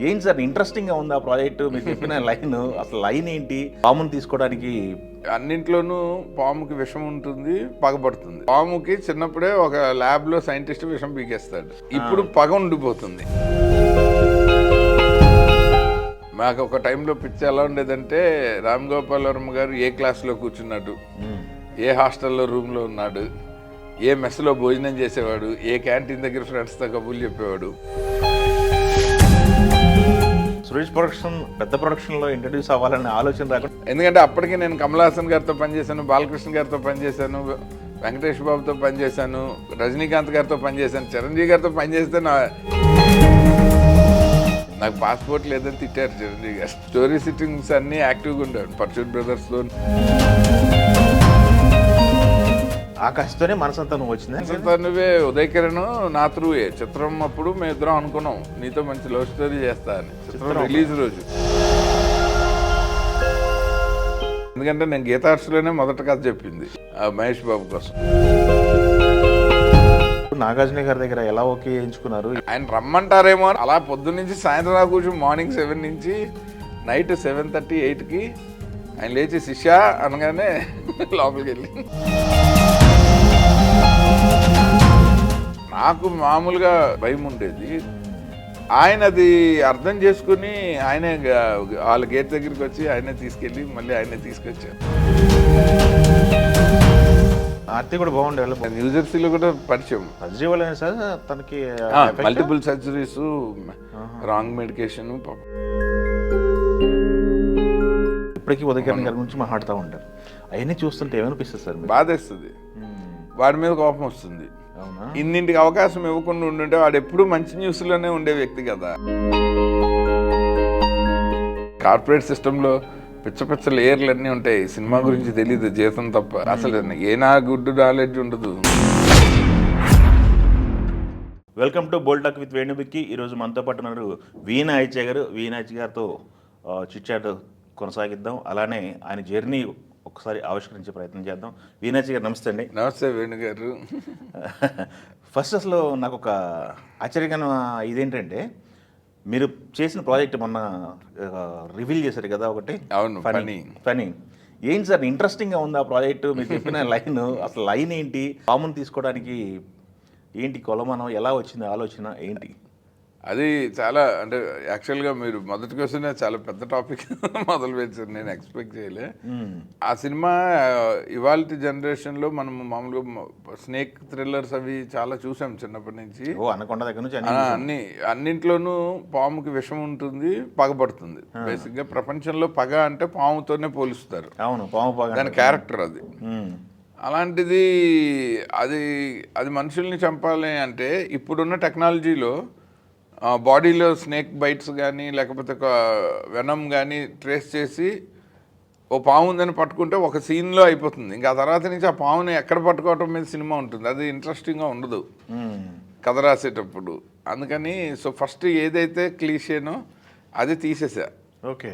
ఏంటి సార్ ఇంట్రెస్టింగ్గా ఉంది ఆ ప్రాజెక్ట్? మీరు చెప్పిన లైన్ అసలు లైన్ ఏంటి? పాముని తీసుకోవడానికి అన్నింట్లోనూ పాముకి విషం ఉంటుంది, పగబడుతుంది. పాముకి చిన్నప్పుడే ఒక ల్యాబ్ లో సైంటిస్ట్ విషం పీకేస్తాడు. ఇప్పుడు పగ ఉండిపోతుంది. మాకు ఒక టైంలో పిచ్చి ఎలా ఉండేదంటే, రామ్ గోపాల్ వర్మ గారు ఏ క్లాస్లో కూర్చున్నాడు, ఏ హాస్టల్లో రూమ్లో ఉన్నాడు, ఏ మెస్లో భోజనం చేసేవాడు, ఏ క్యాంటీన్ దగ్గర ఫ్రెండ్స్తో కబుర్లు చెప్పేవాడు. సురేష్ ప్రొడక్షన్ పెద్ద ప్రొడక్షన్లో ఇంట్రడ్యూస్ అవ్వాలనే ఆలోచన రాకుండా, ఎందుకంటే అప్పటికే నేను కమల్ హాసన్ గారితో పనిచేశాను, బాలకృష్ణ గారితో పనిచేశాను, వెంకటేష్ బాబుతో పనిచేశాను, రజనీకాంత్ గారితో పనిచేశాను, చిరంజీవి గారితో పనిచేస్తే నాకు పాస్పోర్ట్ లేదని తిట్టారు చిరంజీవి గారు. స్టోరీ సిట్టింగ్స్ అన్నీ యాక్టివ్గా ఉండేవాడు పర్చూట్ బ్రదర్స్తో. ఆకాశతోనే మనసంతా నువ్వు వచ్చింది. నువ్వే ఉదయ్ కిరణ్ నా త్రూయే చిత్రం అప్పుడు మేము ఇద్దరం అనుకున్నాం నీతో మంచి లవ్ స్టోరీ చేస్తా అని. చిత్రం రిలీజ్ రోజు, ఎందుకంటే నేను గీతార్ట్స్లోనే మొదట కథ చెప్పింది మహేష్ బాబు కోసం. నాగార్జున గారి దగ్గర ఎలా ఓకే చేయించుకున్నారు? ఆయన రమ్మంటారేమో అని అలా పొద్దున్న నుంచి సాయంత్రం దాకా కూర్చొని మార్నింగ్ 7 నుంచి నైట్ 7:30, 8కి ఆయన లేచి శిష్య అనగానే లోపలికి వెళ్ళి, నాకు మామూలుగా భయం ఉండేది. ఆయన అది అర్థం చేసుకుని ఆయనే వాళ్ళ గేట్ దగ్గరికి వచ్చి ఆయనే తీసుకెళ్ళి మళ్ళీ ఆయనే తీసుకొచ్చారు. ఆర్తి కూడా బాగుండే న్యూజెర్సీలో కూడా పరిచయం. సర్జరీ వల్ల సార్ తనకి మల్టిపుల్ సర్జరీస్, రాంగ్ మెడికేషన్. ఇప్పటికీ ఉదయకిరణ్ గారి గురించి మాట్లాడుతూ ఉంటారు. అవన్నీ చూస్తుంటే ఏమనిపిస్తుంది సార్? బాధేస్తుంది, వాడి మీద కోపం వస్తుంది. ఇన్నింటికి అవకాశం ఇవ్వకుండా ఉండుంటే వాడు ఎప్పుడు మంచి న్యూస్లోనే ఉండే వ్యక్తి కదా. కార్పొరేట్ సిస్టంలో పిచ్చ లేయర్లు అన్నీ ఉంటాయి. సినిమా గురించి తెలీదు, జీతం తప్ప. అసలు ఏనా గుడ్డు నాలెడ్జ్ ఉండదు. Welcome to bold talk with Venubikki. ఈరోజు మనతో పాటు ఉన్నారు వీనాయచ గారు. వీనాయచ గారితో చిట్చాట్ కొనసాగిద్దాం, అలానే ఆయన జర్నీ ఒకసారి ఆవిష్కరించే ప్రయత్నం చేద్దాం. వీనాయచ గారు నమస్తే అండి. నమస్తే వేణు గారు. ఫస్ట్ అసలు నాకు ఒక ఆశ్చర్యకరమైన ఇదేంటంటే, మీరు చేసిన ప్రాజెక్ట్ మొన్న రివీల్ చేశారు కదా ఒకటి. అవును, ఫనీ. ఏంటి సార్ ఇంట్రెస్టింగ్గా ఉంది ఆ ప్రాజెక్టు? మీరు చెప్పిన లైన్ అసలు లైన్ ఏంటి? పాముని తీసుకోవడానికి ఏంటి కొలమానం? ఎలా వచ్చింది ఆలోచన ఏంటి? అది చాలా, అంటే యాక్చువల్గా మీరు మొదటి క్వశ్చనే చాలా పెద్ద టాపిక్ మొదలు పెట్టారు. నేను ఎక్స్పెక్ట్ చేయలే. ఆ సినిమా ఇవాళ జనరేషన్లో మనం మామూలుగా స్నేక్ థ్రిల్లర్స్ అవి చాలా చూసాం చిన్నప్పటి నుంచి. అనకొండ దగ్గర నుంచి అన్నింట్లోనూ పాముకి విషం ఉంటుంది, పగబడుతుంది. బేసిక్గా ప్రపంచంలో పగ అంటే పాముతోనే పోలుస్తారు. అవును, పాము పగ దాని క్యారెక్టర్ అది. అలాంటిది అది మనుషుల్ని చంపాలి అంటే ఇప్పుడున్న టెక్నాలజీలో బాడీలో స్నేక్ బైట్స్ కానీ లేకపోతే ఒక వెనమ్ కానీ ట్రేస్ చేసి ఓ పాము ఉందని పట్టుకుంటే ఒక సీన్లో అయిపోతుంది. ఇంకా ఆ తర్వాత నుంచి ఆ పాముని ఎక్కడ పట్టుకోవటం మీద సినిమా ఉంటుంది. అది ఇంట్రెస్టింగ్గా ఉండదు కథ రాసేటప్పుడు. అందుకని ఫస్ట్ ఏదైతే క్లీషేనో అది తీసేసా. ఓకే,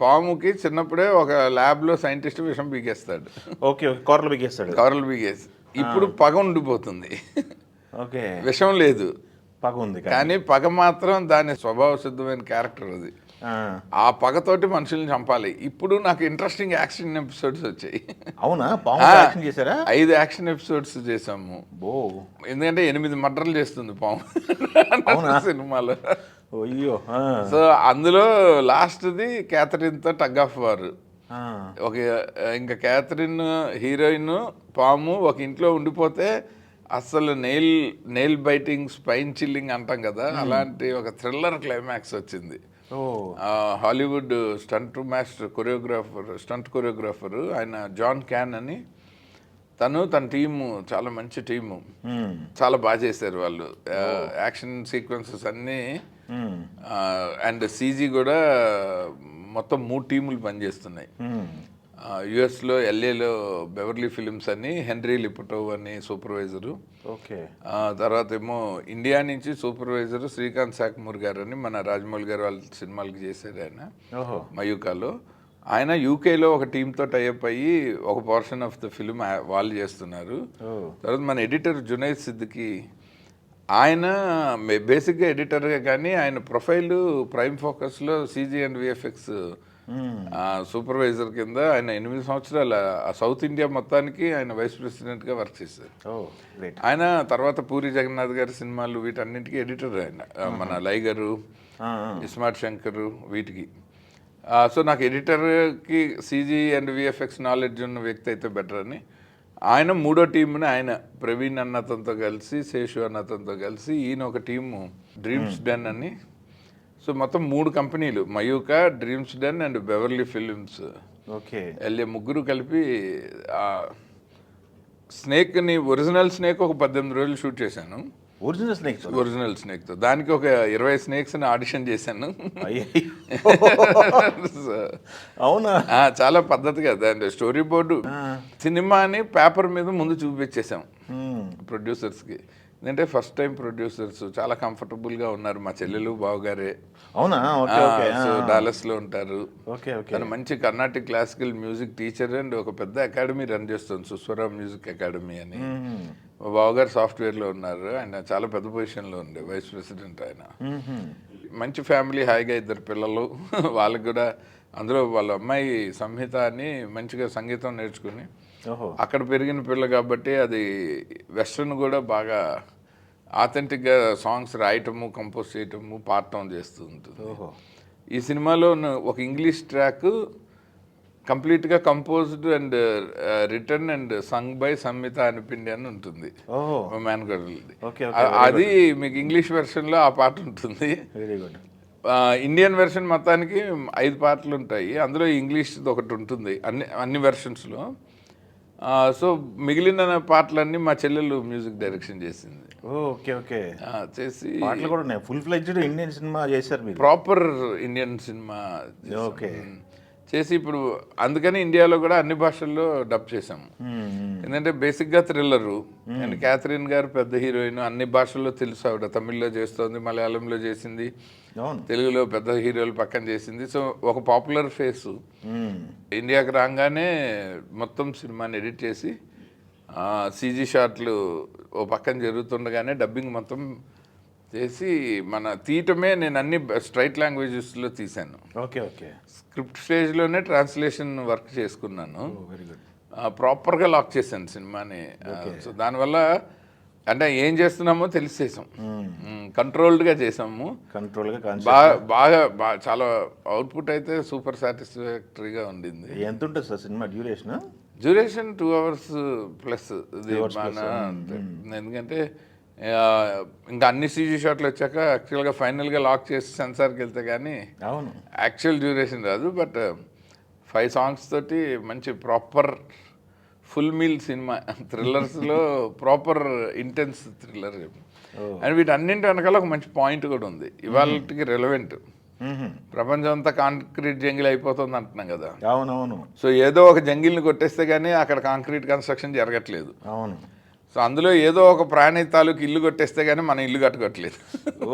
పాముకి చిన్నప్పుడే ఒక ల్యాబ్లో సైంటిస్ట్ విషం పీకేస్తాడు. ఓకే, కూరలు పీకేసి ఇప్పుడు పగ ఉండిపోతుంది. ఓకే, విషం లేదు, పగ ఉంది, కానీ పగ మాత్రం దాని స్వభావ సిద్ధమైన క్యారెక్టర్ అది. ఆ పగతోటి మనుషుల్ని చంపాలి. ఇప్పుడు నాకు ఇంట్రెస్టింగ్ యాక్షన్ ఎపిసోడ్స్ వచ్చాయి. అవునా? 5 యాక్షన్ ఎపిసోడ్స్ చేసాము. ఎందుకంటే 8 మర్డర్లు చేస్తుంది పాము సినిమాలో. సో అందులో లాస్ట్ది క్యాథరిన్తో టగ్ ఆఫ్ వార్. ఇంకా క్యాథరిన్ హీరోయిన్, పాము ఒక ఇంట్లో ఉండిపోతే అసలు నెయిల్ బైటింగ్, స్పైన్ చిల్లింగ్ అంటాం కదా, అలాంటి ఒక థ్రిల్లర్ క్లైమాక్స్ వచ్చింది. హాలీవుడ్ స్టంట్ కొరియోగ్రాఫర్ ఆయన జాన్ క్యాన్ అని, తన టీము చాలా మంచి టీము, చాలా బాగా చేశారు వాళ్ళు. యాక్షన్ సీక్వెన్సెస్ అన్నీ అండ్ సీజీ కూడా మొత్తం 3 టీములు పనిచేస్తున్నాయి. యుఎస్లో LAలో బెవర్లీ ఫిలిమ్స్ అని హెన్రీ లిపుటోవ్ అని సూపర్వైజరు. ఓకే, తర్వాత ఏమో ఇండియా నుంచి సూపర్వైజరు శ్రీకాంత్ సాక్మూర్ గారు అని, మన రాజమౌళి గారు వాళ్ళ సినిమాలకి చేశారు ఆయన మయూకాలో. ఆయన యూకేలో ఒక టీంతో టైఅప్ అయ్యి ఒక పోర్షన్ ఆఫ్ ద ఫిలిం వాళ్ళు చేస్తున్నారు. తర్వాత మన ఎడిటర్ జునైద్ సిద్దికి ఆయన బేసిక్గా ఎడిటర్గా, కానీ ఆయన ప్రొఫైల్ ప్రైమ్ ఫోకస్లో సీజీ అండ్ విఎఫ్ఎక్స్ సూపర్వైజర్ కింద ఆయన 8 సంవత్సరాలు ఆ సౌత్ ఇండియా మొత్తానికి ఆయన వైస్ ప్రెసిడెంట్గా వర్క్ చేశారు. గ్రేట్. ఆయన తర్వాత పూరి జగన్నాథ్ గారి సినిమాలు వీటన్నింటికి ఎడిటర్ ఆయన, మన లైగరు, ఇస్మార్ట్ శంకర్ వీటికి. సో నాకు ఎడిటర్కి సీజీ అండ్ విఎఫ్ఎక్స్ నాలెడ్జ్ ఉన్న వ్యక్తి అయితే బెటర్ అని ఆయన మూడో టీంని ఆయన ప్రవీణ్ అన్న అతనితో కలిసి, శేషు అన్న అతనితో కలిసి ఈయన ఒక టీము డ్రీమ్స్ డన్ అని. సో మొత్తం 3 కంపెనీలు, Mayuka, dreams done and Beverly films, okay, ముగ్గురు కలిపి స్నేక్ని, ఒరిజినల్ స్నేక్ ఒక 18 రోజులు షూట్ చేశాను. ఒరిజినల్ స్నేక్తో దానికి ఒక 20 స్నేక్స్ని ఆడిషన్ చేశాను. అవునా? చాలా పద్ధతిగా దాని స్టోరీ బోర్డు సినిమాని పేపర్ మీద ముందు చూపించేసాం ప్రొడ్యూసర్స్కి. ఎందుకంటే ఫస్ట్ టైం ప్రొడ్యూసర్స్ చాలా కంఫర్టబుల్గా ఉన్నారు. మా చెల్లెలు బావగారే. అవునా? సో డాలస్లో ఉంటారు. ఓకే, తను మంచి Carnatic classical music teacher and ఒక పెద్ద అకాడమీ రన్ చేస్తుంది, సుస్వర మ్యూజిక్ అకాడమీ అని. మా బావగారు సాఫ్ట్వేర్లో ఉన్నారు, ఆయన చాలా పెద్ద పొజిషన్లో ఉండే వైస్ ప్రెసిడెంట్ ఆయన. మంచి ఫ్యామిలీ, హాయిగా 2 పిల్లలు. వాళ్ళకి కూడా అందులో వాళ్ళ అమ్మాయి సంహిత అని మంచిగా సంగీతం నేర్చుకుని అక్కడ పెరిగిన పిల్ల కాబట్టి అది వెస్ట్రన్ కూడా బాగా ఆథెంటిక్గా సాంగ్స్ రాయటము, కంపోజ్ చేయటము, పాడటం చేస్తూ ఉంటుంది. ఈ సినిమాలో ఒక ఇంగ్లీష్ ట్రాక్ కంప్లీట్గా composed and written and sung by Samhitha అనిపిండి అని ఉంటుంది మేనగడ్డలది. అది మీకు ఇంగ్లీష్ వెర్షన్లో ఆ పాట ఉంటుంది. ఇండియన్ వెర్షన్ మొత్తానికి 5 పాటలు ఉంటాయి, అందులో ఇంగ్లీష్ ఒకటి ఉంటుంది అన్ని వెర్షన్స్లో. సో మిగిలిన పాటలన్నీ మా చెల్లెలు మ్యూజిక్ డైరెక్షన్ చేసింది. Okay, okay. చేసి పాటలు కూడా ఉన్నాయి. ఫుల్ ఫ్లెడ్జ్డ్ ఇండియన్ సినిమా చేశారు మీరు. Proper Indian cinema. ఓకే. చేసి ఇప్పుడు అందుకని ఇండియాలో కూడా అన్ని భాషల్లో డబ్ చేసాము. ఎందుకంటే బేసిక్గా థ్రిల్లరు అండ్ క్యాథరిన్ గారు పెద్ద హీరోయిన్, అన్ని భాషల్లో తెలుసు ఆవిడ. తమిళ్లో చేస్తుంది, మలయాళంలో చేసింది, తెలుగులో పెద్ద హీరోలు పక్కన చేసింది. సో ఒక పాపులర్ ఫేసు. ఇండియాకి రాగానే మొత్తం సినిమాని ఎడిట్ చేసి సీజీ షాట్లు ఓ పక్కన జరుగుతుండగానే డబ్బింగ్ మొత్తం చేసి మన తీయటమే నేను అన్ని స్ట్రైట్ లాంగ్వేజెస్లో తీశాను. Okay, okay. స్క్రిప్ట్ స్టేజ్లోనే ట్రాన్స్లేషన్ వర్క్ చేసుకున్నాను. ప్రాపర్గా లాక్ చేశాను సినిమాని. సో దానివల్ల అంటే ఏం చేస్తున్నామో తెలిసేసాం, కంట్రోల్డ్గా చేసాము. బాగా చాలా అవుట్పుట్ అయితే సూపర్ సాటిస్ఫాక్టరీగా ఉండింది. ఎంత ఉంటుంది sir cinema duration? 2 hours plus. ఎందుకంటే ఇంకా అన్ని సీజీ షాట్లు వచ్చాక యాక్చువల్గా ఫైనల్గా లాక్ చేసి సెన్సార్కి వెళ్తే కానీ యాక్చువల్ డ్యూరేషన్ రాదు. బట్ 5 songs తోటి మంచి ప్రాపర్ ఫుల్ మీల్ సినిమా. థ్రిల్లర్స్లో ప్రాపర్ ఇంటెన్స్ థ్రిల్లర్. అండ్ వీటన్నింటి వెనకాల ఒక మంచి పాయింట్ కూడా ఉంది, ఇవాళకి రెలవెంట్. ప్రపంచం అంతా కాంక్రీట్ జంగిల్ అయిపోతుంది అంటున్నాం కదా. అవునవును. సో ఏదో ఒక జంగిల్ని కొట్టేస్తే కానీ అక్కడ కాంక్రీట్ కన్స్ట్రక్షన్ జరగట్లేదు. అవును. సో అందులో ఏదో ఒక ప్రాణి తాలూకు ఇల్లు కొట్టేస్తే కానీ మనం ఇల్లు కట్టుకోవట్లేదు.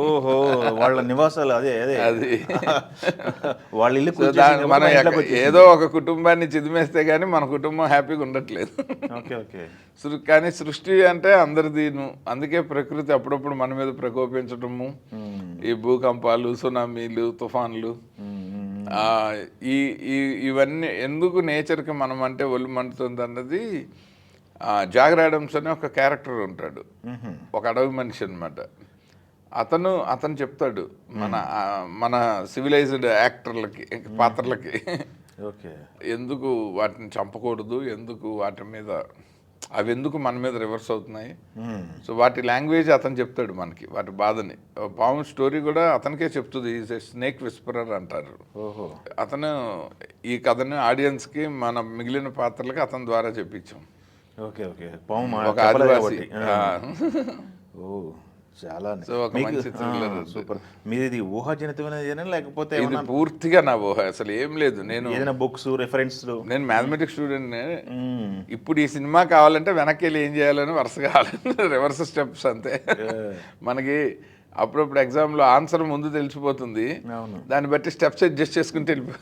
ఓహో, వాళ్ళ నివాసాలు అదే అది వాళ్ళ ఇల్లు. మనం ఏదో ఒక కుటుంబాన్ని చిదిమేస్తే కానీ మన కుటుంబం హ్యాపీగా ఉండట్లేదు. Okay, okay. కానీ సృష్టి అంటే అందరిదీను. అందుకే ప్రకృతి అప్పుడప్పుడు మన మీద ప్రకోపించడము, ఈ భూకంపాలు, సునామీలు, తుఫాన్లు, ఇవన్నీ ఎందుకు నేచర్కి మనం అంటే ఒళ్ళు మండుతుంది అన్నది జాగర్ ఆడమ్స్ అనే ఒక క్యారెక్టర్ ఉంటాడు, ఒక అడవి మనిషి అనమాట. అతను చెప్తాడు మన సివిలైజ్డ్ యాక్టర్లకి, పాత్రలకి ఎందుకు వాటిని చంపకూడదు, ఎందుకు వాటి మీద అవి ఎందుకు మన మీద రివర్స్ అవుతున్నాయి. సో వాటి లాంగ్వేజ్ అతను చెప్తాడు మనకి, వాటి బాధని. పాము స్టోరీ కూడా అతనికే చెప్తుంది. ఈజ్ ఎ స్నేక్ విస్పరర్ అంటారు. అతను ఈ కథని ఆడియన్స్కి, మన మిగిలిన పాత్రలకి అతని ద్వారా చెప్పించాం. Okay, okay. ఒక ఆదివాసి. చాలా సూపర్. మీది ఇది ఊహాజనితమైన లేకపోతే పూర్తిగా నా ఊహ, అసలు ఏం లేదు. నేను ఏదైనా బుక్స్ రెఫరెన్స్, నేను మ్యాథమెటిక్స్ స్టూడెంట్. ఇప్పుడు ఈ సినిమా కావాలంటే వెనక్కి వెళ్ళి ఏం చేయాలని వరుస కావాలంటే రివర్స్ స్టెప్స్ అంతే. మనకి అప్పుడప్పుడు ఎగ్జామ్లో ఆన్సర్ ముందు తెలిసిపోతుంది, దాన్ని బట్టి స్టెప్స్ అడ్జస్ట్ చేసుకుంటే వెళ్ళిపో.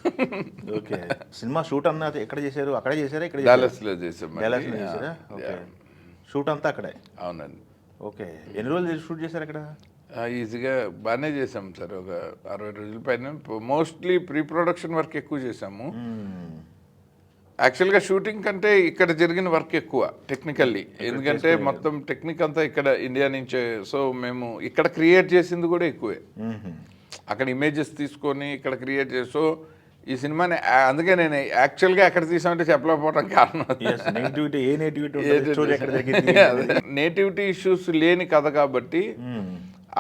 ఓకే. సినిమా షూట్ అన్నా ఎక్కడ చేశారు? అక్కడే చేశారా? ఇక్కడ డాలస్లో చేసాం. షూట్ అంతా అక్కడే? అవునండి. ఓకే, ఎన్ని రోజులు షూట్ చేశారు అక్కడ? ఈజీగా బాగానే చేసాం సార్, ఒక 60 రోజుల పైన. మోస్ట్లీ ప్రీ ప్రొడక్షన్ వర్క్ ఎక్కువ చేసాము. యాక్చువల్గా షూటింగ్ కంటే ఇక్కడ జరిగిన వర్క్ ఎక్కువ టెక్నికల్లీ, ఎందుకంటే మొత్తం టెక్నిక్ అంతా ఇక్కడ ఇండియా నుంచే. సో మేము ఇక్కడ క్రియేట్ చేసింది కూడా ఎక్కువే, అక్కడ ఇమేజెస్ తీసుకొని ఇక్కడ క్రియేట్ చేసి. సో ఈ సినిమాని అందుకే నేను యాక్చువల్గా ఎక్కడ తీసామంటే చెప్పలేకపోవడం కారణం, నేటివిటీ ఇష్యూస్ లేని కథ కాబట్టి.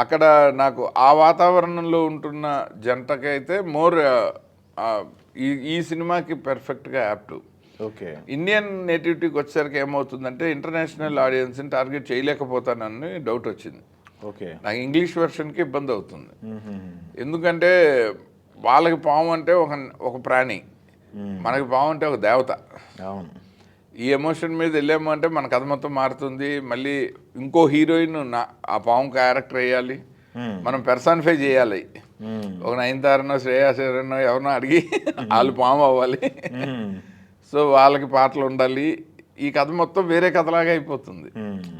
అక్కడ నాకు ఆ వాతావరణంలో ఉంటున్న జంటకైతే మోర్ ఈ సినిమాకి పర్ఫెక్ట్గా యాప్ట్. ఓకే, ఇండియన్ నేటివిటీకి వచ్చేసరికి ఏమవుతుందంటే ఇంటర్నేషనల్ ఆడియన్స్ని టార్గెట్ చేయలేకపోతానని డౌట్ వచ్చింది. ఓకే, నాకు ఇంగ్లీష్ వెర్షన్కి ఇబ్బంది అవుతుంది. ఎందుకంటే వాళ్ళకి పాము అంటే ఒక ప్రాణి, మనకి పాము అంటే ఒక దేవత. అవును, ఈ ఎమోషన్ మీద వెళ్ళాము అంటే మన కథ మొత్తం మారుతుంది. మళ్ళీ ఇంకో హీరోయిన్ ఆ పాము క్యారెక్టర్ వేయాలి, మనం పెర్సానిఫై చేయాలి. ఒక నయనతారనో శ్రేయాశరనో ఎవరినో అడిగి వాళ్ళు పాము అవ్వాలి. సో వాళ్ళకి పాటలు ఉండాలి. ఈ కథ మొత్తం వేరే కథలాగా అయిపోతుంది.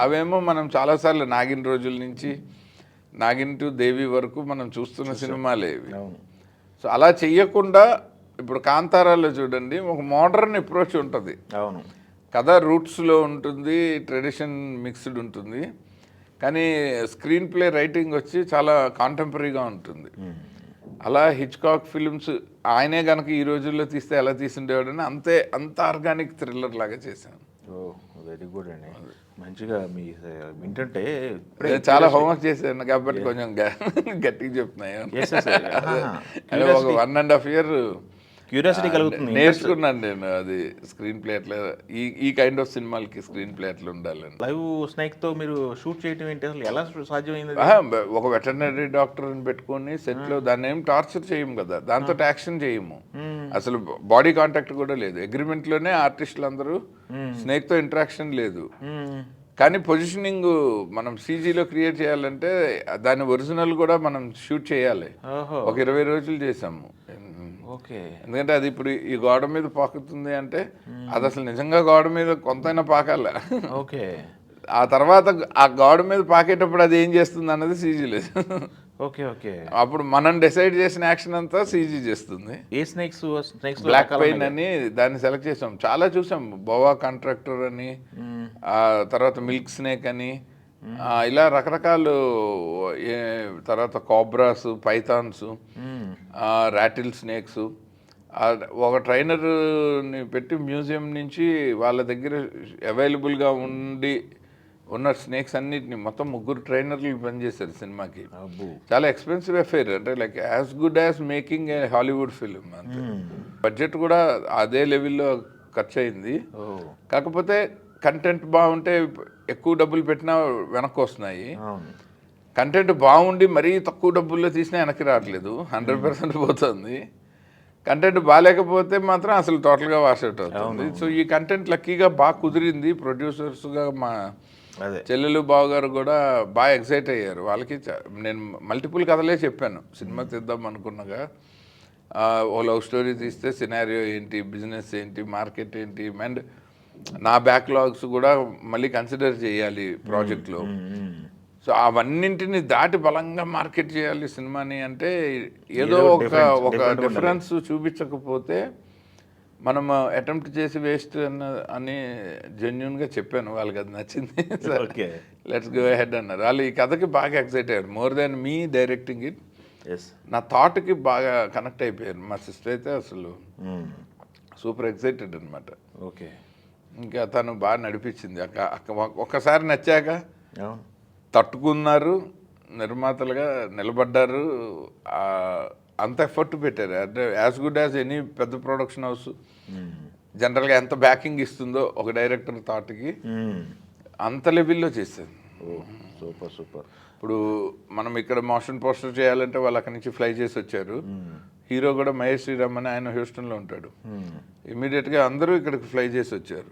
అవేమో మనం చాలాసార్లు నాగిన్ రోజుల నుంచి నాగిన్ టు దేవి వరకు మనం చూస్తున్న సినిమాలే ఇవి. సో అలా చెయ్యకుండా ఇప్పుడు కాంతారాలో చూడండి, ఒక మోడర్న్ అప్రోచ్ ఉంటుంది. అవును, కథ రూట్స్లో ఉంటుంది, ట్రెడిషన్ మిక్స్డ్ ఉంటుంది, కానీ స్క్రీన్ ప్లే రైటింగ్ వచ్చి చాలా కాంటెంపరీగా ఉంటుంది. అలా హిచ్కాక్ ఫిల్మ్స్ ఆయనే కనుక ఈ రోజుల్లో తీస్తే ఎలా తీసిండేవాడని అంత ఆర్గానిక్ థ్రిల్లర్ లాగా చేశాను. వెరీ గుడ్ అండి, మంచిగా మీ వింటుంటే చాలా హోంవర్క్ చేశాను కాబట్టి కొంచెం గట్టిగా చెప్తున్నాయి. ఒక 1.5 year క్యూరియాసిటీ కలుగుతుంది, నేర్చుకున్నాను నేను అది స్క్రీన్ ప్లే ఎట్లా, ఈ కైండ్ ఆఫ్ సినిమాలకి స్క్రీన్ ప్లే ఎట్లా ఉండాలని. లైవ్ స్నేక్ తో మీరు షూట్ చేయడం ఏంటి, అసలు ఎలా సాధ్యమైంది? ఒక వెటర్నరీ డాక్టర్ని పెట్టుకొని సెట్లో దాన్ని ఏం టార్చర్ చేయము కదా, దాంతో యాక్షన్ చేయము, అసలు బాడీ కాంటాక్ట్ కూడా లేదు. అగ్రిమెంట్లోనే ఆర్టిస్టులు అందరూ స్నేక్తో ఇంటరాక్షన్ లేదు. కానీ పొజిషనింగ్ మనం సీజీలో క్రియేట్ చేయాలంటే దాని ఒరిజినల్ కూడా మనం షూట్ చేయాలి. ఒక 20 రోజులు చేసాము. ఓకే, ఎందుకంటే అది ఇప్పుడు ఈ గోడ మీద పాకుతుంది అంటే అది అసలు నిజంగా గోడ మీద కొంతైనా పాకాల. ఓకే, ఆ తర్వాత ఆ గోడ మీద పాకేటప్పుడు అది ఏం చేస్తుంది అన్నది సీజీ లేదు. ఓకే, ఓకే, అప్పుడు మనం డిసైడ్ చేసిన యాక్షన్ అంతా సీజీ చేస్తుంది. ఏ స్నేక్స్? బ్లాక్ పెయిన్ అని దాన్ని సెలెక్ట్ చేసాం, చాలా చూసాం. బోవా కాంట్రాక్టర్ అని, ఆ తర్వాత మిల్క్ స్నేక్ అని, ఇలా రకరకాలు. తర్వాత కాబ్రాస్, పైథాన్స్, రాటిల్ స్నేక్స్. ఒక ట్రైనర్ని పెట్టి మ్యూజియం నుంచి వాళ్ళ దగ్గర అవైలబుల్గా ఉన్న స్నేక్స్ అన్నిటిని మొత్తం 3 ట్రైనర్లు పనిచేశారు సినిమాకి. చాలా ఎక్స్పెన్సివ్ అఫేర్, అంటే like as good as making a Hollywood film అంతే. బడ్జెట్ కూడా అదే లెవెల్లో ఖర్చు అయింది. కాకపోతే కంటెంట్ బాగుంటే ఎక్కువ డబ్బులు పెట్టినా వెనక్కి వస్తున్నాయి. కంటెంట్ బాగుండి మరీ తక్కువ డబ్బుల్లో తీసినా వెనక్కి రావట్లేదు, 100% పోతుంది. కంటెంట్ బాగాలేకపోతే మాత్రం అసలు టోటల్గా వాష్అవుట్ అవుతుంది. సో ఈ కంటెంట్ లక్కీగా బాగా కుదిరింది. ప్రొడ్యూసర్స్గా మా చెల్లెలు బావగారు కూడా బాగా ఎక్సైట్ అయ్యారు. వాళ్ళకి నేను మల్టిపుల్ కథలే చెప్పాను సినిమా తీద్దాం అనుకున్నగా. ఓ లవ్ స్టోరీ తీస్తే సినారియో ఏంటి, బిజినెస్ ఏంటి, మార్కెట్ ఏంటి, అండ్ నా బ్యాక్లాగ్స్ కూడా మళ్ళీ కన్సిడర్ చేయాలి ప్రాజెక్ట్లో. సో అవన్నింటిని దాటి బలంగా మార్కెట్ చేయాలి సినిమాని అంటే ఏదో ఒక డిఫరెన్స్ చూపించకపోతే మనం అటెంప్ట్ చేసి వేస్ట్ అని జెన్యున్గా చెప్పాను. వాళ్ళకి అది నచ్చింది. లెట్స్ గో హెడ్ అన్నారు. వాళ్ళు ఈ కథకి బాగా ఎక్సైట్ అయ్యారు, more than me directing it. నా థాట్కి బాగా కనెక్ట్ అయిపోయారు. మా సిస్టర్ అయితే అసలు సూపర్ ఎక్సైటెడ్ అనమాట. ఓకే, ఇంకా తను బాగా నడిపించింది. ఒక్కసారి నచ్చాక తట్టుకున్నారు, నిర్మాతలుగా నిలబడ్డారు, అంత ఎఫర్ట్ పెట్టారు. అంటే యాజ్ గుడ్ యాజ్ ఎనీ పెద్ద ప్రొడక్షన్ హౌస్ జనరల్గా ఎంత బ్యాకింగ్ ఇస్తుందో ఒక డైరెక్టర్ థాట్కి అంత లెవెల్లో చేశారు. Super super. ఇప్పుడు మనం ఇక్కడ మోషన్ పోస్టర్ చేయాలంటే వాళ్ళు అక్కడి నుంచి ఫ్లై చేసి వచ్చారు. హీరో కూడా మహేష్ శ్రీరామ్ అని, ఆయన హ్యూస్టన్లో ఉంటాడు. ఇమీడియట్గా అందరూ ఇక్కడికి ఫ్లై చేసి వచ్చారు.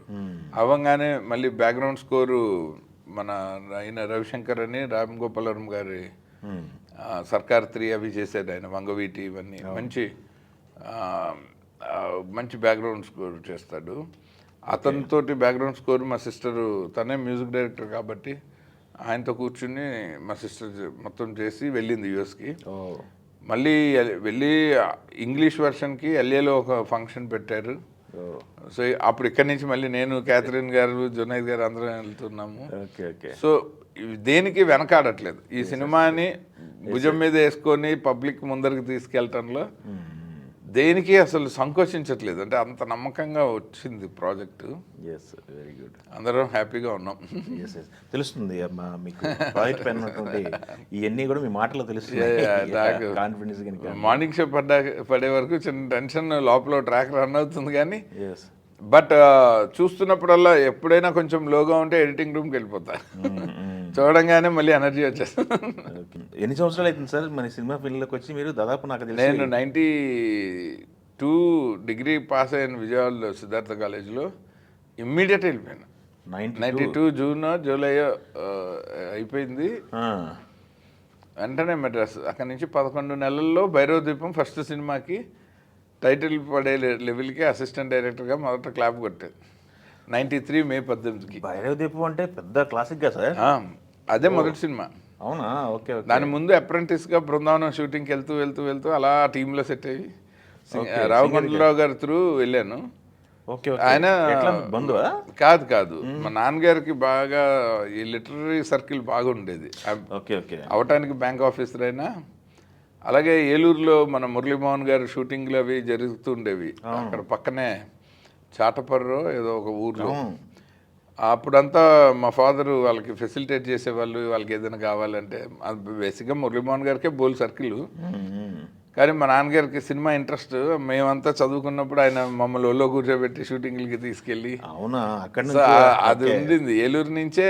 అవ్వగానే మళ్ళీ బ్యాక్గ్రౌండ్ స్కోరు మన ఆయన రవిశంకర్ అని, రామ్ గోపాలవరం గారి సర్కార్ 3 అవి చేశాడు ఆయన, వంగవీటి ఇవన్నీ మంచి బ్యాక్గ్రౌండ్ స్కోర్ చేస్తాడు. అతనితోటి బ్యాక్గ్రౌండ్ స్కోర్ మా సిస్టరు, తనే మ్యూజిక్ డైరెక్టర్ కాబట్టి ఆయనతో కూర్చుని మా సిస్టర్ మొత్తం చేసి వెళ్ళింది యూఎస్కి. ఓ మళ్ళీ వెళ్ళి ఇంగ్లీష్ వెర్షన్కి ఎల్ఏలో ఒక ఫంక్షన్ పెట్టారు. ఓ సో అప్పుడు ఇక్కడి నుంచి మళ్ళీ నేను, క్యాథరిన్ గారు, జునైద్ గారు అందరం వెళ్తున్నాము. Okay okay. సో దేనికి వెనకాడట్లేదు. ఈ సినిమాని భుజం మీద వేసుకొని పబ్లిక్ ముందరికి తీసుకెళ్ళటంలో దేనికి అసలు సంకోచించట్లేదు. అంటే అంత నమ్మకంగా వచ్చింది ప్రాజెక్టు. Yes very good. అందరం హ్యాపీగా ఉన్నాం. ఎస్ ఎస్ తెలుస్తుంది అమ్మా మీకు ప్రాజెక్ట్ పైన ఉన్నటువంటి ఇవన్నీ కూడా మీ మాటలో తెలుస్తుంది. కాన్ఫిడెన్స్ కనుక మార్నింగ్ షో పడే వరకు చిన్న టెన్షన్, లోపల ట్రాక్ రన్ అవుతుంది కానీ ఎస్ బట్ చూస్తున్నప్పుడల్లా ఎప్పుడైనా కొంచెం లోగా ఉంటే ఎడిటింగ్ రూమ్కి వెళ్ళిపోతా. చూడంగానే మళ్ళీ ఎనర్జీ వచ్చేస్తుంది. ఎన్ని సంవత్సరాలు అవుతుంది సార్ మన సినిమా ఫీల్డ్లోకి వచ్చి మీరు? దాదాపు నాకు తెలిసి నేను 92 డిగ్రీ పాస్ అయిన విజయవాడలో సిద్ధార్థ కాలేజీలో ఇమ్మీడియట్ వెళ్ళిపోయాను. 92 జూన్ జూలై అయిపోయింది. వెంటనే మెడ్రాస్. అక్కడి నుంచి 11 నెలల్లో భైరవ దీపం ఫస్ట్ సినిమాకి టైటిల్ పడే లెవెల్కి అసిస్టెంట్ డైరెక్టర్గా మొదట క్లాప్ కొట్టాను 93 మే 18కి. భైరవ దీపం అంటే పెద్ద క్లాసిక్గా సార్. అదే మొదటి సినిమా. అవునా? Okay okay. దాని ముందు అప్రెంటిస్గా బృందావనం షూటింగ్కి వెళ్తూ అలా టీంలో సెట్ అయ్యి రావుకొండరావు గారి త్రూ వెళ్ళాను. ఓకే. ఆయన బంధువా? కాదు మా నాన్నగారికి బాగా ఈ లిటరరీ సర్కిల్ బాగా ఉండేది. Okay okay. అవటానికి బ్యాంక్ ఆఫీసర్ అయినా, అలాగే ఏలూరులో మన మురళీమోహన్ గారు షూటింగ్లు అవి జరుగుతుండేవి. అక్కడ పక్కనే చాటపర్రో ఏదో ఒక ఊర్లో. అప్పుడంతా మా ఫాదరు వాళ్ళకి ఫెసిలిటేట్ చేసేవాళ్ళు. వాళ్ళకి ఏదైనా కావాలంటే బేసిక్గా మురళీమోహన్ గారికే బోల్ సర్కిల్. కానీ మా నాన్నగారికి సినిమా ఇంట్రెస్ట్. మేమంతా చదువుకున్నప్పుడు ఆయన మమ్మల్ని ఒళ్ళో కూర్చోబెట్టి షూటింగ్లకి తీసుకెళ్ళి అది ఉండింది. ఏలూరు నుంచే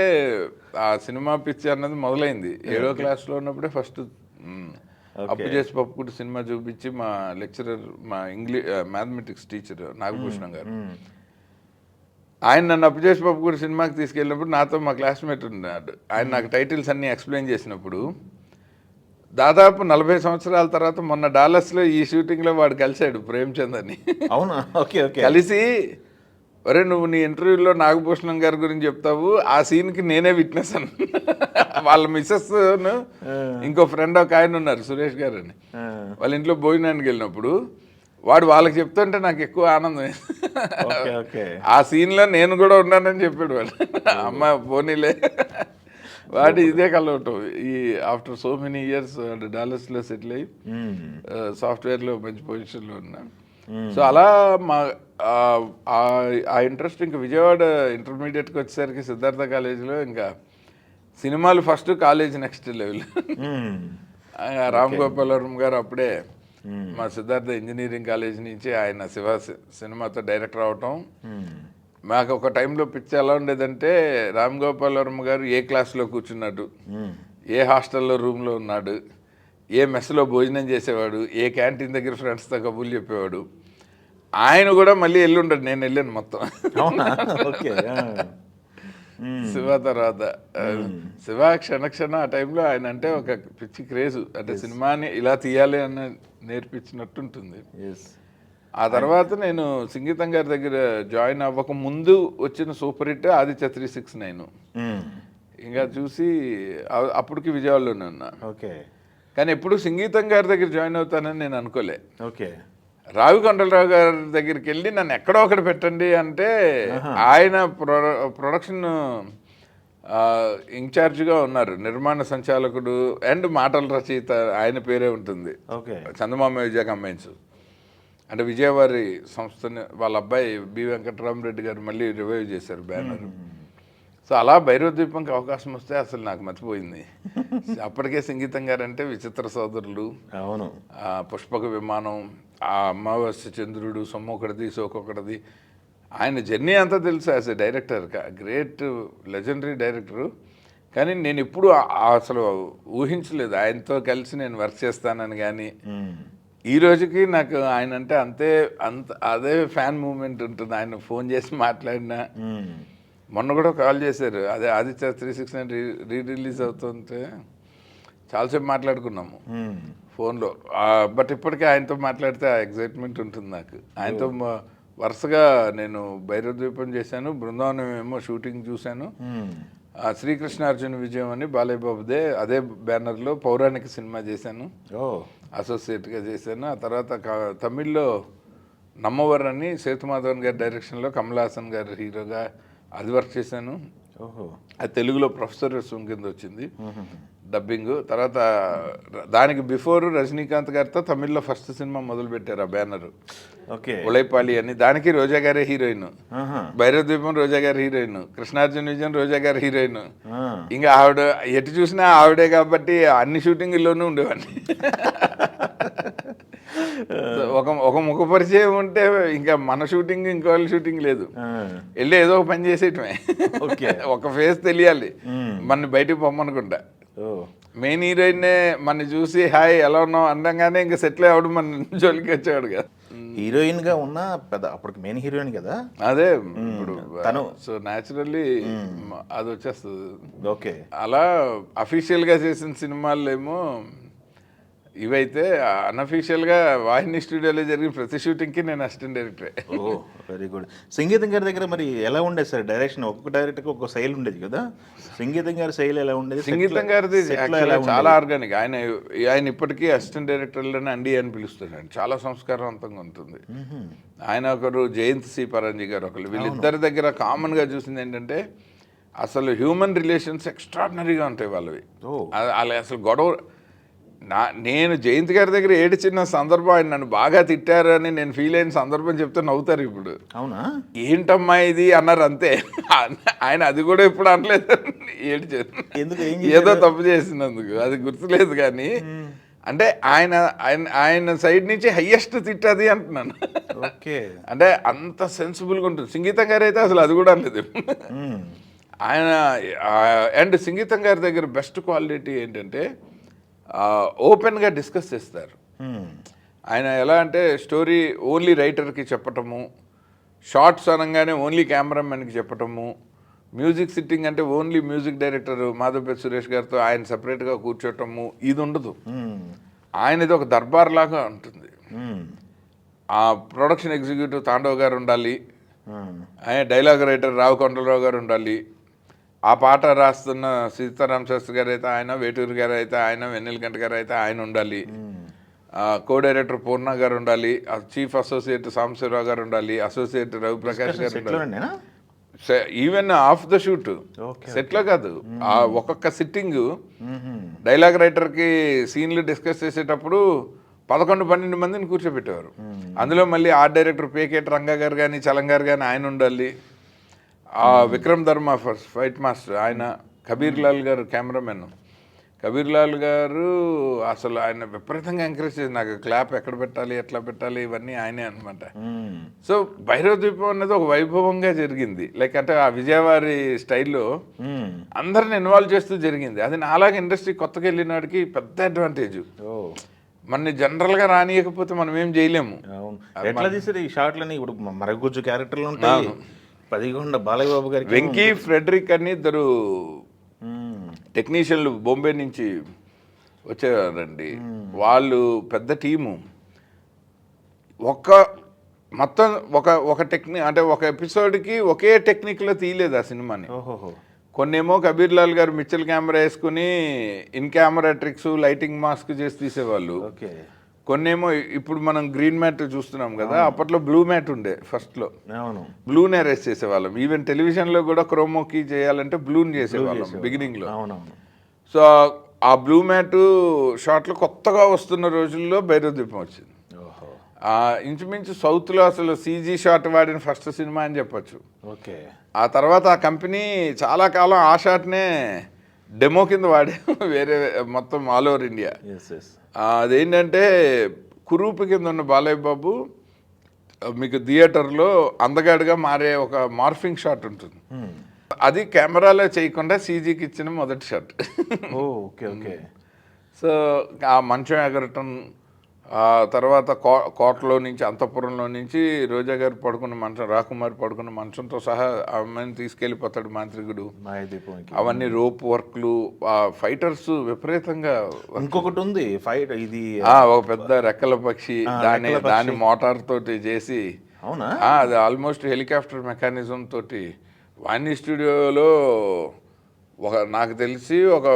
ఆ సినిమా పిచ్చి అన్నది మొదలైంది. 7వ క్లాస్లో ఉన్నప్పుడే ఫస్ట్ అప్పు చేసి పప్పుకుడు సినిమా చూపించి మా లెక్చరర్, మా మ్యాథమెటిక్స్ టీచర్ నాగభూషణం గారు, ఆయన నన్ను అప్పు చేసి పప్పుకుడు సినిమాకి తీసుకెళ్ళినప్పుడు నాతో మా క్లాస్మేట్ ఉన్నాడు. ఆయన నాకు టైటిల్స్ అన్నీ ఎక్స్ప్లెయిన్ చేసినప్పుడు దాదాపు 40 సంవత్సరాల తర్వాత మొన్న డాలస్లో ఈ షూటింగ్లో వాడు కలిశాడు ప్రేమ్చంద్ అని. అవునా? Okay okay. కలిసి ఒరే నువ్వు నీ ఇంటర్వ్యూలో నాగభూషణం గారి గురించి చెప్తావు, ఆ సీన్కి నేనే విట్నెస్ అని. వాళ్ళ మిస్సెస్ ఇంకో ఫ్రెండ్ ఒక ఆయన ఉన్నారు సురేష్ గారు అని, వాళ్ళ ఇంట్లో భోజనానికి వెళ్ళినప్పుడు వాడు వాళ్ళకి చెప్తుంటే నాకు ఎక్కువ ఆనందం. ఆ సీన్లో నేను కూడా ఉన్నానని చెప్పాడు వాడు. అమ్మ పోనీలే. వాడి ఇదే కలవటం. ఈ ఆఫ్టర్ సో మెనీ ఇయర్స్ డాలస్లో సెటిల్ అయ్యి సాఫ్ట్వేర్లో మంచి పొజిషన్లో ఉన్నా. సో అలా మా ఆ ఇంట్రెస్ట్ ఇంకా విజయవాడ ఇంటర్మీడియట్కి వచ్చేసరికి సిద్ధార్థ కాలేజీలో ఇంకా సినిమాలు first, college next level. Ram Gopal Varma గారు అప్పుడే మా సిద్ధార్థ ఇంజనీరింగ్ కాలేజ్ నుంచి ఆయన శివ సినిమాతో డైరెక్టర్ అవటం. మాకు ఒక టైంలో పిచ్చి ఎలా ఉండేదంటే రామ్ గోపాల్ వర్మ గారు ఏ క్లాస్లో కూర్చున్నాడు, ఏ హాస్టల్లో రూమ్లో ఉన్నాడు, ఏ మెస్లో భోజనం చేసేవాడు, ఏ క్యాంటీన్ దగ్గర ఫ్రెండ్స్తో కబుర్లు చెప్పేవాడు. ఆయన కూడా మళ్ళీ వెళ్ళుండడు, నేను వెళ్ళాను మొత్తం. శివ తర్వాత శివ క్షణ ఆ టైంలో ఆయన అంటే ఒక పిచ్చి క్రేజు. అంటే సినిమాని ఇలా తీయాలి అని నేర్పించినట్టుంటుంది. ఆ తర్వాత నేను సంగీతం గారి దగ్గర జాయిన్ అవ్వక ముందు వచ్చిన సూపర్ హిట్ ఆదిత్య 369. ఇంకా చూసి అప్పటికి విజయవాడలోనే ఉన్నా. ఓకే. కానీ ఎప్పుడు సంగీతం గారి దగ్గర జాయిన్ అవుతానని నేను అనుకోలే. ఓకే. రావికొండలరావు గారి దగ్గరికి వెళ్ళి నన్ను ఎక్కడో ఒకటి పెట్టండి అంటే ఆయన ప్రొడక్షన్ ఇన్ఛార్జ్గా ఉన్నారు, నిర్మాణ సంచాలకుడు అండ్ మాటల రచయిత ఆయన పేరే ఉంటుంది. చందమామ విజయ కంబైన్స్ అంటే విజయవారి సంస్థని వాళ్ళ అబ్బాయి బి వెంకటరామరెడ్డి గారు మళ్ళీ రివైవ్ చేశారు బ్యానర్. సో అలా భైరవ దీపంకి అవకాశం వస్తే అసలు నాకు మర్చిపోయింది. అప్పటికే సంగీతం గారు అంటే విచిత్ర సోదరులు, అవును, పుష్పక విమానం, ఆ అమావాస్య చంద్రుడు, సొమ్మొకటిది సోకొకటిది, ఆయన జర్నీ అంతా తెలుసు as a director. Great legendary director. కానీ నేను ఎప్పుడు అసలు ఊహించలేదు ఆయనతో కలిసి నేను వర్క్ చేస్తానని. కానీ ఈ రోజుకి నాకు ఆయన అంటే అదే ఫ్యాన్ మూమెంట్ ఉంటుంది. ఆయన ఫోన్ చేసి మాట్లాడినా, మొన్న కూడా కాల్ చేశారు, అదే ఆదిత్య 369 రిలీజ్ అవుతుంటే చాలాసేపు మాట్లాడుకున్నాము ఫోన్లో. బట్ ఇప్పటికే ఆయనతో మాట్లాడితే ఆ ఎగ్జైట్మెంట్ ఉంటుంది నాకు. ఆయనతో వరుసగా నేను భైరవ ద్వీపం చేశాను, బృందావనం ఏమో షూటింగ్ చూశాను, శ్రీకృష్ణార్జున విజయం అని బాలయ్య బాబుదే, అదే బ్యానర్లో పౌరాణిక సినిమా చేశాను, ఓ అసోసియేట్గా చేశాను. ఆ తర్వాత తమిళ్లో నమ్మవర్ అని సేతుమాధవన్ గారి డైరెక్షన్లో కమల్ హాసన్ గారు హీరోగా అది వర్క్ చేశాను. ఓహో. అది తెలుగులో ప్రొఫెసర్ రసం కింద వచ్చింది డబ్బింగ్. తర్వాత దానికి బిఫోర్ రజనీకాంత్ గారితో తమిళ్లో ఫస్ట్ సినిమా మొదలు పెట్టారు ఆ బ్యానర్, ఓకే. ఉళైపాలి అని. దానికి రోజా గారే హీరోయిన్, ఆహా. భైరవ ద్వీపం రోజా గారి హీరోయిన్, కృష్ణార్జున విజయన్ రోజా గారి హీరోయిన్. ఆ. ఇంకా ఆవిడ ఎటు చూసినా ఆవిడే కాబట్టి అన్ని షూటింగ్లోనూ ఉండేవాడిని. ఒక ముఖ పరిచయం ఉంటే ఇంకా మన షూటింగ్ ఇంకో వాళ్ళ షూటింగ్ లేదు, వెళ్ళి ఏదో ఒక పని చేసేయటమే. ఓకే. ఒక ఫేస్ తెలియాలి మన బయటకు పొమ్మనుకుంటా. మెయిన్ హీరోయిన్నే మన చూసి హాయ్ ఎలా ఉన్నావు అనగానే ఇంకా సెటిల్ అవ్వడు, మన జోలికి వచ్చేవాడు కదా. హీరోయిన్ గా ఉన్న పెద్ద అప్పటికి మెయిన్ హీరోయిన్ కదా అదే ఇప్పుడు తను. సో న్యాచురల్లీ అది వచ్చేస్తుంది. ఓకే. అలా అఫీషియల్గా చేసిన సినిమాల్లో ఏమో ఇవైతే, అన్అఫీషియల్గా వాహిని స్టూడియోలో జరిగిన ప్రతి షూటింగ్కి నేను అసిస్టెంట్ డైరెక్టరే. ఓ వెరీ గుడ్. సంగీతం గారి దగ్గర మరి ఎలా ఉండేది సార్ డైరెక్షన్? ఒక్కొక్క డైరెక్టర్కి ఒక్కొక్క శైలి ఉండేది కదా, సంగీతం గారి శైలి ఎలా ఉండేది? సంగీతం గారిది చాలా ఆర్గానిక్. ఆయన ఇప్పటికీ అసిస్టెంట్ డైరెక్టర్లోనే అండి అని పిలుస్తున్నాడు. చాలా సంస్కారవంతంగా ఉంటుంది ఆయన. ఒకరు జయంత్ సి పరంజీ గారు ఒకరు, వీళ్ళిద్దరి దగ్గర కామన్గా చూసింది ఏంటంటే అసలు హ్యూమన్ రిలేషన్స్ ఎక్స్ట్రాడినరీగా ఉంటాయి వాళ్ళవి. వాళ్ళ అసలు గొడవ నేను జయంత్ గారి దగ్గర ఏడ్చిన సందర్భం, ఆయన నన్ను బాగా తిట్టారని నేను ఫీల్ అయిన సందర్భం చెప్తే నవ్వుతారు ఇప్పుడు. అవునా? ఏంటమ్మా ఇది అన్నారు అంతే. ఆయన అది కూడా ఇప్పుడు అనలేదు, ఏడ్చారు. ఎందుకు? ఏదో తప్పు చేసినందుకు అది గుర్తులేదు కానీ, అంటే ఆయన ఆయన సైడ్ నుంచి హయ్యెస్ట్ తిట్టది అంటున్నాను. ఓకే. అంటే అంత సెన్సిబుల్గా ఉంటుంది. సంగీతం గారు అయితే అసలు అది కూడా అనలేదు ఆయన. అండ్ సంగీతం గారి దగ్గర బెస్ట్ క్వాలిటీ ఏంటంటే ఓపెన్గా డిస్కస్ చేస్తారు ఆయన. ఎలా అంటే స్టోరీ ఓన్లీ రైటర్కి చెప్పటము, షార్ట్స్ అనగానే ఓన్లీ కెమెరామెన్కి చెప్పటము, మ్యూజిక్ సిట్టింగ్ అంటే ఓన్లీ మ్యూజిక్ డైరెక్టర్ మాధవపేట సురేష్ గారితో ఆయన సపరేట్గా కూర్చోటము, ఇది ఉండదు. ఆయనది ఒక దర్బార్ లాగా ఉంటుంది. ఆ ప్రొడక్షన్ ఎగ్జిక్యూటివ్ తాండవ్ గారు ఉండాలి, ఆయన డైలాగ్ రైటర్ రావు కొండలరావు గారు ఉండాలి, ఆ పాట రాస్తున్న సీతారాం శాస్త్రి గారు అయితే ఆయన, వేటూరు గారు అయితే ఆయన, వెన్నెలకంట గారు అయితే ఆయన ఉండాలి, కో డైరెక్టర్ పూర్ణ గారు ఉండాలి, చీఫ్ అసోసియేట్ సాంబశివరావు గారు ఉండాలి, అసోసియేట్ రవిప్రకాష్ గారు ఉండాలి. ఈవెన్ ఆఫ్ ద షూట్ సెట్లో కాదు, ఆ ఒక్కొక్క సిట్టింగ్ డైలాగ్ రైటర్కి సీన్లు డిస్కస్ చేసేటప్పుడు 11-12 మందిని కూర్చోబెట్టేవారు. అందులో మళ్ళీ ఆర్ట్ డైరెక్టర్ పేకేట్ రంగా గారు కానీ చలంగారు కానీ ఆయన ఉండాలి, విక్రమ్ ధర్మ ఫైట్ మాస్టర్ ఆయన, కబీర్ లాల్ గారు కెమెరామెన్. కబీర్ లాల్ గారు అసలు ఆయన విపరీతంగా ఎంకరేజ్ చేసి నాకు క్లాప్ ఎక్కడ పెట్టాలి, ఎట్లా పెట్టాలి, ఇవన్నీ ఆయనే అనమాట. సో భైరవ ద్వీపం అనేది ఒక వైభవంగా జరిగింది. లైక్ అంటే ఆ విజయవారి స్టైల్లో అందరిని ఇన్వాల్వ్ చేస్తూ జరిగింది. అది నాలాగా ఇండస్ట్రీ కొత్తగా వెళ్ళినాడికి పెద్ద అడ్వాంటేజ్. మన జనరల్గా రానియకపోతే మనం ఏం చేయలేము. ఎట్లా తీసారు ఈ షాట్లని? ఇప్పుడు మరగుజ్జు క్యారెక్టర్లు ఉంటాయి, 10 బాలయ్య బాబు గారికి వెంకీ ఫ్రెడరిక్ అని ఇద్దరు టెక్నీషియన్లు బాంబే నుంచి వచ్చేవారండి. వాళ్ళు పెద్ద టీము. మొత్తం ఒక టెక్నిక్ అంటే ఒక ఎపిసోడ్కి ఒకే టెక్నిక్లో తీయలేదు ఆ సినిమాని. కొన్నేమో కబీర్ లాల్ గారు మిచ్చల్ కెమెరా వేసుకుని in camera tricks, lighting mask చేసి తీసేవాళ్ళు. కొన్నేమో ఇప్పుడు మనం గ్రీన్ మ్యాట్ చూస్తున్నాం కదా, అప్పట్లో బ్లూ మ్యాట్ ఉండే ఫస్ట్లో, బ్లూని అరేంజ్ చేసేవాళ్ళం. ఈవెన్ టెలివిజన్లో కూడా క్రోమోకి చేయాలంటే బ్లూని చేసేవాళ్ళం బిగినింగ్లో. సో ఆ బ్లూ మ్యాట్ షాట్లు కొత్తగా వస్తున్న రోజుల్లో భైరవ ద్వీపం వచ్చింది. ఇంచుమించు సౌత్లో అసలు సీజీ షాట్ వాడిన ఫస్ట్ సినిమా అని చెప్పొచ్చు. ఆ తర్వాత ఆ కంపెనీ చాలా కాలం ఆ షాట్నే డెమో కింద వాడే వేరే మొత్తం ఆల్ ఓవర్ ఇండియా. అదేంటంటే కురూపు కింద ఉన్న బాలయ్య బాబు మీకు థియేటర్లో అందగాడిగా మారే ఒక మార్ఫింగ్ షాట్ ఉంటుంది. అది కెమెరాలో చేయకుండా సీజీకి ఇచ్చిన మొదటి షాట్. సో ఆ మంచం ఎగరటం, ఆ తర్వాత కోటలో నుంచి అంతఃపురంలో నుంచి రోజా గారు పడుకున్న మంచం, రాకుమారి పడుకున్న మంచంతో సహా అమ్మాయిని తీసుకెళ్ళిపోతాడు మాంత్రికుడు. అవన్నీ రోప్ వర్క్లు, ఫైటర్స్ విపరీతంగా. ఇంకొకటి ఉంది ఫైట్, ఇది ఒక పెద్ద రెక్కల పక్షి, దాని మోటార్ తోటి చేసి, అది ఆల్మోస్ట్ హెలికాప్టర్ మెకానిజం తోటి వాణి స్టూడియోలో నాకు తెలిసి ఒక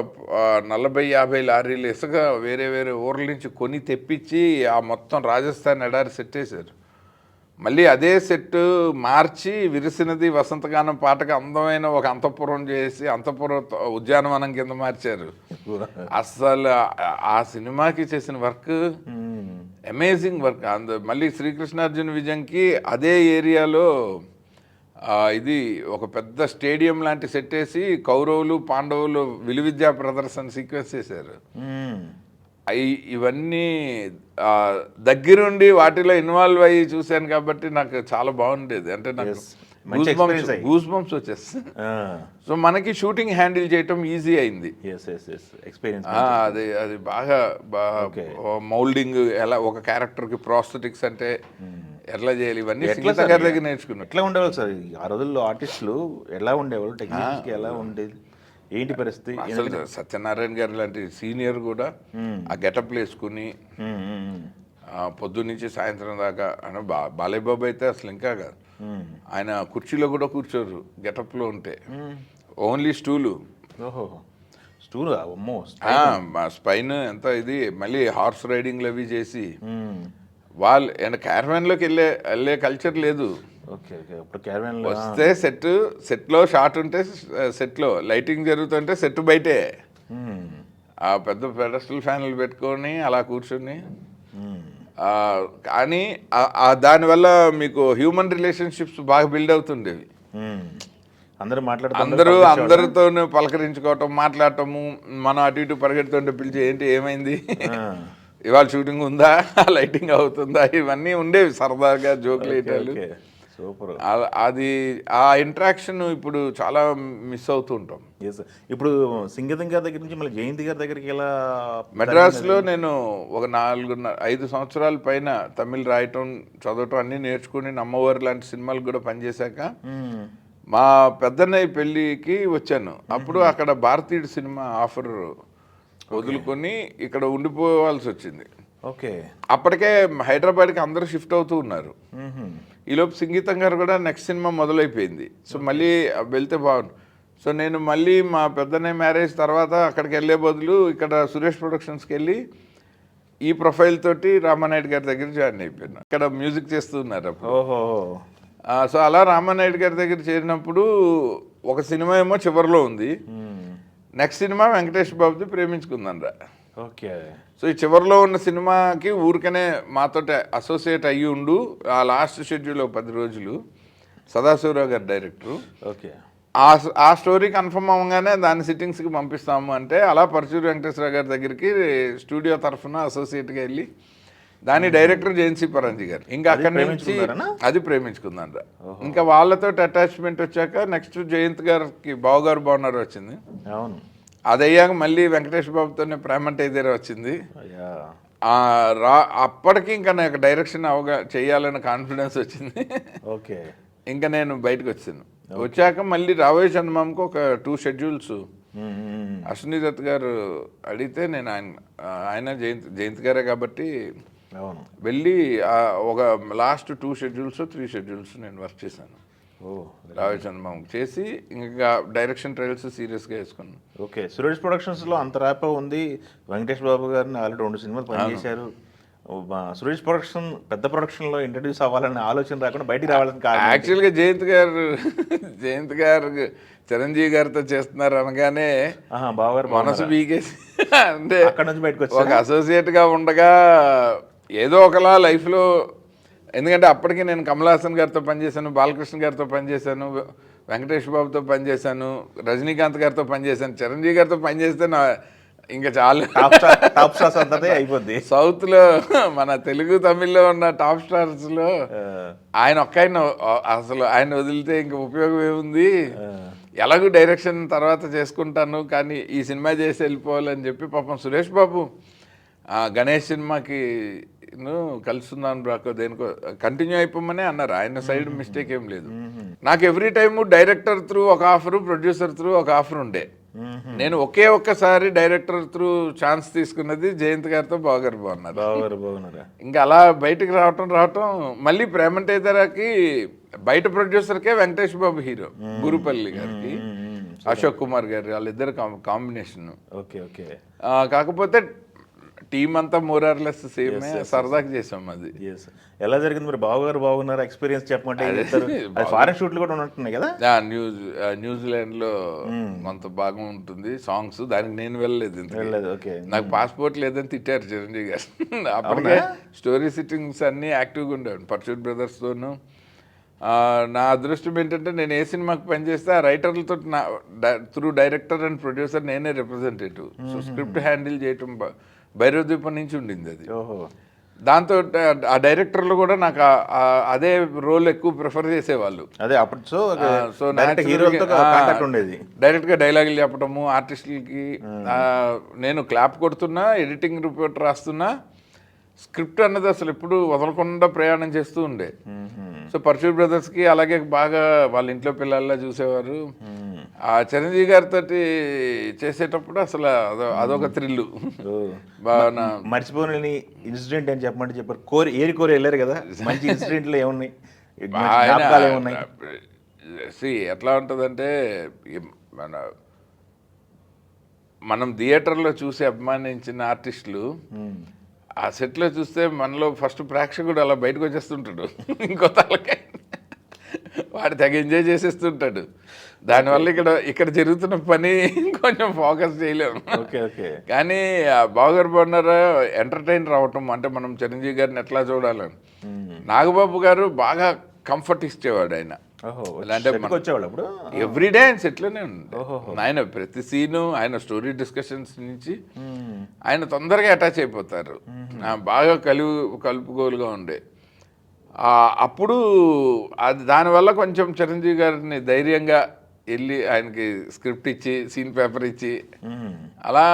40-50 లారీలు ఇసుక వేరే వేరే ఊర్ల నుంచి కొని తెప్పించి ఆ మొత్తం రాజస్థాన్ ఎడారి సెట్ వేశారు. మళ్ళీ అదే సెట్ మార్చి విరిసినది వసంతగానం పాటకి అందమైన ఒక అంతఃపురం చేసి అంతఃపురం ఉద్యానవనం కింద మార్చారు. అసలు ఆ సినిమాకి చేసిన వర్క్ అమేజింగ్ వర్క్. మళ్ళీ శ్రీకృష్ణార్జున విజయంకి అదే ఏరియాలో ఇది ఒక పెద్ద స్టేడియం లాంటి సెట్ వేసి కౌరవులు పాండవులు విలువిద్యా ప్రదర్శన సీక్వెన్స్ చేశారు. ఇవన్నీ దగ్గరుండి వాటిలో ఇన్వాల్వ్ అయ్యి చూశాను కాబట్టి నాకు చాలా బాగుండేది. అంటే నాకు గూస్ బంప్స్ వచ్చేస్తాయి. సో మనకి షూటింగ్ హ్యాండిల్ చేయటం ఈజీ అయింది. అది బాగా మౌల్డింగ్ ఎలా ఒక క్యారెక్టర్కి ప్రాస్థెటిక్స్ అంటే ఎట్లా చేయాలి ఇవన్నీ సంగీత గారి దగ్గర నేర్చుకున్నాను. ఎట్లా ఉండేవాళ్ళు సార్ ఆ రోజుల్లో ఆర్టిస్టులు? ఎలా ఉండేవాళ్ళు? టెక్నీషియన్స్కి ఎలా ఉండేది? ఏంటి పరిస్థితి? అసలు సత్యనారాయణ గారు లాంటి సీనియర్ కూడా ఆ గెటప్లు వేసుకుని పొద్దున్నుంచి సాయంత్రం దాకా అని బాలయ్య బాబు అయితే అసలు ఇంకా కాదు, ఆయన కుర్చీలో కూడా కూర్చోరు గెటప్లో ఉంటే, ఓన్లీ స్టూలు. స్టూల్ స్పైన్ ఎంత ఇది. మళ్ళీ హార్స్ రైడింగ్లు అవి చేసి వాళ్ళు క్యారవాన్లోకి వెళ్ళే కల్చర్ లేదు. వస్తే సెట్లో షాట్ ఉంటే సెట్లో లైటింగ్ జరుగుతుంటే సెట్ బయటే ఆ పెద్ద పెడస్టల్ ఫ్యాన్లు పెట్టుకొని అలా కూర్చొని. కానీ దానివల్ల మీకు హ్యూమన్ రిలేషన్షిప్స్ బాగా బిల్డ్ అవుతుండేవి. అందరితో పలకరించుకోవటం, మాట్లాడటము, మనం అటు ఇటు పరిగెడుతుంటే పిలిచి ఏంటి ఏమైంది, ఇవాళ షూటింగ్ ఉందా, లైటింగ్ అవుతుందా, ఇవన్నీ ఉండేవి సరదాగా జోకులేటాలు. సూపర్. అది ఆ ఇంటరాక్షన్ ఇప్పుడు చాలా మిస్ అవుతూ ఉంటాం. ఇప్పుడు సంగీతం గారి దగ్గర నుంచి మళ్ళీ జయంతి గారి దగ్గరికి ఎలా? మెడ్రాస్లో నేను ఒక 4-5 సంవత్సరాల పైన తమిళ్ రాయటం చదవటం అన్నీ నేర్చుకుని నమ్మవారు లాంటి సినిమాలకు కూడా పనిచేశాక మా పెద్దన్నయ్య పెళ్ళికి వచ్చాను. అప్పుడు అక్కడ భారతీయుడు సినిమా ఆఫర్ వదులుకొని ఇక్కడ ఉండిపోవాల్సి వచ్చింది. ఓకే. అప్పటికే హైదరాబాద్కి అందరూ షిఫ్ట్ అవుతూ ఉన్నారు. ఈలోపు సంగీతం గారు కూడా నెక్స్ట్ సినిమా మొదలైపోయింది. సో మళ్ళీ వెళ్తే బాగుండు. సో నేను మళ్ళీ మా పెద్దన్నయ్య మ్యారేజ్ తర్వాత అక్కడికి వెళ్ళే బదులు ఇక్కడ సురేష్ ప్రొడక్షన్స్కి వెళ్ళి ఈ ప్రొఫైల్ తోటి రామానాయుడు గారి దగ్గర జాయిన్ అయిపోయాను. ఇక్కడ మ్యూజిక్ చేస్తూ ఉన్నారు అప్పుడు. సో అలా రామానాయుడు గారి దగ్గర చేరినప్పుడు ఒక సినిమా ఏమో చివరిలో ఉంది, నెక్స్ట్ సినిమా వెంకటేష్ బాబుది ప్రేమించుకుందనరా. ఓకే. సో ఈ చివరిలో ఉన్న సినిమాకి ఊరికనే మాతో అసోసియేట్ అయ్యి ఉండు, ఆ లాస్ట్ షెడ్యూల్ 10 రోజులు సదాశివరావు గారు డైరెక్టరు. ఓకే. ఆ స్టోరీ కన్ఫర్మ్ అవ్వగానే దాని సిట్టింగ్స్కి పంపిస్తాము అంటే అలా పరచూరి వెంకటేశ్వర గారి దగ్గరికి స్టూడియో తరఫున అసోసియేట్గా వెళ్ళి దాని డైరెక్టర్ జయంతి పరంజీ గారు. ఇంకా అక్కడి నుంచి అది ప్రేమించుకుందంట. ఇంకా వాళ్ళతో అటాచ్మెంట్ వచ్చాక నెక్స్ట్ జయంత్ గారికి బావగారు బాగున్నారు వచ్చింది. అవును. అది అయ్యాక మళ్ళీ వెంకటేష్ బాబుతోనే ప్రేమంటే ఇదేరా వచ్చింది. అప్పటికి ఇంకా నాకు డైరెక్షన్ చేయాలన్న కాన్ఫిడెన్స్ వచ్చింది. ఓకే. ఇంకా నేను బయటకు వచ్చాను. వచ్చాక మళ్ళీ రాబోయే చందమామకు ఒక 2 షెడ్యూల్స్ అశ్విని దత్ గారు అడిగితే నేను ఆయన జయంత్ గారే కాబట్టి వెళ్ళి ఒక లాస్ట్ 2 షెడ్యూల్స్ 3 షెడ్యూల్స్ నేను వర్క్ చేశాను. రాబోయే చందమామ చేసి ఇంకా డైరెక్షన్ ట్రయల్స్ సీరియస్గా వేసుకున్నాను. ఓకే. సురేష్ ప్రొడక్షన్స్లో అంత ర్యాప్ ఉంది. వెంకటేష్ బాబు గారిని ఆల్రెడీ 2 సినిమాలు పనిచేశారు. సురేష్ ప్రొడక్షన్ పెద్ద ప్రొడక్షన్లో ఇంట్రడ్యూస్ అవ్వాలనే ఆలోచన రాకుండా బయటికి రావాలని కారణం యాక్చువల్గా జయంత్ గారు చిరంజీవి గారితో చేస్తున్నారు అనగానే బావగారు మనసు బీకేసి అంటే అక్కడ నుంచి బయటకు వచ్చి ఒక అసోసియేట్గా ఉండగా ఏదో ఒకలా లైఫ్లో, ఎందుకంటే అప్పటికి నేను కమల్ హాసన్ గారితో పనిచేశాను, బాలకృష్ణ గారితో పనిచేశాను, వెంకటేష్ బాబుతో పనిచేశాను, రజనీకాంత్ గారితో పనిచేశాను, చిరంజీవి గారితో పనిచేస్తే ఇంకా చాలా టాప్ స్టార్స్ అంతా అయిపోద్ది. సౌత్లో మన తెలుగు తమిళ్లో ఉన్న టాప్ స్టార్స్లో ఆయన అసలు ఆయన వదిలితే ఇంక ఉపయోగం ఏముంది, ఎలాగూ డైరెక్షన్ తర్వాత చేసుకుంటాను కానీ ఈ సినిమా చేసి వెళ్ళిపోవాలని చెప్పి పాపం సురేష్ బాబు గణేష్ సినిమాకి కలుస్తున్నాను బ్రాకో దేనికో కంటిన్యూ అయిపోమనే అన్నారు. ఆయన సైడ్ మిస్టేక్ ఏం లేదు. నాకు ఎవ్రీ టైము డైరెక్టర్ త్రూ ఒక ఆఫరు, ప్రొడ్యూసర్ త్రూ ఒక ఆఫర్ ఉండే. నేను ఒక్కసారి డైరెక్టర్ త్రూ ఛాన్స్ తీసుకున్నది జయంత్ గారితో బావగారు బాగున్నారు. ఇంకా అలా బయటకు రావటం మళ్ళీ ప్రేమంటే ఇద్దరాకి బయట ప్రొడ్యూసర్కే వెంకటేష్ బాబు హీరో, గురుపల్లి గారికి. అశోక్ కుమార్ గారు వాళ్ళిద్దరు కాంబినేషన్. Okay okay. కాకపోతే టీం అంతా మోరార్లెస్ సేమే, సరదాగా చేసాం అది. ఎస్. ఎలా జరిగింది మరి? బావగారు బాగున్నారు, ఎక్స్పీరియన్స్ చెప్పమంటే ఏం చెప్తారు? అది ఫారెన్ షూట్లు కూడా ఉన్నట్టున్నాయి కదా? న్యూజిలాండ్లో కొంత బాగా ఉంటుంది సాంగ్స్, దానికి నేను వెళ్ళలేదు వెళ్ళలేదు. ఓకే. నాకు పాస్పోర్ట్ లేదని తిట్టారు చిరంజీవి గారు. అప్పటికే స్టోరీ సిట్టింగ్స్ అన్నీ యాక్టివ్గా ఉండేవాడు పర్సూట్ బ్రదర్స్తోనూ. నా అదృష్టం ఏంటంటే నేను ఏ సినిమాకి పనిచేస్తే ఆ రైటర్లతో త్రూ డైరెక్టర్ అండ్ ప్రొడ్యూసర్ నేనే రిప్రజెంటేటివ్. సో స్క్రిప్ట్ హ్యాండిల్ చేయటం భైరవ ద్వీపం నుంచి ఉండింది అది. దాంతో ఆ డైరెక్టర్లు కూడా నాకు అదే రోల్ ఎక్కువ ప్రిఫర్ చేసేవాళ్ళు. అదే అప్పుడు సో ఉండేది. డైరెక్ట్గా డైలాగులు చెప్పడము ఆర్టిస్టులకి. నేను క్లాప్ కొడుతున్నా, ఎడిటింగ్ రిపోర్ట్ రాస్తున్నా, స్క్రిప్ట్ అన్నది అసలు ఎప్పుడు వదలకుండా ప్రయాణం చేస్తూ ఉండే. సో పర్సూట్ బ్రదర్స్కి అలాగే బాగా వాళ్ళ ఇంట్లో పిల్లల్లా చూసేవారు. ఆ చిరంజీవి గారితో చేసేటప్పుడు అసలు అదొక థ్రిల్లు. మర్చిపోని ఇన్సిడెంట్ అని చెప్పమంటే చెప్పారు. ఏరి కోరి వెళ్ళారు కదా, మంచి ఇన్సిడెంట్లు ఏమున్నాయి? ఎట్లా ఉంటుందంటే మనం థియేటర్లో చూసి అభిమానించిన ఆర్టిస్టులు ఆ సెట్లో చూస్తే మనలో ఫస్ట్ ప్రేక్షకుడు అలా బయటకు వచ్చేస్తుంటాడు. ఇంకో తలకాయ వాడు తెగ ఎంజాయ్ చేసేస్తుంటాడు. దానివల్ల ఇక్కడ జరుగుతున్న పని కొంచెం ఫోకస్ చేయలేము. కానీ బావగారు బాగున్నారా ఎంటర్టైనర్ అవటం అంటే మనం చిరంజీవి గారిని ఎట్లా చూడాలని. నాగబాబు గారు బాగా కంఫర్ట్ ఇచ్చేవాడు ఆయన. ఎవ్రీడే ఆయన సెట్లోనే ఉండే. ఆయన ప్రతి సీను ఆయన స్టోరీ డిస్కషన్స్ నుంచి ఆయన తొందరగా అటాచ్ అయిపోతారు. బాగా కలుపుగోలుగా ఉండే. అప్పుడు అది దానివల్ల కొంచెం చిరంజీవి గారిని ధైర్యంగా వెళ్ళి ఆయనకి స్క్రిప్ట్ ఇచ్చి సీన్ పేపర్ ఇచ్చి అలా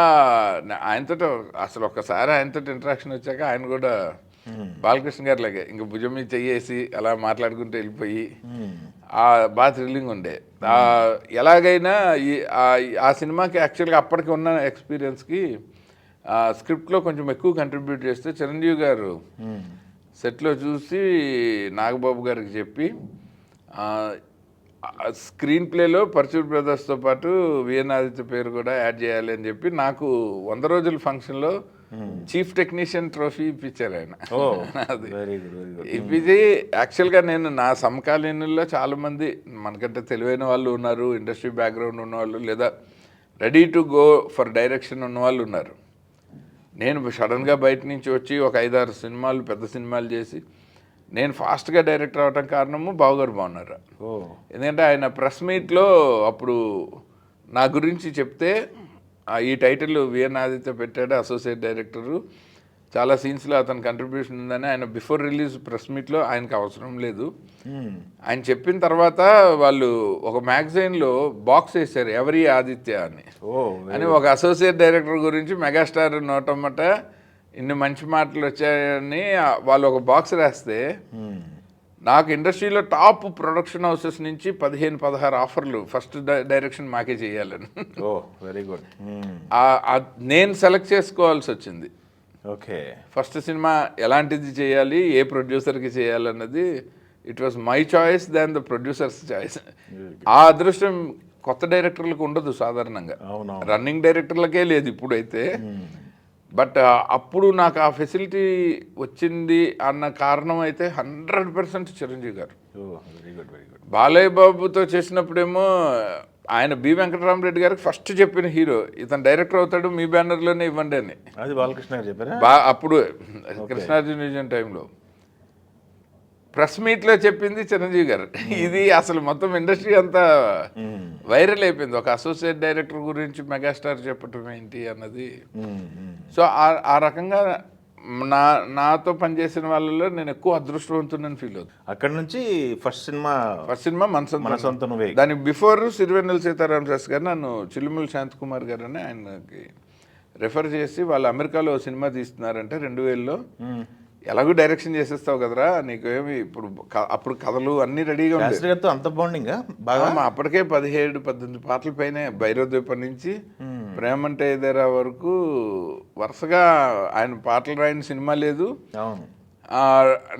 ఆయనతో అసలు ఒక్కసారి ఆయనతో ఇంటరాక్షన్ వచ్చాక ఆయన కూడా బాలకృష్ణ గారి లాగే ఇంక భుజం మీద చెయ్యేసి అలా మాట్లాడుకుంటూ వెళ్ళిపోయి బాగా థ్రిల్లింగ్ ఉండే. ఎలాగైనా ఆ సినిమాకి యాక్చువల్గా అప్పటికి ఉన్న ఎక్స్పీరియన్స్కి స్క్రిప్ట్లో కొంచెం ఎక్కువ కంట్రిబ్యూట్ చేస్తే చిరంజీవి గారు సెట్లో చూసి నాగబాబు గారికి చెప్పి స్క్రీన్ ప్లేలో పర్సూట్ బ్రదర్స్తో పాటు విఎన్ ఆదిత్య పేరు కూడా యాడ్ చేయాలి అని చెప్పి నాకు 100 రోజుల ఫంక్షన్లో చీఫ్ టెక్నీషియన్ ట్రోఫీ ఇప్పించారు ఆయన. అది ఇప్పించి యాక్చువల్గా నేను నా సమకాలీనుల్లో చాలామంది మనకంటే తెలివైన వాళ్ళు ఉన్నారు, ఇండస్ట్రీ బ్యాక్గ్రౌండ్ ఉన్నవాళ్ళు లేదా ready to go for direction ఉన్నవాళ్ళు ఉన్నారు. నేను సడన్గా బయట నుంచి వచ్చి ఒక 5-6 సినిమాలు పెద్ద సినిమాలు చేసి నేను ఫాస్ట్గా డైరెక్టర్ అవడం కారణము బావగారు బాగున్నారు. ఎందుకంటే ఆయన ప్రెస్ మీట్లో అప్పుడు నా గురించి చెప్తే ఈ టైటిల్ విఎన్ ఆదిత్య పెట్టాడు అసోసియేట్ డైరెక్టరు, చాలా సీన్స్లో అతని కంట్రిబ్యూషన్ ఉందని ఆయన బిఫోర్ రిలీజ్ ప్రెస్ మీట్లో ఆయనకు అవసరం లేదు. ఆయన చెప్పిన తర్వాత వాళ్ళు ఒక మ్యాగజైన్లో బాక్స్ వేశారు ఎవరి ఆదిత్య అని ఒక అసోసియేట్ డైరెక్టర్ గురించి మెగాస్టార్ నోటమ్మట ఇన్ని మంచి మాటలు వచ్చాయని వాళ్ళు ఒక బాక్స్ రాస్తే నాకు ఇండస్ట్రీలో టాప్ ప్రొడక్షన్ హౌసెస్ నుంచి 15-16 ఆఫర్లు ఫస్ట్ డైరెక్షన్ మాకే చేయాలని. Very good. నేను సెలెక్ట్ చేసుకోవాల్సి వచ్చింది. ఓకే. ఫస్ట్ సినిమా ఎలాంటిది చేయాలి, ఏ ప్రొడ్యూసర్కి చేయాలన్నది it was my choice than the producers choice. ఆ అదృష్టం కొత్త డైరెక్టర్లకు ఉండదు సాధారణంగా, రన్నింగ్ డైరెక్టర్లకే లేదు ఇప్పుడైతే. బట్ అప్పుడు నాకు ఆ ఫెసిలిటీ వచ్చింది అన్న కారణం అయితే 100% చిరంజీవి గారు. బాలయ్య బాబుతో చేసినప్పుడేమో ఆయన బి వెంకటరామరెడ్డి గారికి ఫస్ట్ చెప్పిన హీరో ఇతను డైరెక్టర్ అవుతాడు మీ బ్యానర్లోనే ఇవ్వండి అని. అది బాలకృష్ణ గారు చెప్పారా? అప్పుడు కృష్ణార్జున టైంలో ప్రెస్ మీట్లో చెప్పింది చిరంజీవి గారు. ఇది అసలు మొత్తం ఇండస్ట్రీ అంతా వైరల్ అయిపోయింది. ఒక అసోసియేట్ డైరెక్టర్ గురించి మెగాస్టార్ చెప్పటం ఏంటి అన్నది. సో ఆ రకంగా నాతో పనిచేసిన వాళ్ళలో నేను ఎక్కువ అదృష్టవంతుని ఫీల్ అవుతుంది. అక్కడ నుంచి ఫస్ట్ సినిమా మనసొంత నువ్వే. దానికి బిఫోర్ సిరివెన్నెల సీతారామ శాస్త్రి గారు నన్ను చిలుమూరి శాంతకుమార్ గారు అని ఆయనకి రెఫర్ చేసి వాళ్ళు అమెరికాలో సినిమా తీస్తున్నారంటే 2000లో ఎలాగో డైరెక్షన్ చేసేస్తావు కదరా నీకేమి ఇప్పుడు అప్పుడు కథలు అన్నీ రెడీగా ఉంటాయి. అంత బాండింగ్ బాగా అప్పటికే 17-18 పాటల పైన భైరవ ద్వీపం నుంచి ప్రేమంటే ఇదేరా వరకు వరుసగా ఆయన పాటలు రాయని సినిమా లేదు.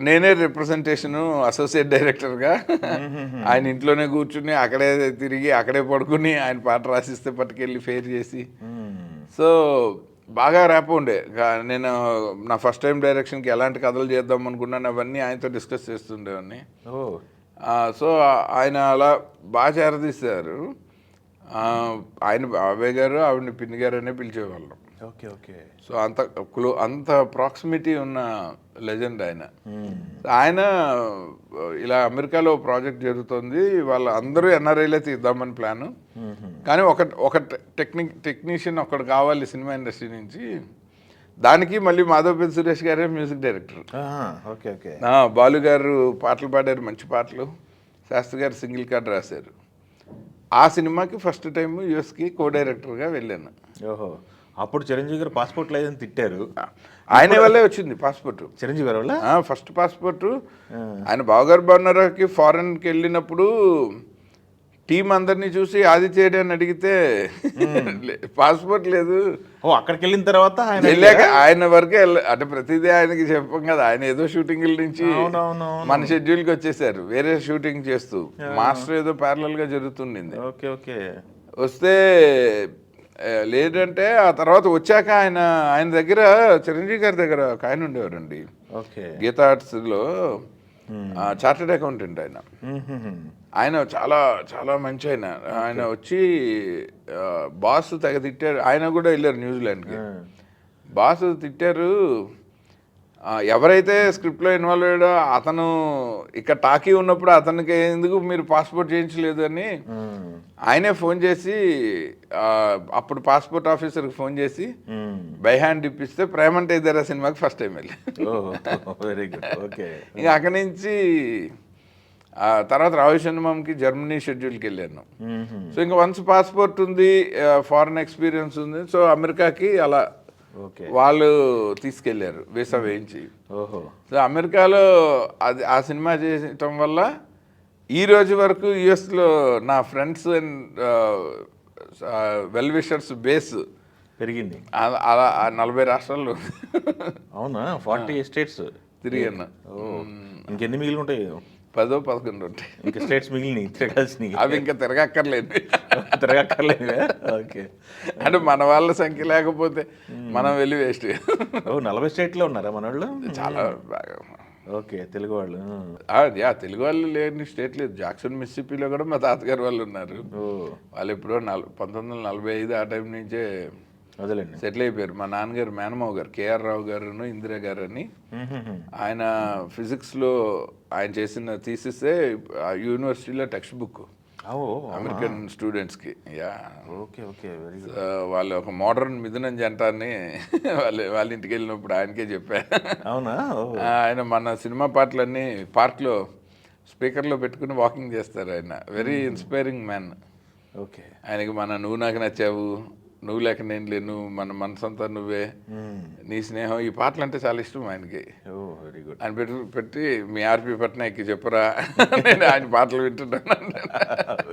నేనే రిప్రజెంటేషను అసోసియేట్ డైరెక్టర్గా ఆయన ఇంట్లోనే కూర్చుని అక్కడే తిరిగి అక్కడే పడుకుని ఆయన పాట రాసిస్తే పట్టుకెళ్ళి ఫేర్ చేసి సో బాగా ర్యాప్ ఉండే నేను నా ఫస్ట్ టైం డైరెక్షన్కి ఎలాంటి కథలు చేద్దాం అనుకున్నాను అవన్నీ ఆయనతో డిస్కస్ చేస్తుండేవాడిని. సో ఆయన అలా బాగా చేరదీశారు. ఆయన బాబాయ్ గారు ఆవిడని పిన్ని గారు అనే పిలిచేవాళ్ళం. Okay okay. సో అంత ప్రాక్సిమిటీ ఉన్న లెజెండ్ ఆయన. ఆయన ఇలా అమెరికాలో ప్రాజెక్ట్ జరుగుతుంది, వాళ్ళ అందరూ ఎన్ఆర్ఐలే తీద్దామని ప్లాను. కానీ ఒక టెక్నీషియన్ ఒకడు కావాలి సినిమా ఇండస్ట్రీ నుంచి. దానికి మళ్ళీ మాధవపల్లి సురేష్ గారే music director. Okay okay. Balu గారు పాటలు పాడారు, మంచి పాటలు. శాస్త్రి గారు సింగిల్ కార్డ్ రాశారు. ఆ సినిమాకి ఫస్ట్ టైం యూఎస్కి కో డైరెక్టర్గా వెళ్ళాను. ఓహో, అప్పుడు చిరంజీవి గారు పాస్పోర్ట్ లేదని తిట్టారు. ఆయన వల్లే వచ్చింది పాస్పోర్ట్. చిరంజీవి గారి వల్ల ఫస్ట్ పాస్పోర్ట్ ఆయన బావగారు బాగున్నారాకి ఫారెన్కి వెళ్ళినప్పుడు టీం అందరినీ చూసి ఆదిత్య అని అడిగితే పాస్పోర్ట్ లేదు. ఓ, అక్కడికి వెళ్ళిన తర్వాత వెళ్ళాక ఆయన వరకే అంటే ప్రతిదీ ఆయనకి చెప్పం కదా. ఆయన ఏదో షూటింగ్ నుంచి మన షెడ్యూల్కి వచ్చేసారు, వేరే షూటింగ్ చేస్తూ. మాస్టర్ ఏదో ప్యారలల్గా జరుగుతుండింది. Okay okay. వస్తే లేదంటే ఆ తర్వాత వచ్చాక ఆయన దగ్గర చిరంజీవి గారి దగ్గర ఒక ఆయన ఉండేవారండి. గీతా ఆర్ట్స్లో చార్టెడ్ అకౌంటెంట్ ఆయన. ఆయన చాలా చాలా మంచి ఆయన వచ్చి బాస్ తెగ తిట్టారు. ఆయన కూడా వెళ్ళారు న్యూజిలాండ్కి. బాస్ తిట్టారు, ఎవరైతే స్క్రిప్ట్లో ఇన్వాల్వ్ అయ్యాడో అతను ఇక్కడ టాకీ ఉన్నప్పుడు అతనికి ఎందుకు మీరు పాస్పోర్ట్ చేయించలేదు అని ఆయనే ఫోన్ చేసి అప్పుడు పాస్పోర్ట్ ఆఫీసర్కి ఫోన్ చేసి బై హ్యాండ్ ఇప్పిస్తే ప్రేమంటే ఇద్దరా సినిమాకి ఫస్ట్ టైం వెళ్ళి. Very good. ఓకే. ఇంకా అక్కడి నుంచి తర్వాత రావిశన్మంకి జర్మనీ షెడ్యూల్కి వెళ్ళాను. సో ఇంకా వన్స్ పాస్పోర్ట్ ఉంది, ఫారెన్ ఎక్స్పీరియన్స్ ఉంది, సో అమెరికాకి అలా వాళ్ళు తీసుకెళ్లారు వీసా వేయించి. సో అమెరికాలో అది ఆ సినిమా చేయటం వల్ల ఈ రోజు వరకు యుఎస్లో నా friends and well wishers base పెరిగింది. అలా 40 రాష్ట్రాల్లో. అవునా? 40 స్టేట్స్ తిరిగాను. ఇంకెన్ని మిగిలి ఉంటాయి? 10-11 ఉంటాయి. ఇంకా స్టేట్స్ మిగిలినాయి తిరగాల్సినవి. అవి ఇంకా తిరగక్కర్లేదు. ఓకే. అంటే మన వాళ్ళ సంఖ్య లేకపోతే మనం వెళ్ళి వేస్ట్. 40 స్టేట్లో ఉన్నారా మన వాళ్ళు? చాలా బాగా. ఓకే. తెలుగు వాళ్ళు? తెలుగు వాళ్ళు లేని స్టేట్ లేదు. జాక్సన్ మిస్సిప్పిలో కూడా మా తాతగారు వాళ్ళు ఉన్నారు. వాళ్ళు ఎప్పుడో 1945 ఆ టైం నుంచే సెటిల్ అయిపోయారు. మా నాన్నగారు మేనమావ గారు కేఆర్ రావు గారు, ఇందిరా గారు అని. ఆయన ఫిజిక్స్లో ఆయన చేసిన థీసిసే యూనివర్సిటీలో టెక్స్ట్ బుక్ అమెరికన్ స్టూడెంట్స్కి. Okay okay. వాళ్ళు ఒక మోడర్న్ మిథునం జంట అని వాళ్ళ ఇంటికి వెళ్ళినప్పుడు ఆయనకే చెప్పారు. అవునా? ఆయన మన సినిమా పాటలన్నీ పార్క్లో స్పీకర్లో పెట్టుకుని వాకింగ్ చేస్తారు. ఆయన వెరీ ఇన్స్పైరింగ్ మ్యాన్. ఓకే. ఆయనకి నువ్వు నాకు నచ్చావు, నువ్వు లేక నేను లేను, మన మనసంతా నువ్వే, నీ స్నేహం, ఈ పాటలు అంటే చాలా ఇష్టం ఆయనకి. Very good. ఆయన పెట్టి మీ ఆర్పి పట్నాయక్కి చెప్పరా నేను ఆయన పాటలు వింటున్నాను.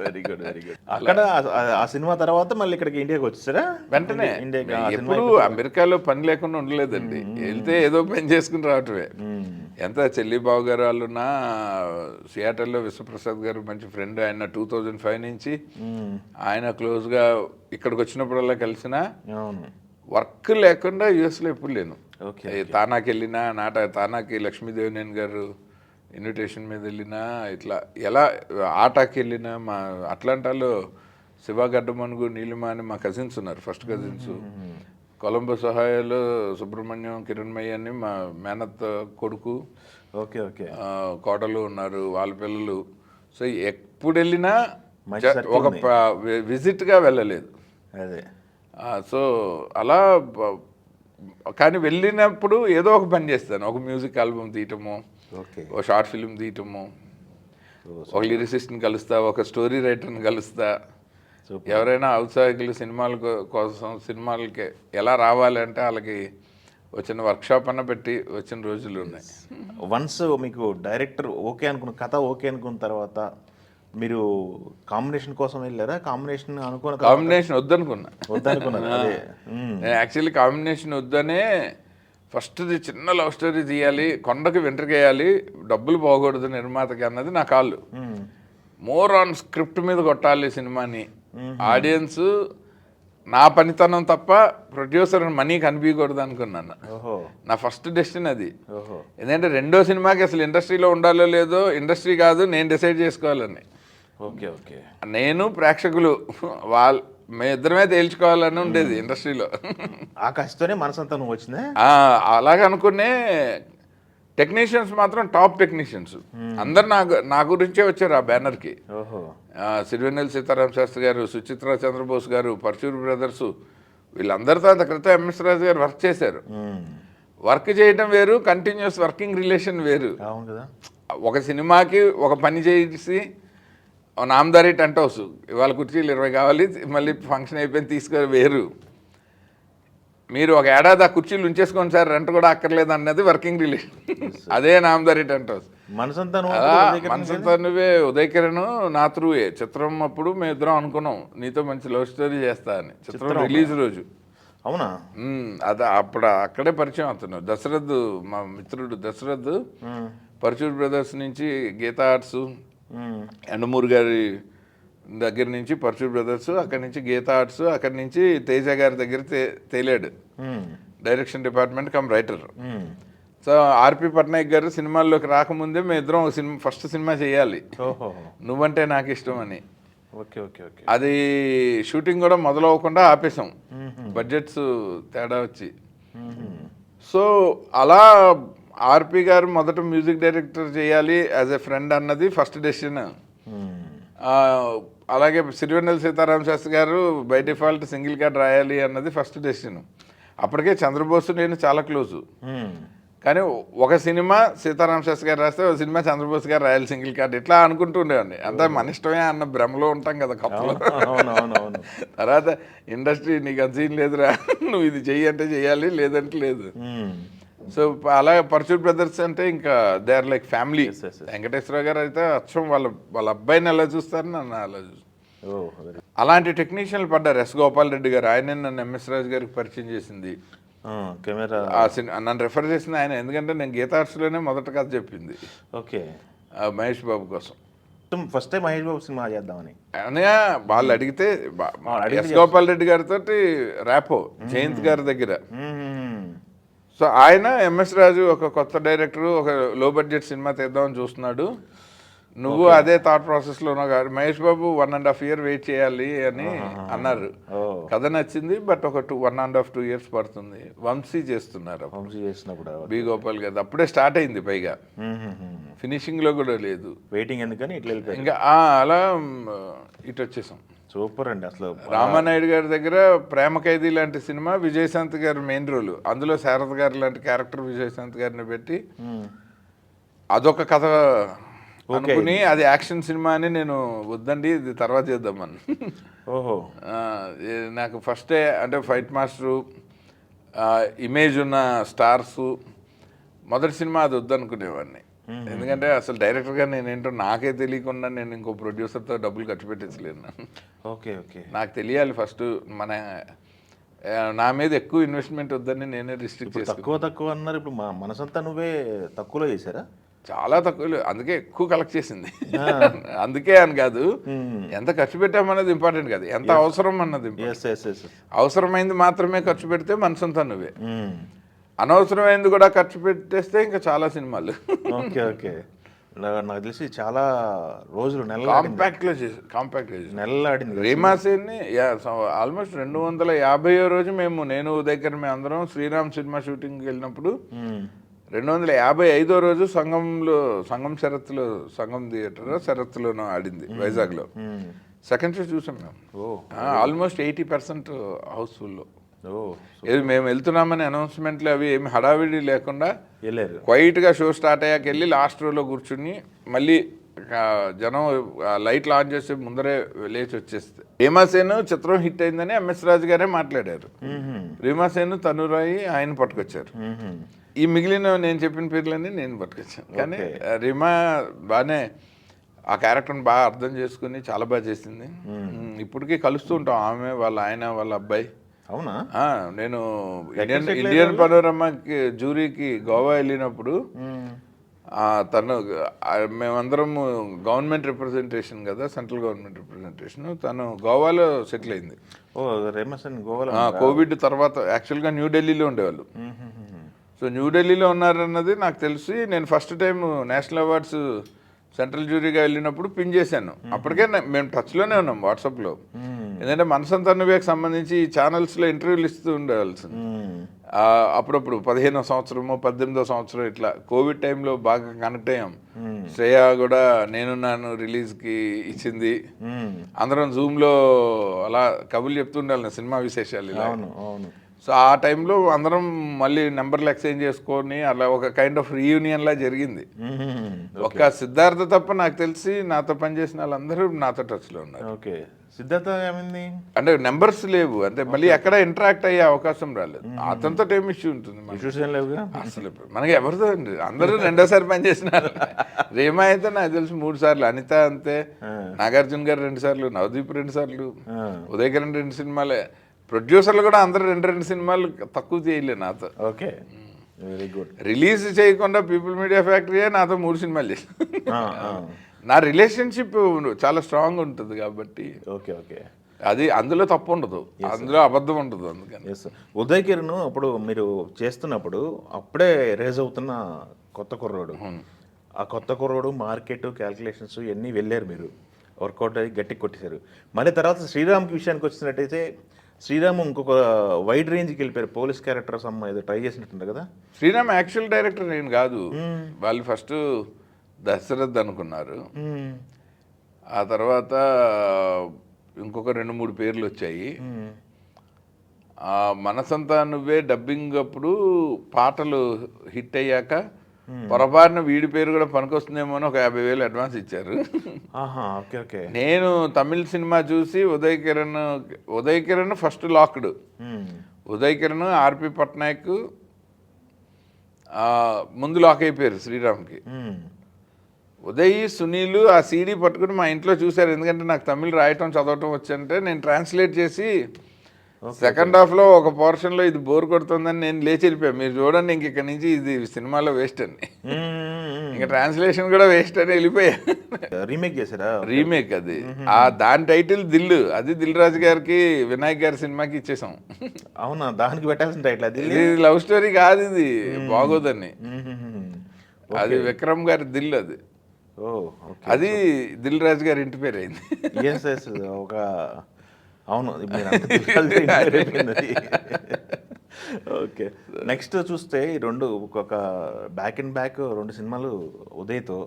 Very good very good. అక్కడ ఆ సినిమా తర్వాత మళ్ళీ ఇక్కడికి ఇండియాకి వచ్చేసారా? వెంటనే. ఎప్పుడు అమెరికాలో పని లేకుండా ఉండలేదండి. వెళ్తే ఏదో పని చేసుకుని రావటమే. ఎంత చెల్లి బాబు గారు వాళ్ళున్నా, సియాటల్లో విశ్వప్రసాద్ గారు మంచి ఫ్రెండ్. ఆయన 2005 నుంచి ఆయన క్లోజ్గా ఇక్కడికి వచ్చినప్పుడల్లా కలిసిన. వర్క్ లేకుండా యుఎస్లో ఎప్పుడు లేను. తానాకి వెళ్ళినా, తానాకి లక్ష్మీదేవినేని గారు ఇన్విటేషన్ మీద వెళ్ళినా, ఇట్లా ఎలా ఆటాకి వెళ్ళినా. మా అట్లాంటాలో శివ గడ్డమనుగు, నీలిమ అని మా కజిన్స్ ఉన్నారు, ఫస్ట్ కజిన్స్. కొలంబో సహాయాలో సుబ్రహ్మణ్యం, కిరణ్మయ్య అని మా మేనత్ కొడుకు. Okay okay. కోటలు ఉన్నారు, వాళ్ళ పిల్లలు. సో ఎప్పుడు వెళ్ళినా ఒక విజిట్గా వెళ్ళలేదు. అదే. సో అలా. కానీ వెళ్ళినప్పుడు ఏదో ఒక పని చేస్తాను. ఒక మ్యూజిక్ ఆల్బమ్ తీయటము, ఒక షార్ట్ ఫిల్మ్ తీయటము, ఒక లిరిసిస్ట్ని కలుస్తా, ఒక స్టోరీ రైటర్ని కలుస్తా. ఎవరైనా ఔత్సాహికులు సినిమాల కోసం సినిమాలకి ఎలా రావాలంటే వాళ్ళకి వచ్చిన వర్క్షాప్ అన్న పెట్టి వచ్చిన రోజులు ఉన్నాయి. వన్స్ మీకు డైరెక్టర్ ఓకే అనుకున్న, కథ ఓకే అనుకున్న తర్వాత మీరు కాంబినేషన్ కోసం వెళ్ళారా? కాంబినేషన్ వద్దనుకున్నా. వద్దనుకున్నారు? నేను యాక్చువల్లీ కాంబినేషన్ వద్దనే ఫస్ట్ది చిన్న లవ్ స్టోరీ తీయాలి, కొండకి వెంట్రుకేయాలి, డబ్బులు పోకూడదు నిర్మాతకి అన్నది నా కాళ్ళు. మోర్ ఆన్ స్క్రిప్ట్ మీద కొట్టాలి సినిమాని. ఆడియన్స్ నా పనితనం తప్ప ప్రొడ్యూసర్ మనీ కనిపించకూడదు అనుకున్నాను. నా ఫస్ట్ డెస్టినీ అది. ఎందుకంటే రెండో సినిమాకి అసలు ఇండస్ట్రీలో ఉండాలో లేదో ఇండస్ట్రీ కాదు, నేను డిసైడ్ చేసుకోవాలని. ఓకే ఓకే, నేను ప్రేక్షకులు వాళ్ళ మేము ఇద్దరమే తేల్చుకోవాలని ఉండేది ఇండస్ట్రీలో. ఆ కష్టతోనే మనసంతా నువ్వు వచ్చిందా? అలాగ అనుకునే టెక్నీషియన్స్ మాత్రం టాప్ టెక్నీషియన్స్ అందరు నా గురించే వచ్చారు ఆ బ్యానర్కి. సిరివెన్నెల సీతారామ శాస్త్రి గారు, సుచిత్ర చంద్రబోస్ గారు, పర్చూర్ బ్రదర్స్, వీళ్ళందరితో అంత క్రితం ఎంఎస్ రాజు గారు వర్క్ చేశారు. వర్క్ చేయడం వేరు, కంటిన్యూస్ వర్కింగ్ రిలేషన్ వేరు. అవును కదా. ఒక సినిమాకి ఒక పని చేసి నామదారి టెంట్ హౌస్ ఇవాళ కుర్చీలు 20 కావాలి, మళ్ళీ ఫంక్షన్ అయిపోయింది తీసుకొని వేరు. మీరు ఒక ఏడాది ఆ కుర్చీలు ఉంచేసుకోండి సార్, రెంట్ కూడా అక్కర్లేదు అన్నది వర్కింగ్ రిలేషన్. అదే నామదారి టెంట్ హౌస్. మనసంతా నువ్వే ఉదయ్ కిరణ్ నా త్రూవే చిత్రం అప్పుడు మేము ఇద్దరం అనుకున్నాం నీతో మంచి లవ్ స్టోరీ చేస్తా అని. చిత్రం రిలీజ్ రోజు. అవునా? అదే అప్పుడు అక్కడే పరిచయం అవుతున్నావు. దశరథ్ మా మిత్రుడు దశరథ్ పర్చూర్ బ్రదర్స్ నుంచి గీతా ఆర్ట్స్, ఎండమూరి గారి దగ్గర నుంచి పర్చూర్ బ్రదర్స్, అక్కడి నుంచి గీతా ఆర్ట్స్, అక్కడి నుంచి తేజ గారి దగ్గర తేలాడు direction department cum writer. So RP Patnaik గారు సినిమాల్లోకి రాకముందే మేము ఇద్దరం ఒక సినిమా ఫస్ట్ సినిమా చేయాలి, నువ్వంటే నాకు ఇష్టం అని. Okay okay okay. అది షూటింగ్ కూడా మొదలవ్వకుండా ఆపేసాం బడ్జెట్స్ తేడా వచ్చి. సో అలా ఆర్పి గారు మొదట మ్యూజిక్ డైరెక్టర్ చేయాలి యాజ్ ఎ ఫ్రెండ్ అన్నది ఫస్ట్ డెసిషన్. అలాగే సిరివెన్నెల సీతారామ శాస్త్రి గారు బై డిఫాల్ట్ సింగిల్ కార్డ్ రాయాలి అన్నది ఫస్ట్ డెసిషన్. అప్పటికే చంద్రబోసు నేను చాలా క్లోజు, కానీ ఒక సినిమా సీతారామ శాస్త్రి గారు రాస్తే ఒక సినిమా చంద్రబోస్ గారు రాయాలి సింగిల్ కార్డ్, ఇట్లా అనుకుంటూ ఉండేవాడిని. అంతా మన ఇష్టమే అన్న భ్రమలో ఉంటాం కదా కప్పులో. తర్వాత ఇండస్ట్రీ నీకు అంత సీన్ లేదురా, నువ్వు ఇది చెయ్యి అంటే చెయ్యాలి, లేదంటే లేదు. సో అలా పర్చూర్ బ్రదర్స్ అంటే ఇంకా they are like family. Venkateswara గారు అయితే అచ్చం వాళ్ళ అబ్బాయిని ఎలా చూస్తారు, నన్ను అలా చూస్తారు. అలాంటి టెక్నీషియన్లు పడ్డారు. ఎస్ గోపాల్ రెడ్డి గారు, ఆయన నన్ను ఎంఎస్ రాజు గారికి పరిచయం చేసింది. కెమెరా నన్ను రెఫర్ చేసింది ఆయన, ఎందుకంటే నేను గీతార్ట్స్లోనే మొదట కథ చెప్పింది. ఓకే, మహేష్ బాబు కోసం. First time Mahesh Babu cinema చేద్దామని అనగా వాళ్ళు అడిగితే ఎస్ గోపాల్ రెడ్డి గారితో ర్యాపో జయంత్ గారి దగ్గర. సో ఆయన ఎంఎస్ రాజు ఒక కొత్త డైరెక్టర్, ఒక లో బడ్జెట్ సినిమా తీద్దామని చూస్తున్నాడు, నువ్వు అదే థాట్ ప్రాసెస్లో ఉన్నావు కాబట్టి మహేష్ బాబు 1.5 years వెయిట్ చేయాలి అని అన్నారు. కథ నచ్చింది, బట్ ఒక 1.5-2 years పడుతుంది. వంశీ చేస్తున్నారు, వంశీ చేసినప్పుడు బి గోపాల్ గారు అప్పుడే స్టార్ట్ అయింది, పైగా ఫినిషింగ్లో కూడా లేదు. వెయిటింగ్ ఎందుకని ఇట్లా వెళ్ళిపోయి ఇంకా అలా ఇటు వచ్చేసాం. సూపర్ అండి. అసలు రామానాయుడు గారి దగ్గర ప్రేమ ఖైదీ లాంటి సినిమా విజయశాంత్ గారు మెయిన్ రోల్, అందులో శారద గారు లాంటి క్యారెక్టర్ విజయశాంత్ గారిని పెట్టి అదొక కథ అనుకుని అది యాక్షన్ సినిమా అని నేను వద్దండి ఇది తర్వాత చేద్దామని. నాకు ఫస్టే అంటే ఫైట్ మాస్టరు, ఇమేజ్ ఉన్న స్టార్సు, మొదటి సినిమా అది వద్దనుకునేవాడిని. ఎందుకంటే అసలు డైరెక్టర్గా నేనేంటో నాకే తెలియకుండా నేను ఇంకో ప్రొడ్యూసర్తో డబ్బులు ఖర్చు పెట్టించలేను. ఓకే ఓకే, నాకు తెలియాలి ఫస్ట్ నా మీద ఎక్కువ ఇన్వెస్ట్మెంట్ వద్దని నేనే రిస్ట్రిక్ట్ చేసి. తక్కువ అన్నారు. ఇప్పుడు మా మనసంతా నువ్వే తక్కువలో చేశారా? చాలా తక్కువ, అందుకే ఎక్కువ కలెక్ట్ చేసింది. అందుకే అని కాదు, ఎంత ఖర్చు పెట్టామన్నది ఇంపార్టెంట్ కాదు, ఎంత అవసరం అన్నది. అవసరమైంది మాత్రమే ఖర్చు పెడితే మనసంతా నువ్వే, అనవసరమైంది కూడా ఖర్చు పెట్టేస్తే ఇంకా చాలా సినిమాలు. ఓకే ఓకే, నాకు తెలిసి చాలా రోజులు కాంపాక్ట్లో చేసి నెలలు ఆడింది. రీమాసేన్ని ఆల్మోస్ట్ 250వ రోజు నేను ఉదయ్ కిరణ్ మేము అందరం శ్రీరామ్ సినిమా షూటింగ్కి వెళ్ళినప్పుడు 255వ రోజు సంగం థియేటర్ శరత్లోనూ ఆడింది వైజాగ్లో. సెకండ్ షో చూసాం మేము. ఆల్మోస్ట్ 80% హౌస్ఫుల్లో. మేము వెళ్తున్నామని అనౌన్స్మెంట్లు అవి ఏమి హడావిడి లేకుండా క్వైట్గా షో స్టార్ట్ అయ్యాక వెళ్ళి లాస్ట్ రోలో కూర్చుని మళ్ళీ జనం లైట్లు ఆన్ చేసి ముందరే లేచి వచ్చేస్తే. రీమాసేను చిత్రం హిట్ అయిందని ఎంఎస్ రాజు గారే మాట్లాడారు. రీమాసేను తనురాయి ఆయన పట్టుకొచ్చారు. ఈ మిగిలిన నేను చెప్పిన పేర్లన్నీ నేను పట్టుకొచ్చాను. కానీ రీమా బాగానే ఆ క్యారెక్టర్ని బాగా అర్థం చేసుకుని చాలా బాగా చేసింది. ఇప్పటికీ కలుస్తూ ఉంటాం, ఆమె వాళ్ళ ఆయన వాళ్ళ అబ్బాయి. అవునా? నేను ఇండియన్ పనోరమా జ్యూరీకి గోవా వెళ్ళినప్పుడు తను మేమందరం గవర్నమెంట్ రిప్రజెంటేషన్ కదా, సెంట్రల్ గవర్నమెంట్ రిప్రజెంటేషన్. తను గోవాలో సెటిల్ అయింది. ఓ రేమసన్ గోవాలో కోవిడ్ తర్వాత. యాక్చువల్గా న్యూఢిల్లీలో ఉండేవాళ్ళు. సో న్యూఢిల్లీలో ఉన్నారన్నది నాకు తెలిసి నేను first time national awards central జ్యూరీగా వెళ్ళినప్పుడు పిన్ చేశాను. అప్పటికే మేము టచ్లోనే ఉన్నాం వాట్సాప్లో. ఎందుకంటే మనసంతా నువ్వేకి సంబంధించి ఈ ఛానల్స్లో ఇంటర్వ్యూలు ఇస్తూ ఉండేవాల్సింది. అప్పుడప్పుడు 15వ సంవత్సరమో 18వ సంవత్సరం ఇట్లా కోవిడ్ టైంలో బాగా కనెక్ట్ అయ్యాం. శ్రేయ కూడా నేనున్నాను రిలీజ్కి ఇచ్చింది. అందరం జూమ్లో అలా కబుర్లు చెప్తుండాలి సినిమా విశేషాలు ఇలా. సో ఆ టైంలో అందరం మళ్ళీ నెంబర్లు ఎక్స్చేంజ్ చేసుకొని అలా ఒక కైండ్ ఆఫ్ రీయూనియన్ లా జరిగింది. ఒక సిద్ధార్థ తప్ప నాకు తెలిసి నాతో పనిచేసిన వాళ్ళందరూ నాతో టచ్లో ఉన్నారు. ఓకే, సిద్ధార్థ ఏమైంది అంటే నెంబర్స్ లేవు, అంటే మళ్ళీ ఎక్కడ ఇంటరాక్ట్ అయ్యే అవకాశం రాలేదు. అతనితో టైం ఇష్యూ ఉంటుంది అసలు. మనకి ఎవరితో అండి, అందరూ రెండోసారి పనిచేసినారు. రేమా అయితే నాకు తెలిసి 3 సార్లు, అనిత అంతే, నాగార్జున గారు 2 సార్లు, నవదీప్ 2 సార్లు, ఉదయ్ కిరణ్ 2 సినిమాలే. ప్రొడ్యూసర్లు కూడా అందరూ 2 సినిమాలు తక్కువ చేయలేదు నాతో. Okay, very good. రిలీజ్ చేయకుండా పీపుల్ మీడియా ఫ్యాక్టరీయే నాతో 3 సినిమాలు చేసి. నా రిలేషన్షిప్ చాలా స్ట్రాంగ్ ఉంటుంది కాబట్టి. ఓకే ఓకే, అది అందులో తప్పు ఉండదు, అందులో అబద్ధం ఉండదు. అందుకని ఉదయ్ కిరణ్ అప్పుడు మీరు చేస్తున్నప్పుడు అప్పుడే రేజ్ అవుతున్న కొత్త కుర్రోడు. ఆ కొత్త కుర్రోడు మార్కెట్ క్యాల్కులేషన్స్ ఇవన్నీ వెళ్ళారు, మీరు వర్కౌట్ అయ్యి గట్టి కొట్టేశారు. మళ్ళీ తర్వాత శ్రీరామ్కి విషయానికి వచ్చినట్టయితే శ్రీరామ్ ఇంకొక వైడ్ రేంజ్కి వెళ్ళిపోయారు. పోలీస్ క్యారెక్టర్స్ ఏదో ట్రై చేసినట్టుండే కదా. శ్రీరామ్ యాక్చువల్ డైరెక్టర్ నేను కాదు. వాళ్ళు ఫస్ట్ దశరథ్ అనుకున్నారు. ఆ తర్వాత ఇంకొక 2-3 పేర్లు వచ్చాయి. మనసంతా నువ్వే డబ్బింగ్ అప్పుడు పాటలు హిట్ అయ్యాక పొరపాటున వీడి పేరు కూడా పనికొస్తుందేమో అని ఒక 50,000 అడ్వాన్స్ ఇచ్చారు. నేను తమిళ సినిమా చూసి ఉదయ్ కిరణ్ ఫస్ట్ లాక్డ్. ఉదయ్ కిరణ్, ఆర్పి పట్నాయక్ ముందు లాక్ అయిపోయారు శ్రీరామ్కి. ఉదయ్, సునీల్ ఆ సీడీ పట్టుకుని మా ఇంట్లో చూశారు. ఎందుకంటే నాకు తమిళ్ రాయటం చదవటం వచ్చంటే నేను ట్రాన్స్లేట్ చేసి సెకండ్ హాఫ్లో ఒక పోర్షన్లో ఇది బోర్ కొడుతుందని నేను లేచి వెళ్ళిపోయాను. మీరు చూడండి ఇంక ఇక్కడ నుంచి ఇది సినిమాలో వేస్ట్ అని, ఇంకా ట్రాన్స్లేషన్ కూడా వేస్ట్ అని వెళ్ళిపోయా. రీమేక్ చేశారా? రీమేక్ అది. దాని టైటిల్ దిల్. అది దిల్ రాజు గారికి, వినాయక్ గారి సినిమాకి ఇచ్చేసాం. అవునా? దానికి పెట్టాల్సిన టైటిల్ అది. ఇది లవ్ స్టోరీ కాదు, ఇది బాగోదని. అది విక్రమ్ గారి దిల్. అది అది దిల్ రాజు గారి ఇంటి పేరు అయింది. ఒక అవును. ఓకే, నెక్స్ట్ చూస్తే ఈ 2 ఒక బ్యాక్ అండ్ బ్యాక్ 2 సినిమాలు ఉదయ్తో.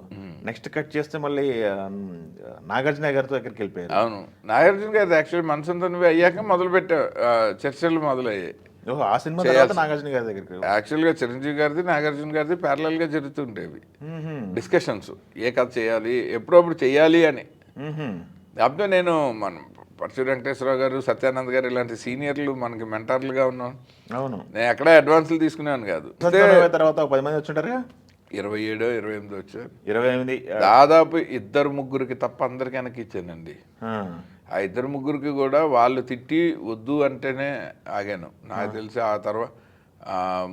నెక్స్ట్ కట్ చేస్తే మళ్ళీ నాగార్జున గారితో ఎక్కడికి వెళ్ళిపోయారు. అవును, నాగార్జున గారి యాక్చువల్లీ మనసంతా నువ్వు అయ్యాక మొదలు పెట్టా చర్చలు మొదలయ్యాయి. ఆ సినిమా తర్వాత నాగార్జున గారి దగ్గరికి. యాక్చువల్గా చిరంజీవి గారిది, నాగార్జున గారిది ప్యారలల్గా జరుగుతుండేవి డిస్కషన్స్. ఏ కథ చేయాలి, ఎప్పుడప్పుడు చేయాలి అని. లేకపోతే నేను పరశు వెంకటేశ్వరరావు గారు, సత్యానంద్ గారు ఇలాంటి సీనియర్లు మనకి మెంటర్లుగా ఉన్నాం. అవును, నేను ఎక్కడ అడ్వాన్స్లు తీసుకునేవాను కాదు. తర్వాత 10 మంది వచ్చుంటారు, 27 28 వచ్చారు. 28 దాదాపు 2-3 తప్ప అందరికి వెనక్కి ఇచ్చానండి. ఆ 2-3 కూడా వాళ్ళు తిట్టి వద్దు అంటేనే ఆగాను. నాకు తెలిసి ఆ తర్వాత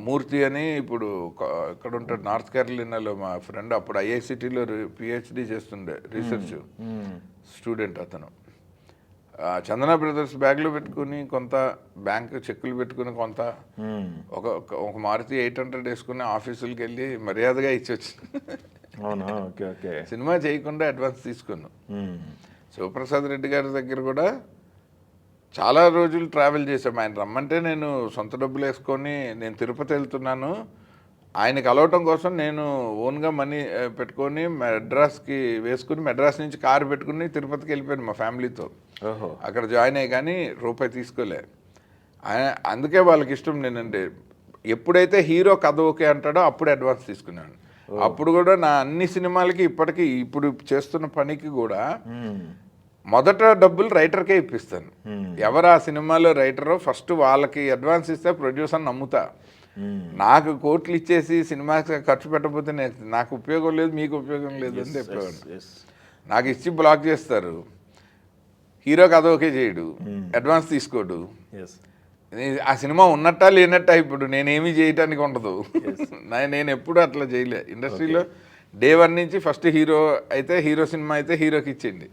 మూర్తి అని ఇప్పుడు ఇక్కడ ఉంటాడు నార్త్ కేరళలో మా ఫ్రెండ్, అప్పుడు ఐఐసిటీలో పిహెచ్డి చేస్తుండే రీసెర్చ్ స్టూడెంట్. అతను చందన బ్రదర్స్ బ్యాగ్లో పెట్టుకుని కొంత, బ్యాంక్ చెక్కులు పెట్టుకుని కొంత, ఒక మారుతి 800 వేసుకుని ఆఫీసులకి వెళ్ళి మర్యాదగా ఇచ్చొచ్చు. సినిమా చేయకుండా అడ్వాన్స్ తీసుకున్నాను. శివప్రసాద్ రెడ్డి గారి దగ్గర కూడా చాలా రోజులు ట్రావెల్ చేసాం. ఆయన రమ్మంటే నేను సొంత డబ్బులు వేసుకొని నేను తిరుపతి వెళ్తున్నాను, ఆయన కలవటం కోసం నేను ఓన్గా మనీ పెట్టుకొని మెడ్రాస్కి వేసుకుని, మెడ్రాస్ నుంచి కారు పెట్టుకుని తిరుపతికి వెళ్ళిపోయాను మా ఫ్యామిలీతో. అక్కడ జాయిన్ అయ్యి కానీ రూపాయి తీసుకోలే. అందుకే వాళ్ళకి ఇష్టం నేనంటే, ఎప్పుడైతే హీరో కథ ఓకే అంటాడో అప్పుడు అడ్వాన్స్ తీసుకున్నాను. అప్పుడు కూడా నా అన్ని సినిమాలకి ఇప్పటికీ ఇప్పుడు చేస్తున్న పనికి కూడా మొదట డబ్బులు రైటర్కే ఇప్పిస్తాను. ఎవరు ఆ సినిమాలో రైటరో ఫస్ట్ వాళ్ళకి అడ్వాన్స్ ఇస్తే ప్రొడ్యూసర్ నమ్ముతా. నాకు కోట్లు ఇచ్చేసి సినిమా ఖర్చు పెట్టకపోతే నాకు ఉపయోగం లేదు, మీకు ఉపయోగం లేదు అని చెప్పేవాడు. నాకు ఇచ్చి బ్లాక్ చేస్తారు. హీరో కథ ఓకే చేయడు, అడ్వాన్స్ తీసుకోడు. ఆ సినిమా ఉన్నట్టా లేనట్టా ఇప్పుడు నేనేమీ చేయటానికి ఉండదు. నేను ఎప్పుడు అట్లా చేయలే ఇండస్ట్రీలో. డే 1 నుంచి ఫస్ట్ హీరో అయితే హీరో సినిమా అయితే హీరోకి ఇచ్చేయండి,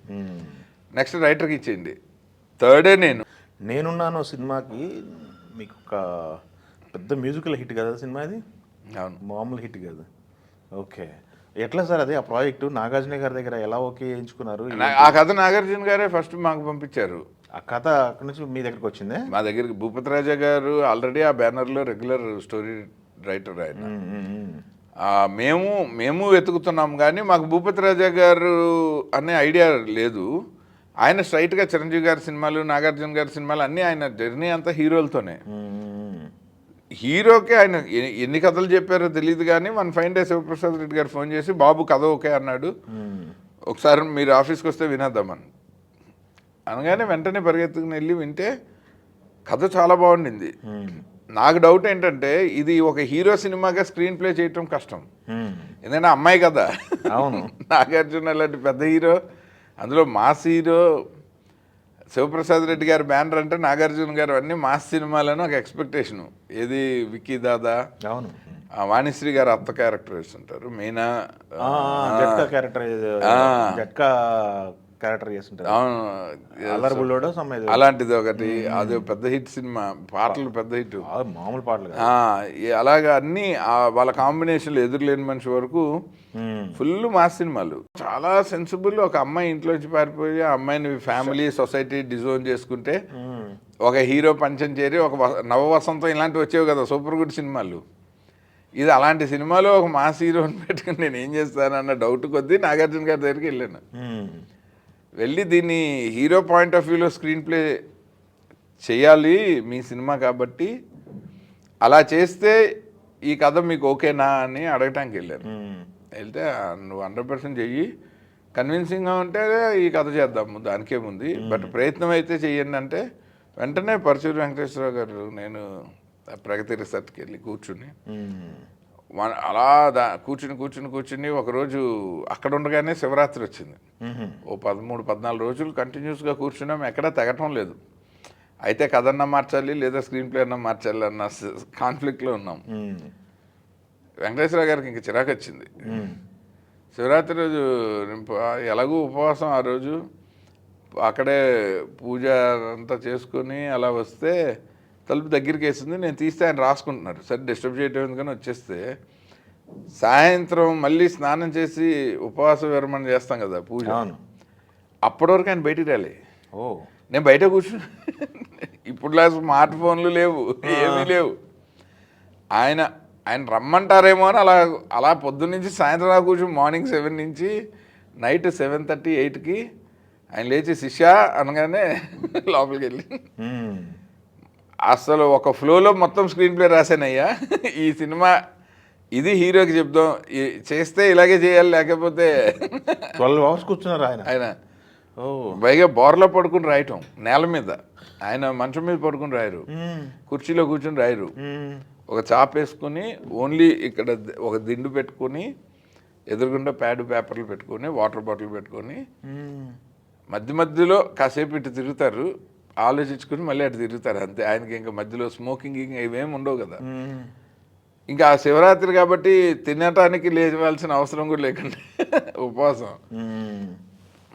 నెక్స్ట్ రైటర్కి ఇచ్చేయండి, థర్డే నేనున్నాను సినిమాకి మీకు ఒక పెద్ద మ్యూజికల్ హిట్ కదా సినిమా అది. అవును. మామూలు హిట్ కాదు. ఓకే, ఎట్లా సార్ అది ఆ ప్రాజెక్టు నాగార్జున గారి దగ్గర ఎలా ఓకే చేయించుకున్నారు? ఆ కథ నాగార్జున గారే ఫస్ట్ మాకు పంపించారు. ఆ కథ అక్కడి నుంచి మీ దగ్గరికి వచ్చిందే? మా దగ్గరికి భూపతి రాజా గారు ఆల్రెడీ ఆ బ్యానర్లో రెగ్యులర్ స్టోరీ రైటర్ ఆయన. మేము వెతుకుతున్నాం కానీ మాకు భూపతి రాజా గారు అనే ఐడియా లేదు. ఆయన స్ట్రైట్గా చిరంజీవి గారి సినిమాలు, నాగార్జున గారి సినిమాలు అన్నీ ఆయన జర్నీ అంతా హీరోలతోనే. హీరోకి ఆయన ఎన్ని కథలు చెప్పారో తెలియదు కానీ one fine day Shivaprasad Reddy గారు ఫోన్ చేసి బాబు కథ ఓకే అన్నాడు, ఒకసారి మీరు ఆఫీస్కి వస్తే వినేద్దామని అనగానే వెంటనే పరిగెత్తుకుని వెళ్ళి వింటే కథ చాలా బాగుండింది. నాకు డౌట్ ఏంటంటే ఇది ఒక హీరో సినిమాగా స్క్రీన్ ప్లే చేయటం కష్టం, ఎందుకంటే అమ్మాయి కదా. అవును. నాగార్జున లాంటి పెద్ద హీరో, అందులో మాస్ హీరో. శివప్రసాద్ రెడ్డి గారి బ్యానర్ అంటే నాగార్జున గారు అన్ని మాస్ సినిమాలను ఒక ఎక్స్పెక్టేషను. ఏది విక్కీ దాదా, అవును, వాణిశ్రీ గారు అత్త క్యారెక్టర్ వేస్తుంటారు, మీనా జట్కా క్యారెక్టర్, జట్కా క్యారెక్టర్ చేస్తుంటారు. అవును, అల్లరి బుల్లోడు అలాంటిది ఒకటి. అది పెద్ద హిట్ సినిమా, పాటలు పెద్ద హిట్, మామూలు పాటలు. అలాగా అన్ని వాళ్ళ కాంబినేషన్లు ఎదురులేని మనిషి వరకు ఫుల్ మాస్ సినిమాలు. చాలా సెన్సిబుల్. ఒక అమ్మాయి ఇంట్లోంచి పారిపోయి ఆ అమ్మాయిని ఫ్యామిలీ సొసైటీ డిజోన్ చేసుకుంటే ఒక హీరో పంచం చేరి ఒక నవవసంతం ఇలాంటివి వచ్చేవి కదా సూపర్ గుడ్ సినిమాలు. ఇది అలాంటి సినిమాలో ఒక మాస్ హీరోని పెట్టుకుని నేను ఏం చేస్తానన్న డౌట్ కొద్దీ నాగార్జున గారి దగ్గరికి వెళ్ళాను. వెళ్ళి దీన్ని హీరో పాయింట్ ఆఫ్ వ్యూలో స్క్రీన్ ప్లే చేయాలి మీ సినిమా కాబట్టి, అలా చేస్తే ఈ కథ మీకు ఓకేనా అని అడగటానికి వెళ్ళాను. వెళ్తే నువ్వు 100% చెయ్యి, కన్విన్సింగ్గా ఉంటే ఈ కథ చేద్దాము, దానికేముంది, బట్ ప్రయత్నం అయితే చెయ్యండి అంటే వెంటనే పరశురు వెంకటేశ్వరరావు గారు నేను ప్రగతి రిసార్ట్కి వెళ్ళి కూర్చుని అలా కూర్చుని ఒకరోజు అక్కడ ఉండగానే శివరాత్రి వచ్చింది. ఓ 13-14 రోజులు కంటిన్యూస్గా కూర్చున్నాం, ఎక్కడా తెగటం లేదు. అయితే కథ అన్నా మార్చాలి లేదా స్క్రీన్ ప్లే అన్నా మార్చాలి అన్న కాన్ఫ్లిక్ట్లో ఉన్నాం. వెంకటేశ్వర గారికి ఇంక చిరాకు వచ్చింది. శివరాత్రి రోజు ఎలాగూ ఉపవాసం, ఆ రోజు అక్కడే పూజ అంతా చేసుకొని అలా వస్తే తలుపు దగ్గరికి వేసింది. నేను తీస్తే ఆయన రాసుకుంటున్నారు. సరే డిస్టర్బ్ చేయటం ఎందుకని వచ్చేస్తే, సాయంత్రం మళ్ళీ స్నానం చేసి ఉపవాస విరమణ చేస్తాం కదా పూజ, అప్పటి వరకు ఆయన బయటికి రాలే. నేను బయట కూర్చుని, ఇప్పుడు స్మార్ట్ ఫోన్లు లేవు, ఏమీ లేవు. ఆయన రమ్మంటారేమో అని అలా పొద్దున్నుంచి సాయంత్రం దాకా కూర్చుని మార్నింగ్ 7 నుంచి నైట్ 7:30, 8కి ఆయన లేచి శిష్య అనగానే లోపలికి వెళ్ళి అసలు ఒక ఫ్లోలో మొత్తం స్క్రీన్ ప్లే రాశానయ్యా, ఈ సినిమా ఇది హీరోకి చెప్దాం, చేస్తే ఇలాగే చేయాలి, లేకపోతే 12 అవర్స్ కూర్చున్నారు ఆయన. పైగా బోర్లో పడుకుని రాయటం, నేల మీద. ఆయన మంచం మీద పడుకుని రాయరు, కుర్చీలో కూర్చుని రాయరు. ఒక చాప్ వేసుకుని ఓన్లీ ఇక్కడ ఒక దిండు పెట్టుకొని ఎదురుగుండా ప్యాడ్ పేపర్లు పెట్టుకొని వాటర్ బాటిల్ పెట్టుకొని మధ్యలో కాసేపు ఇటు తిరుగుతారు, ఆలోచించుకుని మళ్ళీ అటు తిరుగుతారు అంతే. ఆయనకి ఇంకా మధ్యలో స్మోకింగ్ ఇవేమి ఉండవు కదా. ఇంకా ఆ శివరాత్రి కాబట్టి తినటానికి లేవాల్సిన అవసరం కూడా లేకుండా ఉపవాసం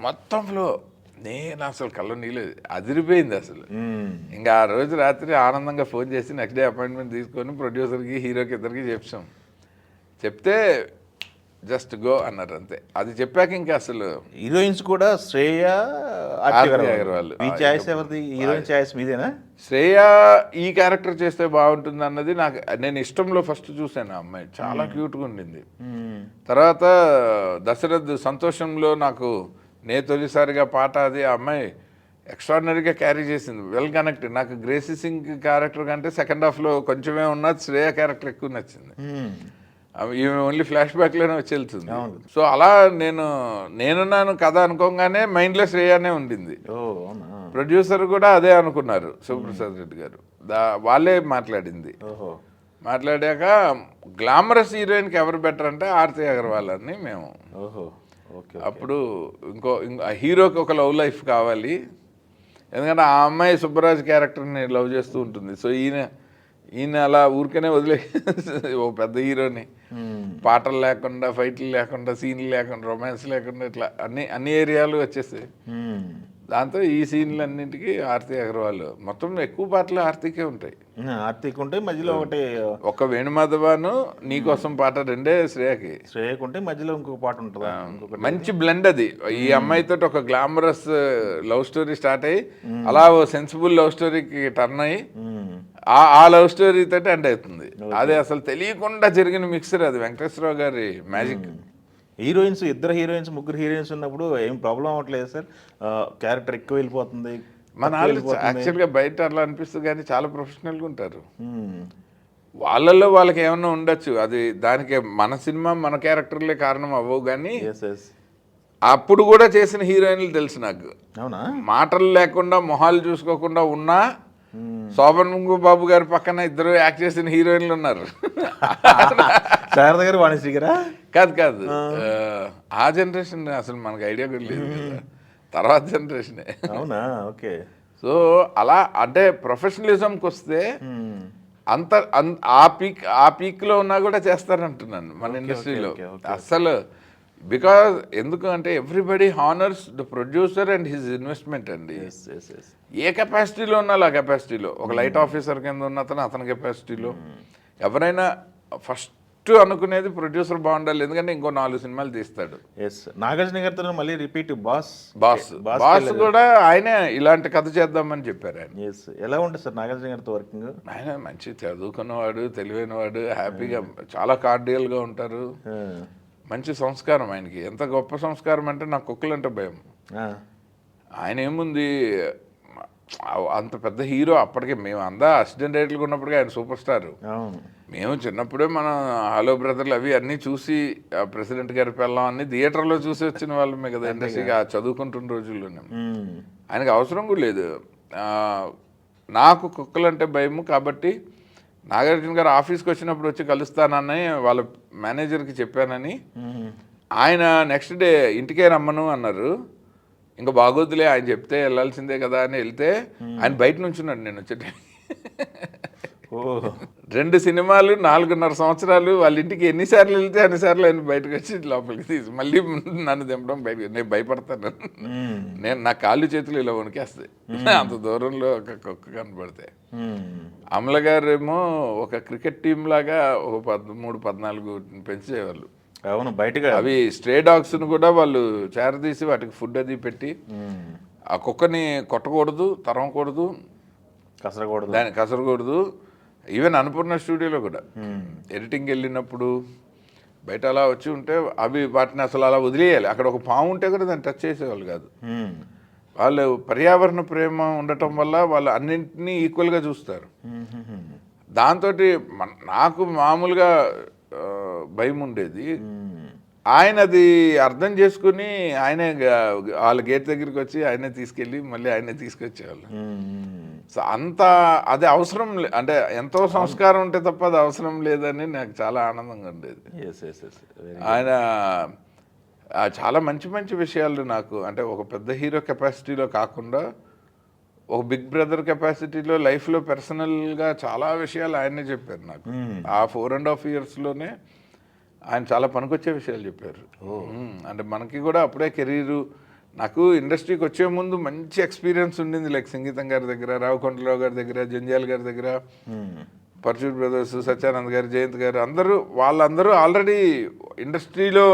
మొత్తం ఫ్లో. నేను అసలు కళ్ళ నీళ్ళు అదిరిపోయింది అసలు. ఇంకా ఆ రోజు రాత్రి ఆనందంగా ఫోన్ చేసి నెక్స్ట్ డే అపాయింట్మెంట్ తీసుకొని ప్రొడ్యూసర్కి హీరోకి ఇద్దరికి చెప్పాం. చెప్తే జస్ట్ గో అన్నారు అంతే. అది చెప్పాక ఇంకా అసలు హీరోయిన్స్ కూడా శ్రేయ అగర్వాల్. హీరోయిన్ చాయిస్ మీదేనా? శ్రేయ ఈ క్యారెక్టర్ చేస్తే బాగుంటుంది అన్నది నేను ఇష్టంలో ఫస్ట్ చూశాను. ఆ అమ్మాయి చాలా క్యూట్గా ఉండింది. తర్వాత దశరథ్ సంతోషంలో నాకు తొలిసారిగా పాట అది ఆ అమ్మాయి ఎక్స్ట్రాడినరీగా క్యారీ చేసింది, వెల్ కనెక్టెడ్. నాకు గ్రేసీ సింగ్ క్యారెక్టర్ కంటే సెకండ్ హాఫ్లో కొంచెమే ఉన్నది, శ్రేయ క్యారెక్టర్ ఎక్కువ నచ్చింది. ఈమె ఓన్లీ ఫ్లాష్ బ్యాక్లోనే వచ్చి వెళ్తుంది. సో అలా నేనున్నాను కథ అనుకోగానే మైండ్లో శ్రేయానే ఉండింది. ప్రొడ్యూసర్ కూడా అదే అనుకున్నారు, శివప్రసాద్ రెడ్డి గారు. వాళ్ళే మాట్లాడింది. మాట్లాడాక గ్లామరస్ హీరోయిన్కి ఎవరు బెటర్ అంటే ఆర్తి అగర్వాల్ అని మేము. అప్పుడు ఇంకో హీరోకి ఒక లవ్ లైఫ్ కావాలి, ఎందుకంటే ఆ అమ్మాయి సుబ్బరాజ్ క్యారెక్టర్ని లవ్ చేస్తూ ఉంటుంది. సో ఈయన అలా ఊరికనే వదిలే ఓ పెద్ద హీరోని పాటలు లేకుండా, ఫైట్లు లేకుండా, సీన్లు లేకుండా, రొమాన్స్ లేకుండా ఇట్లా అన్ని ఏరియాలు వచ్చేసాయి. దాంతో ఈ సీన్లు అన్నింటికి ఆర్తి అగర్వాల్ మొత్తం ఎక్కువ పాటలు ఆర్తికే ఉంటాయి. ఆర్తిక్ ఉంటే మధ్యలో ఒకటి ఒక వేణుమాధవాను నీకోసం పాట రెండే శ్రేయకి. శ్రేయక్ ఉంటే మధ్యలో ఇంకొక పాట ఉంటుందా? ఇంకొకటి మంచి బ్లెండ్ అది. ఈ అమ్మాయితో ఒక గ్లామరస్ లవ్ స్టోరీ స్టార్ట్ అయ్యి అలా ఓ సెన్సిబుల్ లవ్ స్టోరీకి టర్న్ అయ్యి ఆ లవ్ స్టోరీ తోటి ఎండ్ అవుతుంది. అది అసలు తెలియకుండా జరిగిన మిక్సర్ అది వెంకటేశ్వరరావు గారి మ్యాజిక్. హీరోయిన్స్, ఇద్దరు హీరోయిన్స్, ముగ్గురు హీరోయిన్స్ ఉన్నప్పుడు ఏం ప్రాబ్లం అవ్వట్లేదు సార్? క్యారెక్టర్ ఎక్కువ వెళ్ళిపోతుంది. మన వాళ్ళు యాక్చువల్గా బయట అట్లా అనిపిస్తుంది కానీ చాలా ప్రొఫెషనల్గా ఉంటారు. వాళ్ళల్లో వాళ్ళకి ఏమన్నా ఉండొచ్చు, అది దానికి మన సినిమా మన క్యారెక్టర్లే కారణం అవ్వవు. కానీ అప్పుడు కూడా చేసిన హీరోయిన్లు తెలుసు నాకు. అవునా? మాటలు లేకుండా మొహాలు చూసుకోకుండా ఉన్నా శోభన్ బాబు గారి పక్కన ఇద్దరు యాక్ట్ చేసిన హీరోయిన్లు ఉన్నారు. శారద గారు, వాణిశ్రీ గారా? కాదు ఆ జనరేషన్ అసలు మనకు ఐడియా కూడా లేదు కదా, తర్వాత జనరేషనే. అవునా? ఓకే. సో అలా అంటే ప్రొఫెషనలిజంకి వస్తే అంత ఆ పీక్లో ఉన్నా కూడా చేస్తారంటున్నాను మన ఇండస్ట్రీలో. అస్సలు బికాజ్ ఎందుకు అంటే everybody honours the producer and his investment అండి. ఏ కెపాసిటీలో ఉన్నా ఆ కెపాసిటీలో, ఒక లైట్ ఆఫీసర్ కింద ఉన్న అతని కెపాసిటీలో ఎవరైనా ఫస్ట్ అనుకునేది ప్రొడ్యూసర్ బాగుండాలి. ఎందుకంటే ఇంకో 4 సినిమాలు తీస్తాడు. నాగార్జున గారితో మళ్ళీ రిపీట్ బాస్ కూడా ఆయనే ఇలాంటి కథ చేద్దామని చెప్పారు ఆయన. ఎలా ఉంటుంది సార్ నాగార్జున గారితో వర్కింగ్? ఆయన మంచి చదువుకున్నవాడు, తెలివైనవాడు, హ్యాపీగా చాలా కార్డియల్గా ఉంటారు. మంచి సంస్కారం ఆయనకి. ఎంత గొప్ప సంస్కారం అంటే నాకు కుక్కలు అంటే భయం. ఆయన ఏముంది అంత పెద్ద హీరో, అప్పటికే మేము అందా అసిస్టెంట్ డైరెక్టర్గా ఉన్నప్పటికీ ఆయన సూపర్ స్టార్. మేము చిన్నప్పుడే మనం హలో బ్రదర్లు అన్నీ చూసి ప్రెసిడెంట్ గారి పిల్లం అన్ని థియేటర్లో చూసి వచ్చిన వాళ్ళమే కదా ఇండస్ట్రీగా చదువుకుంటున్న రోజుల్లోనే. ఆయనకు అవసరం కూడా లేదు. నాకు కుక్కలంటే భయము కాబట్టి నాగార్జున గారు ఆఫీస్కి వచ్చినప్పుడు వచ్చి కలుస్తానని వాళ్ళ మేనేజర్కి చెప్పానని, ఆయన నెక్స్ట్ డే ఇంటికే రమ్మను అన్నారు. ఇంకా బాగోద్దులే ఆయన చెప్తే వెళ్ళాల్సిందే కదా అని వెళ్తే ఆయన బయట నుంచున్నాడు నేను వచ్చేట. 2 సినిమాలు 4.5 సంవత్సరాలు వాళ్ళ ఇంటికి ఎన్నిసార్లు వెళ్తే అన్నిసార్లు ఆయన బయటకు వచ్చి లోపలికి తీసి మళ్ళీ నన్ను దింపడం బయటకు. నేను భయపడతాను, నా కాళ్ళు చేతులు ఇలా వణికేస్తాయి అంత దూరంలో ఒక కుక్క కనపడితే. అమల గారేమో ఒక క్రికెట్ టీం లాగా ఒక 13-14 పెంచేవాళ్ళు. అవును, బయటగా అవి స్ట్రే డాగ్స్ను కూడా వాళ్ళు చేరదీసి వాటికి ఫుడ్ అది పెట్టి ఆ కుక్కని కొట్టకూడదు, తరమకూడదు, దాన్ని కసరకూడదు. ఈవెన్ అన్నపూర్ణ స్టూడియోలో కూడా ఎడిటింగ్ వెళ్ళినప్పుడు బయట అలా వచ్చి ఉంటే అవి వాటిని అసలు అలా వదిలేయాలి. అక్కడ ఒక పాము ఉంటే కూడా దాన్ని టచ్ చేసేవాళ్ళు కాదు. వాళ్ళు పర్యావరణ ప్రేమ ఉండటం వల్ల వాళ్ళు అన్నింటినీ ఈక్వల్గా చూస్తారు. దాంతో నాకు మామూలుగా భయం ఉండేది. ఆయన అది అర్థం చేసుకుని ఆయనే వాళ్ళ గేట్ దగ్గరికి వచ్చి ఆయనే తీసుకెళ్ళి మళ్ళీ ఆయనే తీసుకొచ్చేవాళ్ళు. సో అంత అది అవసరం అంటే ఎంతో సంస్కారం ఉంటే తప్ప అది అవసరం లేదని నాకు చాలా ఆనందంగా ఉండేది. ఆయన చాలా మంచి మంచి విషయాలు నాకు అంటే ఒక పెద్ద హీరో కెపాసిటీలో కాకుండా ఒక బిగ్ బ్రదర్ కెపాసిటీలో లైఫ్లో పర్సనల్గా చాలా విషయాలు ఆయనే చెప్పారు నాకు. ఆ 4.5 yearsలోనే ఆయన చాలా పనికొచ్చే విషయాలు చెప్పారు. అంటే మనకి కూడా అప్పుడే కెరీరు, నాకు ఇండస్ట్రీకి వచ్చే ముందు మంచి ఎక్స్పీరియన్స్ ఉండింది. లైక్ సంగీతం గారి దగ్గర, రావుకొండరావు గారి దగ్గర, జంజాల్ గారి దగ్గర, పర్చూర్ బ్రదర్స్, సత్యానంద్ గారు, జయంత్ గారు, వాళ్ళందరూ ఆల్రెడీ ఇండస్ట్రీలో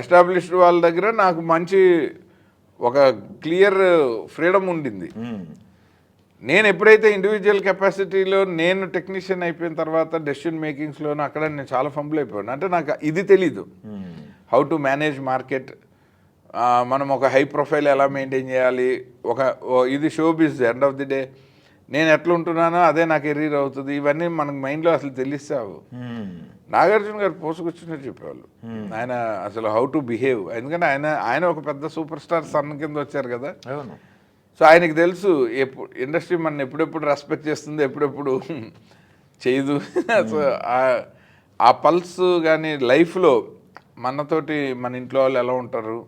ఎస్టాబ్లిష్డ్ వాళ్ళ దగ్గర నాకు మంచి ఒక క్లియర్ ఫ్రీడమ్ ఉండింది. నేను ఎప్పుడైతే ఇండివిజువల్ కెపాసిటీలో నేను టెక్నీషియన్ అయిపోయిన తర్వాత డెసిషన్ మేకింగ్స్లోనూ అక్కడ నేను చాలా ఫంబుల్ అయిపోయాను. అంటే నాకు ఇది తెలీదు, హౌ టు మేనేజ్ మార్కెట్, మనం ఒక హై ప్రొఫైల్ ఎలా మెయింటైన్ చేయాలి, ఇది show business. End of the day నేను ఎట్లా ఉంటున్నానో అదే నా కెరీర్ అవుతుంది. ఇవన్నీ మనకు మైండ్లో అసలు తెలిస్తావు. నాగార్జున గారు పోసుకొచ్చినట్టు చెప్పేవాళ్ళు. ఆయన అసలు హౌ టు బిహేవ్, ఎందుకంటే ఆయన ఒక పెద్ద సూపర్ స్టార్ సన్ కింద వచ్చారు కదా. సో ఆయనకి తెలుసు ఇండస్ట్రీ మన ఎప్పుడెప్పుడు రెస్పెక్ట్ చేస్తుంది, ఎప్పుడెప్పుడు చేయదు. సో ఆ పల్స్ కానీ లైఫ్లో మనతోటి మన ఇంట్లో వాళ్ళు ఎలా ఉంటారు,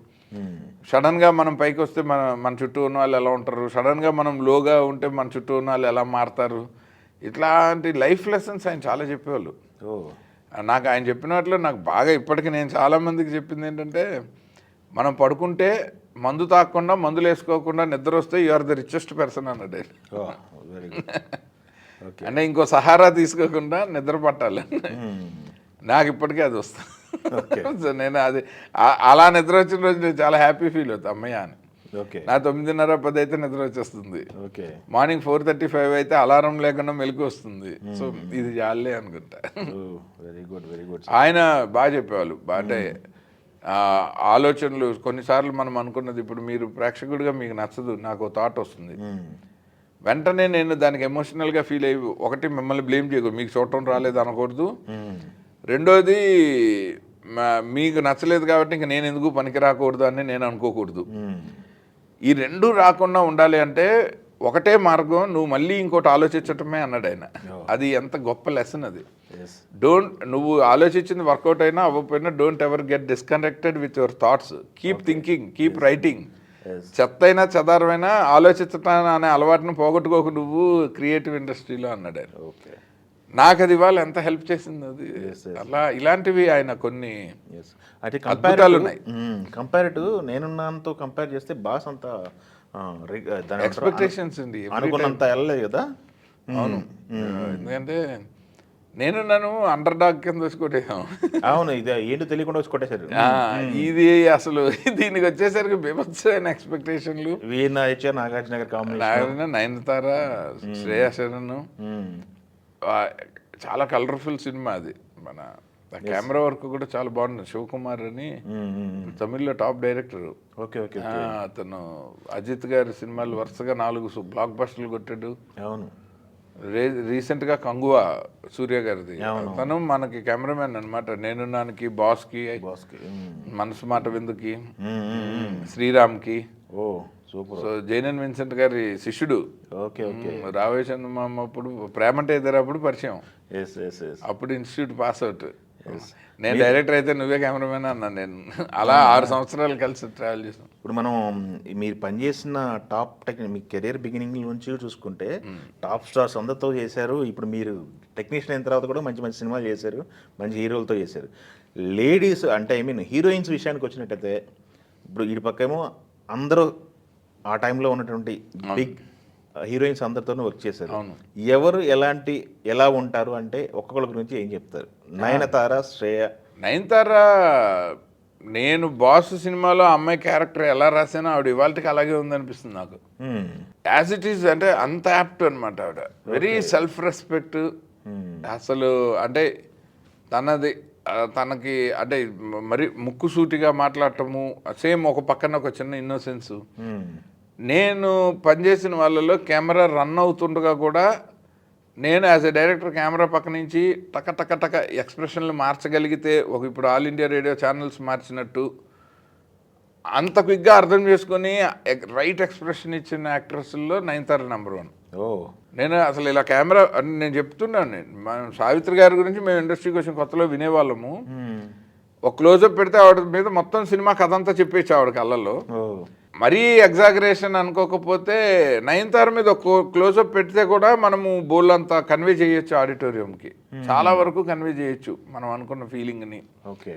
సడన్గా మనం పైకి వస్తే మన చుట్టూ ఉన్న వాళ్ళు ఎలా ఉంటారు, సడన్గా మనం లోగా ఉంటే మన చుట్టూ ఉన్న వాళ్ళు ఎలా మారుతారు, ఇట్లాంటి లైఫ్ లెసన్స్ ఆయన చాలా చెప్పేవాళ్ళు. ఓ నాకు ఆయన చెప్పినట్లు నాకు బాగా ఇప్పటికీ నేను చాలామందికి చెప్పింది ఏంటంటే, మనం పడుకుంటే మందు తాగకుండా మందులు వేసుకోకుండా నిద్ర వస్తే you are the richest person అన్నాడు ఆయన. Very good. ఓకే. అంటే ఇంకో సహారా తీసుకోకుండా నిద్ర పట్టాలి. నాకు ఇప్పటికీ అది వస్తుంది. సో నేను అది అలా నిద్ర వచ్చిన రోజు నేను చాలా హ్యాపీ ఫీల్ అవుతాను, అమ్మయ్య అని. ఓకే. నా 9:30, 10 అయితే నిద్ర వచ్చేస్తుంది. ఓకే. మార్నింగ్ 4:35 అయితే అలారం లేకుండా మెలకు వస్తుంది. సో ఇది చాలే అనుకుంటా. Very good, very good. ఆయన బాగా చెప్పేవాళ్ళు. అంటే ఆలోచనలు కొన్నిసార్లు మనం అనుకున్నది ఇప్పుడు మీరు ప్రేక్షకుడిగా మీకు నచ్చదు, నాకు థాట్ వస్తుంది, వెంటనే నేను దానికి ఎమోషనల్గా ఫీల్ అయ్యి ఒకటి మిమ్మల్ని బ్లేమ్ చేయకూడదు, మీకు చూడటం రాలేదు అనకూడదు. రెండోది మీకు నచ్చలేదు కాబట్టి ఇంక నేను ఎందుకు పనికి రాకూడదు అని నేను అనుకోకూడదు. ఈ రెండు రాకుండా ఉండాలి అంటే ఒకటే మార్గం, నువ్వు మళ్ళీ ఇంకోటి ఆలోచించటమే అన్నాడు ఆయన. అది ఎంత గొప్ప లెసన్ అది. నువ్వు ఆలోచించింది వర్కౌట్ అయినా అవ్వకపోయినా don't ever get disconnected with your thoughts, keep thinking, keep writing. చెత్త అయినా చెదారమైనా ఆలోచించటం అనే అలవాటును పోగొట్టుకోకు నువ్వు క్రియేటివ్ ఇండస్ట్రీలో అన్నాడు ఆయన. నాకు అది ఇవాళ ఎంత హెల్ప్ చేసింది అది. అలా ఇలాంటివి ఆయన కొన్ని అంటే అద్భుతాలు ఉన్నాయి. కంపేరిటివ్ నేనున్నంతో కంపేర్ చేస్తే బాస్ అంత ఎక్స్పెక్టేషన్స్ ఉంది, అనుకున్నంత వెళ్ళలేదు కదా. అవును, ఎందుకంటే నన్ను అండర్ డాగ్ కింద వచ్చి కొట్టేసాం. అవును, ఇది ఏంటో తెలియకుండా వచ్చి కొట్టేశారు. ఇది అసలు దీనికి వచ్చేసరికి బీభత్సమైన ఎక్స్పెక్టేషన్లు. వీణ ఇచ్చారు, నాగార్జున గారి కాంబినేషన్, నయనతార, శ్రేయా శరణ్, చాలా కలర్ఫుల్ సినిమా అది. మన కెమెరా వర్క్ కూడా చాలా బాగుంది. శివకుమార్ అని తమిళ్లో టాప్ డైరెక్టర్. Okay okay. అతను అజిత్ గారి సినిమాలు వరుసగా 4 బ్లాక్ బస్టర్లు కొట్టాడు. అవును. రీసెంట్గా కంగువా సూర్య గారిది. తను మనకి కెమెరామెన్ అనమాట. నేనున్నానికి, బాస్కి, మనసు మాట విందుకి, శ్రీరామ్కి. ఓ సూపర్. సో జైనన్ విన్సెంట్ గారి శిష్యుడు. Okay okay. రావేశమ్మ అప్పుడు ప్రేమంటే ఎదురప్పుడు పరిచయం. అప్పుడు ఇన్స్టిట్యూట్ పాస్ అవుట్. నేను డైరెక్టర్ అయితే నువ్వే కెమెరామెన్ అన్నాను నేను. అలా 6 సంవత్సరాలు కలిసి ట్రావెల్ చేసాం. ఇప్పుడు మనం మీరు పనిచేసిన టాప్ మీ కెరీర్ బిగినింగ్ నుంచి చూసుకుంటే టాప్ స్టార్స్ అందరితో చేశారు. ఇప్పుడు మీరు టెక్నీషియన్ అయిన తర్వాత కూడా మంచి మంచి సినిమాలు చేశారు, మంచి హీరోలతో చేశారు. లేడీస్ అంటే హీరోయిన్స్ విషయానికి వచ్చినట్టయితే ఇప్పుడు ఈ పక్కేమో అందరూ ఆ టైంలో ఉన్నటువంటి బిగ్ హీరోయిన్స్ అందరితోనూ వర్క్ చేశారు. ఎవరు ఎలా ఉంటారు అంటే ఒక్కొక్కరి గురించి ఏం చెప్తారు? నయనతార, శ్రేయ. నయనతార నేను బాస్ సినిమాలో అమ్మాయి క్యారెక్టర్ ఎలా రాసానో ఆవిడ ఇవాళకి అలాగే ఉందనిపిస్తుంది నాకు. యాజ్ ఇట్ ఈస్, అంటే అంత యాప్ట్ అనమాట ఆవిడ. Very self respect. అసలు అంటే తనకి అంటే మరి ముక్కుసూటిగా మాట్లాడటము, సేమ్ ఒక పక్కన ఒక చిన్న ఇన్నోసెన్స్. నేను పనిచేసిన వాళ్ళలో కెమెరా రన్ అవుతుండగా కూడా నేను యాజ్ ఎ డైరెక్టర్ కెమెరా పక్క నుంచి టక టక టక ఎక్స్ప్రెషన్లు మార్చగలిగితే, ఇప్పుడు ఆల్ ఇండియా రేడియో ఛానల్స్ మార్చినట్టు అంత క్విక్గా అర్థం చేసుకొని రైట్ ఎక్స్ప్రెషన్ ఇచ్చిన యాక్ట్రెస్లో నయనతార నెంబర్ 1. నేను అసలు ఇలా కెమెరా నేను చెప్తున్నాను. సావిత్రి గారి గురించి మేము ఇండస్ట్రీకి వచ్చిన కొత్తలో వినేవాళ్ళము. ఒక క్లోజప్ పెడితే ఆవిడ మీద మొత్తం సినిమా కథ అంతా చెప్పేసి ఆవిడ కళ్ళల్లో. మరీ ఎగ్జాగరేషన్ అనుకోకపోతే నయనతార మీద ఒక క్లోజప్ పెడితే కూడా మనము బోల్ అంతా కన్వే చేయొచ్చు ఆడిటోరియంకి. చాలా వరకు కన్వే చేయొచ్చు మనం అనుకున్న ఫీలింగ్ని. ఓకే.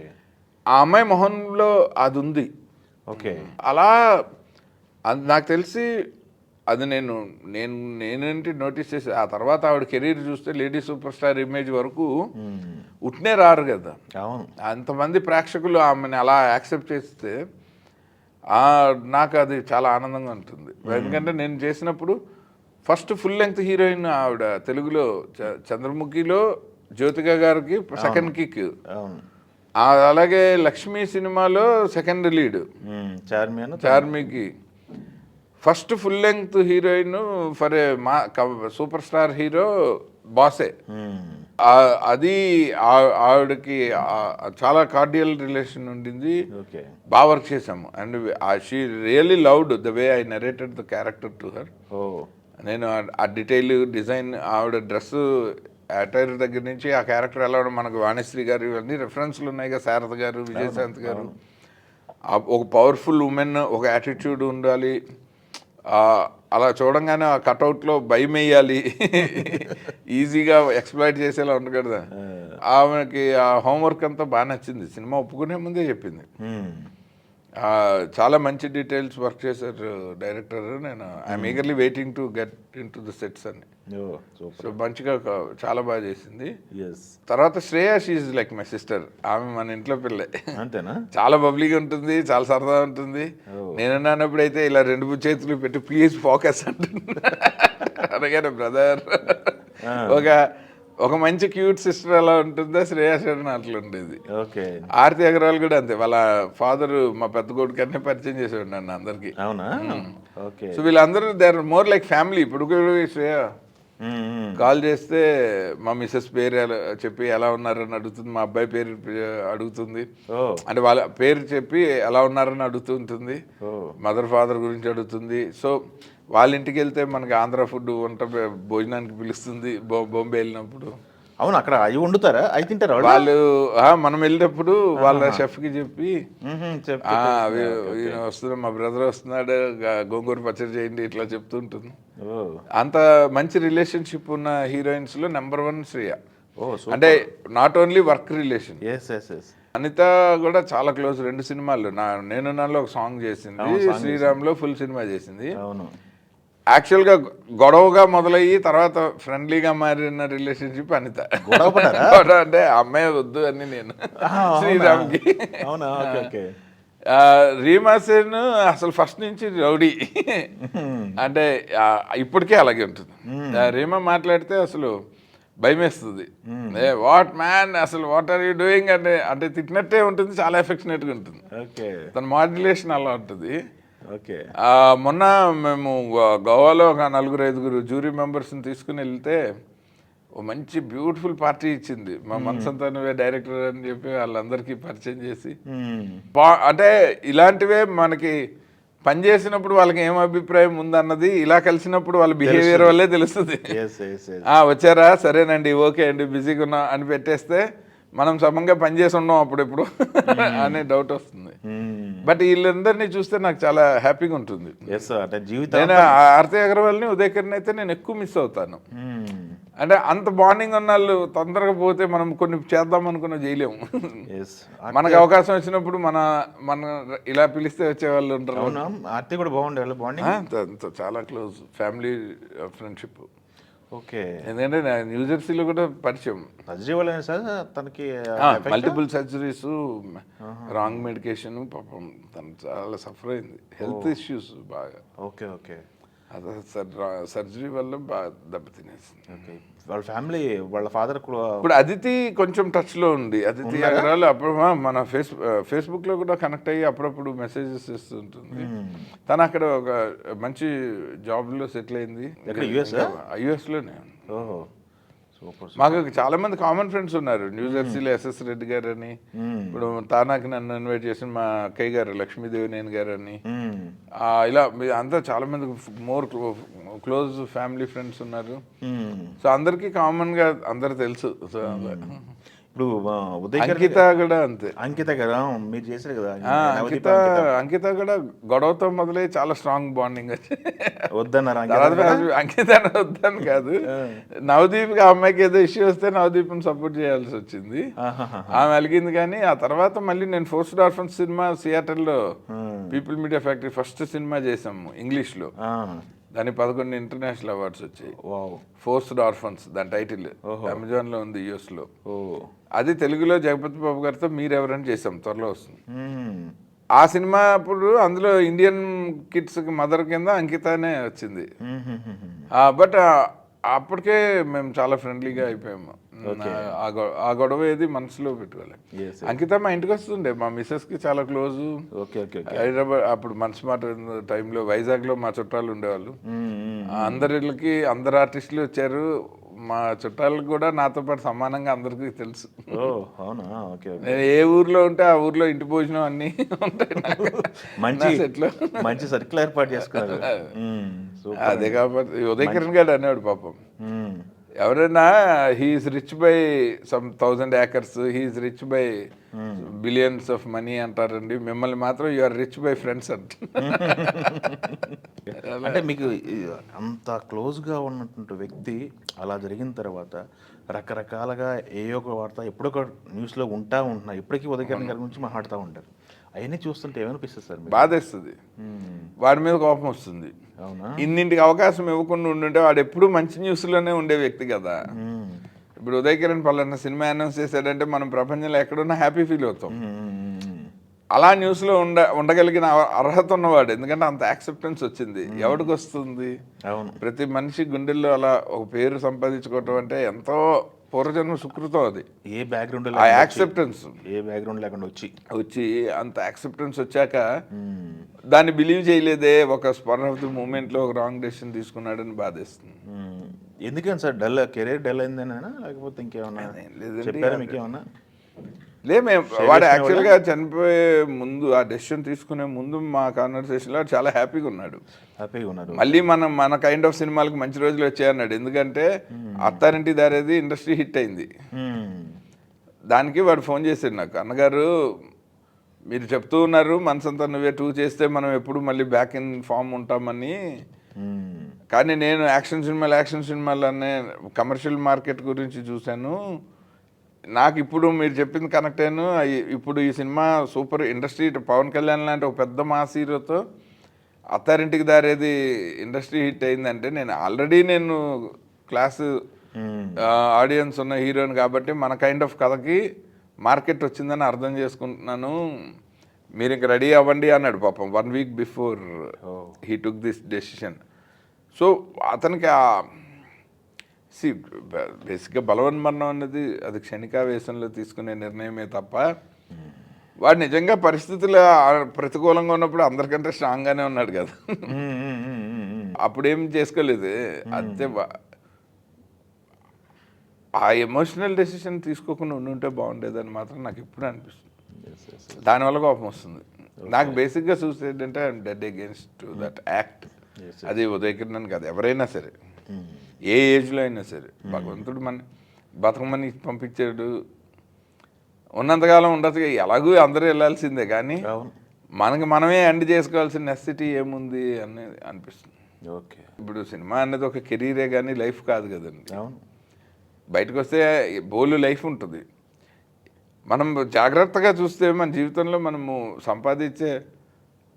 ఆ అమ్మాయి మొహంలో అది ఉంది. ఓకే. అలా నాకు తెలిసి అది నేనేంటి నోటీస్ చేసి ఆ తర్వాత ఆవిడ కెరీర్ చూస్తే లేడీ సూపర్ స్టార్ ఇమేజ్ వరకు ఉట్నే రారు కదా. అంతమంది ప్రేక్షకులు ఆమెను అలా యాక్సెప్ట్ చేస్తే నాకు అది చాలా ఆనందంగా ఉంటుంది. ఎందుకంటే నేను చేసినప్పుడు ఫస్ట్ ఫుల్ లెంగ్త్ హీరోయిన్ ఆవిడ తెలుగులో చంద్రముఖిలో జ్యోతిక గారికి సెకండ్ కిక్, అలాగే లక్ష్మీ సినిమాలో సెకండ్ లీడ్ చార్మికి. First full length heroine for super star hero బాసే. అది ఆవిడకి చాలా కార్డియల్ రిలేషన్ ఉండింది. బాగా వర్క్ చేసాము. And she really loved the way I narrated the character to her. నేను ఆ డీటెయిల్ డిజైన్, ఆవిడ డ్రెస్ అటైర్ దగ్గర నుంచి ఆ క్యారెక్టర్ ఎలా మనకు వాణిశ్రీ గారు ఇవన్నీ రెఫరెన్స్లు ఉన్నాయి కదా, శారద గారు, విజయశాంత్ గారు. ఒక పవర్ఫుల్ ఉమెన్, ఒక యాటిట్యూడ్ ఉండాలి. అలా చూడంగానే ఆ కటౌట్లో భయం వేయాలి, ఈజీగా ఎక్స్ప్లాయిట్ చేసేలా ఉండదు కదా. ఆమెకి ఆ హోంవర్క్ అంతా బాగా నచ్చింది. సినిమా ఒప్పుకునే ముందే చెప్పింది. చాలా మంచి డీటెయిల్స్ వర్క్ చేశారు డైరెక్టర్. నేను I'm eagerly waiting to get in to the sets అని. సో మంచిగా చాలా బాగా చేసింది. తర్వాత Shreya, she's like my sister. ఆమె మన ఇంట్లో పిల్లే. అంతేనా? చాలా బబ్లీగా ఉంటుంది, చాలా సరదా ఉంటుంది. నేనన్నప్పుడు అయితే ఇలా 2 చేతులు పెట్టి ప్లీజ్ ఫోకస్ అంటుంది. అలాగే బ్రదర్. ఒక మంచి క్యూట్ సిస్టర్ ఎలా ఉంటుందో శ్రేయా శరణ్ అట్లా ఉండేది. ఓకే. ఆర్తి అగర్వాల్ కూడా అంతే. వాళ్ళ ఫాదర్ మా పెద్ద కొడుకు అన్నీ పరిచయం చేసేవాడు నన్ను అందరికి. అవునా? ఓకే. సో వీళ్ళందరూ they are more like family. ఇప్పుడు శ్రేయ కాల్ చేస్తే మా మిస్సెస్ పేరు చెప్పి ఎలా ఉన్నారని అడుగుతుంది, మా అబ్బాయి పేరు అడుగుతుంది. అంటే వాళ్ళ పేరు చెప్పి ఎలా ఉన్నారని అడుగుతూ ఉంటుంది, మదర్ ఫాదర్ గురించి అడుగుతుంది. సో వాళ్ళ ఇంటికి వెళ్తే మనకి ఆంధ్ర ఫుడ్ వంట భోజనానికి పిలుస్తుంది బాంబే వెళ్ళినప్పుడు. అవును, అక్కడ అవి వండుతారా? అవి తింటారా వాళ్ళు? మనం వెళ్ళినప్పుడు వాళ్ళ షెఫ్కి చెప్పి వస్తున్నా, మా బ్రదర్ వస్తున్నాడు, గోంగూర పచ్చడి చేయండి ఇట్లా చెప్తూ ఉంటుంది. అంత మంచి రిలేషన్షిప్ ఉన్న హీరోయిన్స్ లో నెంబర్ 1 శ్రేయ. అంటే not only work relation. Anitha కూడా చాలా క్లోజ్. 2 సినిమాలు నేను నాలో ఒక సాంగ్ చేసింది, శ్రీరామ్ లో ఫుల్ సినిమా చేసింది. యాక్చువల్గా గొడవగా మొదలయ్యి తర్వాత ఫ్రెండ్లీగా మారిన రిలేషన్షిప్ అనిత. గొడవ అంటే అమ్మాయి వద్దు అని నేను శ్రీరామ్కి. రీమా సేన్ అసలు ఫస్ట్ నుంచి రౌడీ. అంటే ఇప్పటికే అలాగే ఉంటుంది. రీమా మాట్లాడితే అసలు భయం వేస్తుంది. వాట్ మ్యాన్, అసలు వాట్ ఆర్ యూ డూయింగ్ అంటే అంటే తిట్టినట్టే ఉంటుంది, చాలా ఎఫెక్షనేట్గా ఉంటుంది. తన మాడ్యులేషన్ అలా ఉంటుంది. మొన్న మేము గోవాలో ఒక 4-5 జ్యూరీ మెంబర్స్ని తీసుకుని వెళ్తే ఓ మంచి బ్యూటిఫుల్ పార్టీ ఇచ్చింది. మా మనసంతా నువ్వే డైరెక్టర్ అని చెప్పి వాళ్ళందరికీ పరిచయం చేసి, అంటే ఇలాంటివే మనకి పనిచేసినప్పుడు వాళ్ళకి ఏం అభిప్రాయం ఉందన్నది ఇలా కలిసినప్పుడు వాళ్ళ బిహేవియర్ వల్లే తెలుస్తుంది. వచ్చారా, సరేనండి, ఓకే అండి, బిజీగా ఉన్నా అని పెట్టేస్తే మనం సమంగా పనిచేసి ఉన్నాం అప్పుడెప్పుడు అనే డౌట్ వస్తుంది. బట్ వీళ్ళందరినీ చూస్తే నాకు చాలా హ్యాపీగా ఉంటుంది. నేను ఆర్తి అగర్వాల్ని, ఉదయకర్ని అయితే నేను ఎక్కువ మిస్ అవుతాను. అంటే అంత బాండింగ్ ఉన్న వాళ్ళు తొందరగా పోతే మనం కొన్ని చేద్దాం అనుకున్న చేయలేము. మనకు అవకాశం వచ్చినప్పుడు మన ఇలా పిలిస్తే వచ్చే వాళ్ళు ఉంటారు. ఆర్తి కూడా బాగుండే బాండింగ్, చాలా క్లోజ్ ఫ్యామిలీ ఫ్రెండ్షిప్. ఓకే. ఎందుకంటే న్యూజెర్సీలో కూడా పరిచయం. సర్జరీ వల్ల సార్ తనకి మల్టిపుల్ సర్జరీస్, రాంగ్ మెడికేషన్, పాపం తను చాలా సఫర్ అయింది, హెల్త్ ఇష్యూస్ బాగా. ఓకే. అదే సర్జరీ వల్ల బాగా దెబ్బతినేసింది. వాళ్ళ ఫ్యామిలీ, వాళ్ళ ఫాదర్ కూడా. ఇప్పుడు అదితి కొంచెం టచ్లో ఉంది. అదితి అగర్వాల్ అప్పుడు మన ఫేస్బుక్లో కూడా కనెక్ట్ అయ్యి అప్పుడప్పుడు మెసేజెస్ ఇస్తుంటుంది. తను అక్కడ ఒక మంచి జాబ్లో సెటిల్ అయింది, యుఎస్లోనే. మాకు చాలా మంది కామన్ ఫ్రెండ్స్ ఉన్నారు న్యూజెర్సీలో. ఎస్ఎస్ రెడ్డి గారు అని, ఇప్పుడు తానాకి నన్ను ఇన్వైట్ చేసిన మా అక్కయ్య గారు లక్ష్మీదేవినేని గారు అని, ఇలా అంతా చాలా మంది మోర్ క్లోజ్ ఫ్యామిలీ ఫ్రెండ్స్ ఉన్నారు. సో అందరికీ కామన్గా అందరు తెలుసు. సో ఇప్పుడు అంకిత కూడా అంతే. అంకిత కదా మీరు చేశారు కదా. అంకిత కూడా గొడవతో మొదలై చాలా స్ట్రాంగ్ బాండింగ్ వచ్చి వద్దన్నారు. అంకిత వద్దని కాదు, నవదీప్ ఆ అమ్మాయికి ఏదో ఇష్యూ వస్తే నవదీప్ని సపోర్ట్ చేయాల్సి వచ్చింది. ఆమె అలిగింది. కానీ ఆ తర్వాత మళ్ళీ నేను ఫోర్స్డ్ ఆర్ఫన్స్ సినిమా సియాటర్లో పీపుల్ మీడియా ఫ్యాక్టరీ ఫస్ట్ సినిమా చేసాము ఇంగ్లీష్లో. దానికి 11 ఇంటర్నేషనల్ అవార్డ్స్ వచ్చాయి. ఫోర్స్డ్ ఆర్ఫన్స్ దాని టైటిల్. అమెజాన్లో ఉంది, యూఎస్లో. అది తెలుగులో జగపతి బాబు గారితో మీరెవరని చేసాం, త్వరలో వస్తుంది. ఆ సినిమా అప్పుడు అందులో ఇండియన్ కిడ్స్కి మదర్ కింద అంకితనే వచ్చింది. బట్ అప్పటికే మేము చాలా ఫ్రెండ్లీగా అయిపోయాము. ఆ గొడవ ఏది మనసులో పెట్టుకోవాలి. అంకిత మా ఇంటికి వస్తుండే, మా మిస్సెస్కి చాలా క్లోజు. హైదరాబాద్ అప్పుడు మనసు మాట టైంలో వైజాగ్లో మా చుట్టాలు ఉండేవాళ్ళు. అందరికి అందరు ఆర్టిస్టులు వచ్చారు. మా చుట్టాలకు కూడా నాతో పాటు సమానంగా అందరికీ తెలుసు. నేను ఏ ఊర్లో ఉంటే ఆ ఊర్లో ఇంటి భోజనం అన్నీ ఉంటాయి. మంచి సర్కిల్ ఏర్పాటు చేసుకున్నారు. అదే కాబట్టి ఉదయకిరణ్ గారు అనేవాడు పాపం, ఎవరైనా he's rich by some 1000 acres, he's rich by billions of money అంటారండి. మిమ్మల్ని మాత్రం you are rich by friends అంట. అంటే మీకు అంత క్లోజ్గా ఉన్నటువంటి వ్యక్తి అలా జరిగిన తర్వాత రకరకాలుగా ఏ ఒక వార్త ఎప్పుడొక న్యూస్లో ఉంటున్నా ఇప్పటికీ ఉదయకిరణ్ గారి గురించి మాట్లాడుతూ ఉంటారు. అవన్నీ చూస్తుంటే ఏమనిపిస్తుంది సార్ మీకు? బాధేస్తుంది, వాడి మీద కోపం వస్తుంది. అవునా? ఇన్నింటికి అవకాశం ఇవ్వకుండా ఉండుంటే వాడు ఎప్పుడు మంచి న్యూస్లోనే ఉండే వ్యక్తి కదా. ఇప్పుడు ఉదయకిరణ్ పలానా సినిమా అనౌన్స్ చేశాడంటే మనం ప్రపంచంలో ఎక్కడున్నా హ్యాపీ ఫీల్ అవుతాం. అలా న్యూస్లో ఉండగలిగిన అర్హత ఉన్నవాడు, ఎందుకంటే అంత యాక్సెప్టెన్స్ వచ్చింది. ఎవరికి వస్తుంది? అవును, ప్రతి మనిషి గుండెల్లో అలా ఒక పేరు సంపాదించుకోవటం అంటే ఎంతో పూర్వజన్మ సుకృతం. అది ఏ బ్యాక్గ్రౌండ్ ఆ యాక్సెప్టెన్స్ ఏ బ్యాక్గ్రౌండ్ లేకుండా వచ్చి అంత యాక్సెప్టెన్స్ వచ్చాక దాన్ని బిలీవ్ చేయలేదే, ఒక స్పర్ ఆఫ్ ది మూమెంట్లో ఒక రాంగ్ డెసిషన్ తీసుకున్నాడని బాధేస్తుంది. ఎందుకని సార్ డల్ కెరీర్ డల్ అయిందేనా లేకపోతే ఇంకేమన్నా చెప్పారా మీకేమన్నా? వాడు యాక్చువల్గా చనిపోయే ముందు, ఆ డెసిషన్ తీసుకునే ముందు మా కాన్వర్సేషన్లో చాలా హ్యాపీగా ఉన్నాడు. మళ్ళీ మన కైండ్ ఆఫ్ సినిమాలకు మంచి రోజులు వచ్చాయన్నాడు. ఎందుకంటే అత్తారింటి దారేది ఇండస్ట్రీ హిట్ అయింది. దానికి వాడు ఫోన్ చేశాడు నాకు, అన్నగారు మీరు చెప్తూ ఉన్నారు మనసంతా నువ్వే 2 చేస్తే మనం ఎప్పుడు మళ్ళీ బ్యాక్ ఇన్ ఫామ్ ఉంటామని, కానీ నేను యాక్షన్ సినిమాలు అనే కమర్షియల్ మార్కెట్ గురించి చూశాను. నాకు ఇప్పుడు మీరు చెప్పింది కనెక్ట్ అయ్యాను. ఇప్పుడు ఈ cinema super industry, Pawan Kalyan లాంటి ఒక పెద్ద మాస్ హీరోతో అత్తారింటికి దారేది ఇండస్ట్రీ హిట్ అయిందంటే నేను క్లాస్ ఆడియన్స్ ఉన్న హీరోని కాబట్టి మన కైండ్ ఆఫ్ కథకి మార్కెట్ వచ్చిందని అర్థం చేసుకుంటున్నాను, మీరు ఇంక రెడీ అవ్వండి అన్నాడు. పాపం 1 week before he took this decision. So అతనికి బేసిక్గా బలవన్మరణం అనేది అది క్షణికావేశంలో తీసుకునే నిర్ణయమే తప్ప, వాడు నిజంగా పరిస్థితులు ప్రతికూలంగా ఉన్నప్పుడు అందరికంటే స్ట్రాంగ్గానే ఉన్నాడు కదా. అప్పుడేం చేసుకోలేదు. అంతే, ఆ ఎమోషనల్ డెసిషన్ తీసుకోకుండా ఉండుంటే బాగుండేదని మాత్రం నాకు ఎప్పుడు అనిపిస్తుంది. దానివల్ల కోపం వస్తుంది నాకు. బేసిక్గా సూసైడ్ అంటే I'm dead against that act. అది ఉదయకిరణ్ కాదు, ఎవరైనా సరే, ఏ ఏజ్లో అయినా సరే, భగవంతుడు మన బతకమని పంపించాడు, ఉన్నంతకాలం ఉండదు. ఎలాగూ అందరూ వెళ్ళాల్సిందే, కానీ మనమే ఎండ్ చేసుకోవాల్సిన నెసెసిటీ ఏముంది అనేది అనిపిస్తుంది. ఓకే, ఇప్పుడు సినిమా అనేది ఒక కెరీరే కానీ లైఫ్ కాదు కదండి. బయటకు వస్తే బోలు లైఫ్ ఉంటుంది. మనం జాగ్రత్తగా చూస్తే మన జీవితంలో మనము సంపాదించే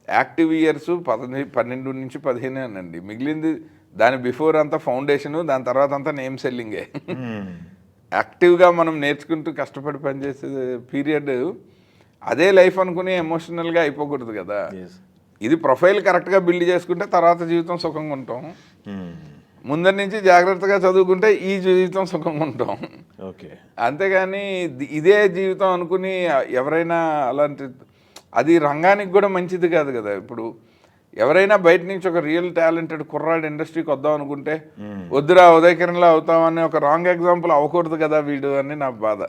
యాక్టివ్ ఇయర్స్ 12 నుంచి 15 అనండి. మిగిలింది దాని బిఫోర్ అంతా ఫౌండేషను, దాని తర్వాత అంతా నేమ్ సెల్లింగే. యాక్టివ్గా మనం నేర్చుకుంటూ కష్టపడి పనిచేసే పీరియడ్ అదే లైఫ్ అనుకుని ఎమోషనల్గా అయిపోకూడదు కదా. ఇది ప్రొఫైల్ కరెక్ట్గా బిల్డ్ చేసుకుంటే తర్వాత జీవితం సుఖంగా ఉంటాం. ముందరి నుంచి జాగ్రత్తగా చదువుకుంటే ఈ జీవితం సుఖంగా ఉంటాం. ఓకే, అంతేగాని ఇదే జీవితం అనుకుని ఎవరైనా అలాంటి, అది రంగానికి కూడా మంచిది కాదు కదా. ఇప్పుడు ఎవరైనా బయట నుంచి ఒక రియల్ టాలెంటెడ్ కుర్రాడు ఇండస్ట్రీకి వద్దాం అనుకుంటే వద్దురా ఉదయకిరణ్లా అవుతామని ఒక రాంగ్ ఎగ్జాంపుల్ అవ్వకూడదు కదా వీడు అని నా బాధ.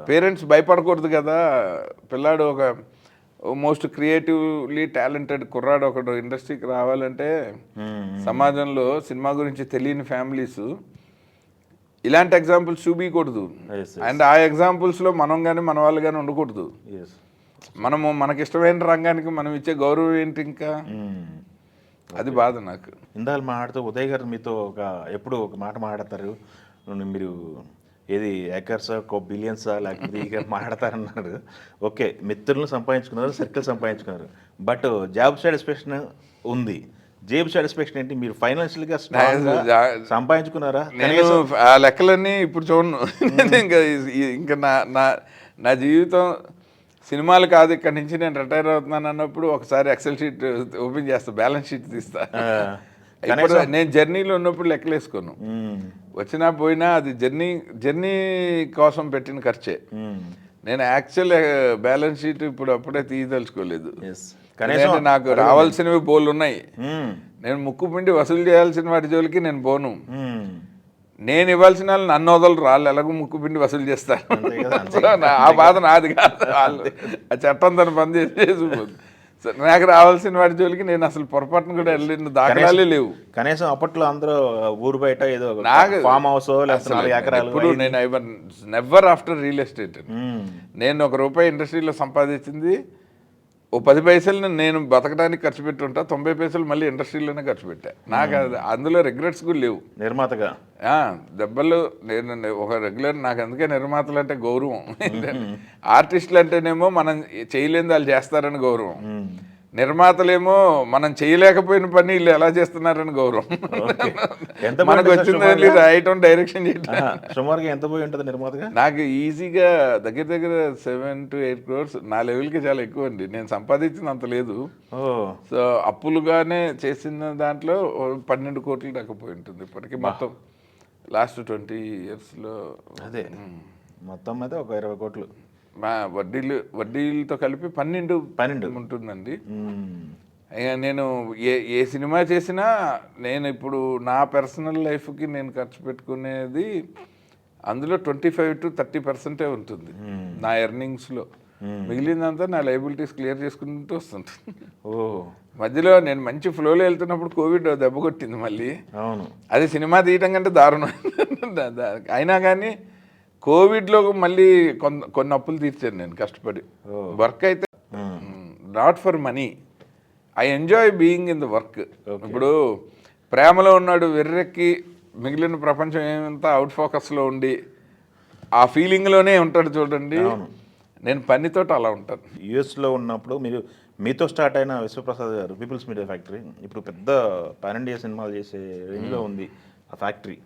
పేరెంట్స్ భయపడకూడదు కదా. పిల్లాడు ఒక మోస్ట్ క్రియేటివ్లీ టాలెంటెడ్ కుర్రాడు ఒకడు ఇండస్ట్రీకి రావాలంటే సమాజంలో సినిమా గురించి తెలియని ఫ్యామిలీస్ ఇలాంటి ఎగ్జాంపుల్స్ చూపించకూడదు. అండ్ ఆ ఎగ్జాంపుల్స్లో మనం కానీ మన వాళ్ళు కానీ ఉండకూడదు. మనము మనకిష్టమైన రంగానికి మనం ఇచ్చే గౌరవం ఏంటి ఇంకా, అది బాధ నాకు. ఇందాక మాట్లాడుతూ ఉదయ్ గారు మీతో ఎప్పుడు ఒక మాట మాట్లాడతారు, మీరు ఏది ఏకర్సా బిలియన్సా లేకపోతే ఇక మాట్లాడతారన్నారు. ఓకే, మిత్రులను సంపాదించుకున్నారు, సర్కిల్ సంపాదించుకున్నారు, బట్ జాబ్ సాటిస్ఫాక్షన్ ఉంది. జాబ్ సాటిస్ఫాక్షన్ ఏంటి? మీరు ఫైనాన్షియల్గా సంపాదించుకున్నారా? నేను ఆ లెక్కలన్నీ ఇప్పుడు చూడను. ఇంకా నా జీవితం సినిమాలు కాదు, ఇక్కడ నుంచి నేను రిటైర్ అవుతున్నాను అన్నప్పుడు ఒకసారి ఎక్సెల్ షీట్ ఓపెన్ చేస్తా, బ్యాలెన్స్ షీట్ తీస్తా. ఇప్పుడు నేను జర్నీలో ఉన్నప్పుడు లెక్కలేసుకోను, వచ్చినా పోయినా అది జర్నీ కోసం పెట్టిన ఖర్చే. నేను యాక్చువల్ బ్యాలెన్స్ షీట్ ఇప్పుడు అప్పుడే తీయదలుచుకోలేదు. నాకు రావాల్సినవి బోళ్ళు ఉన్నాయి. నేను ముక్కు పిండి వసూలు చేయాల్సిన వాటి జోలికి నేను పోను. నేను ఇవ్వాల్సిన వాళ్ళు నన్ను వదలరు, వాళ్ళు ఎలాగో ముక్కు పిండి వసూలు చేస్తారు. ఆ బాధ నాది కాదు, వాళ్ళు ఆ చట్టం తను పని చేసిపోతుంది. నాకు రావాల్సిన వాటి జోలికి నేను అసలు పొరపాటును కూడా వెళ్ళిన దాఖలాలే లేవు. కనీసం అప్పట్లో అందరూ ఊరు బయట ఏదో నాకు ఫామ్ హౌస్ లేకపోతే 4 ఎకరాలు ఇప్పుడు నేను నెవర్ ఆఫ్టర్ రియల్ ఎస్టేట్. నేను ₹1 ఇండస్ట్రీలో సంపాదించింది ఓ 10 పైసలు నేను బతకడానికి ఖర్చు పెట్టుంటా, 90 పైసలు మళ్ళీ ఇండస్ట్రీలోనే ఖర్చు పెట్టా. నాకు అందులో రిగ్రెట్స్ కూడా లేవు. నిర్మాతగా దెబ్బలు నేను ఒక రెగ్యులర్, నాకు అందుకే నిర్మాతలు అంటే గౌరవం. ఆర్టిస్టులు అంటేనేమో మనం చేయలేని వాళ్ళు చేస్తారని గౌరవం, నిర్మాతలేమో మనం చేయలేకపోయిన పని వీళ్ళు ఎలా చేస్తున్నారని గౌరవం. మనకు వచ్చింది రాయటం, డైరెక్షన్ చేయటం. సుమారుగా ఎంత పోయి ఉంటుంది నిర్మాతగా? నాకు ఈజీగా దగ్గర దగ్గర 7 to 8 crores. నా లెవెల్కి చాలా ఎక్కువ అండి. నేను సంపాదించింది అంత లేదు. సో అప్పులుగానే చేసిన దాంట్లో 12 కోట్లు దాకా పోయి ఉంటుంది ఇప్పటికీ. మొత్తం లాస్ట్ 20 yearsలో అదే మొత్తం అయితే ఒక 20 కోట్లు. మా వడ్డీలతో కలిపి 12 ఉంటుందండి. నేను ఏ సినిమా చేసినా నేను ఇప్పుడు నా పర్సనల్ లైఫ్కి నేను ఖర్చు పెట్టుకునేది అందులో 25 to 30% ఉంటుంది నా ఎర్నింగ్స్లో. మిగిలిందంతా నా లైబిలిటీస్ క్లియర్ చేసుకుంటూ వస్తుంటుంది. మధ్యలో నేను మంచి ఫ్లోలో వెళ్తున్నప్పుడు కోవిడ్ దెబ్బ కొట్టింది మళ్ళీ. అది సినిమా తీయటం కంటే దారుణం. అయినా కానీ కోవిడ్లో మళ్ళీ కొన్ని అప్పులు తీర్చాను నేను కష్టపడి. వర్క్ అయితే not for money, I enjoy being in the work. ఇప్పుడు ప్రేమలో ఉన్నాడు వెర్రెక్కి మిగిలిన ప్రపంచం ఏమంతా అవుట్ ఫోకస్లో ఉండి ఆ ఫీలింగ్లోనే ఉంటాడు చూడండి. నేను పనితోటి అలా ఉంటాను. యూఎస్లో ఉన్నప్పుడు మీతో స్టార్ట్ అయిన విశ్వప్రసాద్ గారు పీపుల్స్ మీడియా ఫ్యాక్టరీ ఇప్పుడు పెద్ద పాన్ ఇండియా సినిమాలు చేసే రేంజ్లో ఉంది ఆ ఫ్యాక్టరీ.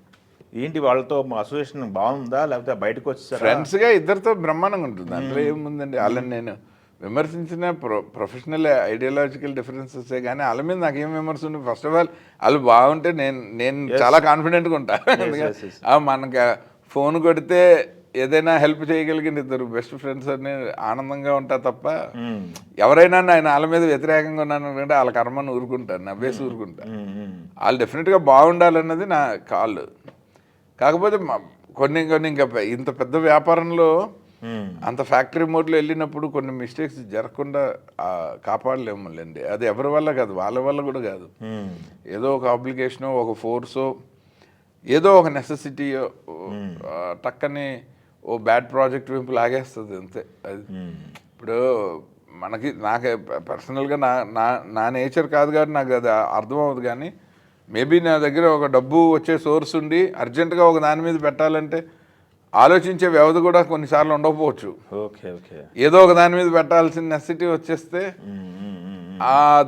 ఏంటి వాళ్ళతో అసోసియేషన్ బాగుందా లేకపోతే బయటకు వచ్చేసారా? ఫ్రెండ్స్గా ఇద్దరితో బ్రహ్మాండంగా ఉంటుంది. అందులో ఏముందండి, వాళ్ళని నేను విమర్శించిన ప్రొఫెషనల్ ఐడియాలజికల్ డిఫరెన్సెసే కానీ వాళ్ళ మీద నాకేం విమర్శ ఉంది. ఫస్ట్ ఆఫ్ ఆల్ వాళ్ళు బాగుంటే నేను చాలా కాన్ఫిడెంట్గా ఉంటాను. మనకి ఫోన్ కొడితే ఏదైనా హెల్ప్ చేయగలిగిన ఇద్దరు బెస్ట్ ఫ్రెండ్స్ అని ఆనందంగా ఉంటా తప్ప ఎవరైనా నేను వాళ్ళ మీద వ్యతిరేకంగా ఉన్నాను అంటే వాళ్ళ కర్మను ఊరుకుంటాను, నవ్వేసి ఊరుకుంటా. వాళ్ళు డెఫినెట్గా బాగుండాలన్నది నా కాల్. కాకపోతే కొన్ని ఇంకా ఇంత పెద్ద వ్యాపారంలో అంత ఫ్యాక్టరీ మోడ్లో వెళ్ళినప్పుడు కొన్ని మిస్టేక్స్ జరగకుండా కాపాడలేములేండి. అది ఎవరి వల్ల కాదు, వాళ్ళ వల్ల కూడా కాదు. ఏదో ఒక అప్లికేషనో ఒక ఫోర్సో ఏదో ఒక నెసెసిటీయో టక్కని ఓ బ్యాడ్ ప్రాజెక్ట్ వైపు లాగేస్తుంది అంతే. అది ఇప్పుడు నాకు పర్సనల్గా నా నేచర్ కాదు కాబట్టి నాకు అది అర్థం అవ్వదు. కానీ మేబీ నా దగ్గర ఒక డబ్బు వచ్చే సోర్స్ ఉండి అర్జెంటుగా ఒక దాని మీద పెట్టాలంటే ఆలోచించే వ్యవధి కూడా కొన్నిసార్లు ఉండకపోవచ్చు. ఏదో ఒక దాని మీద పెట్టాల్సిన నెసెసిటీ వచ్చేస్తే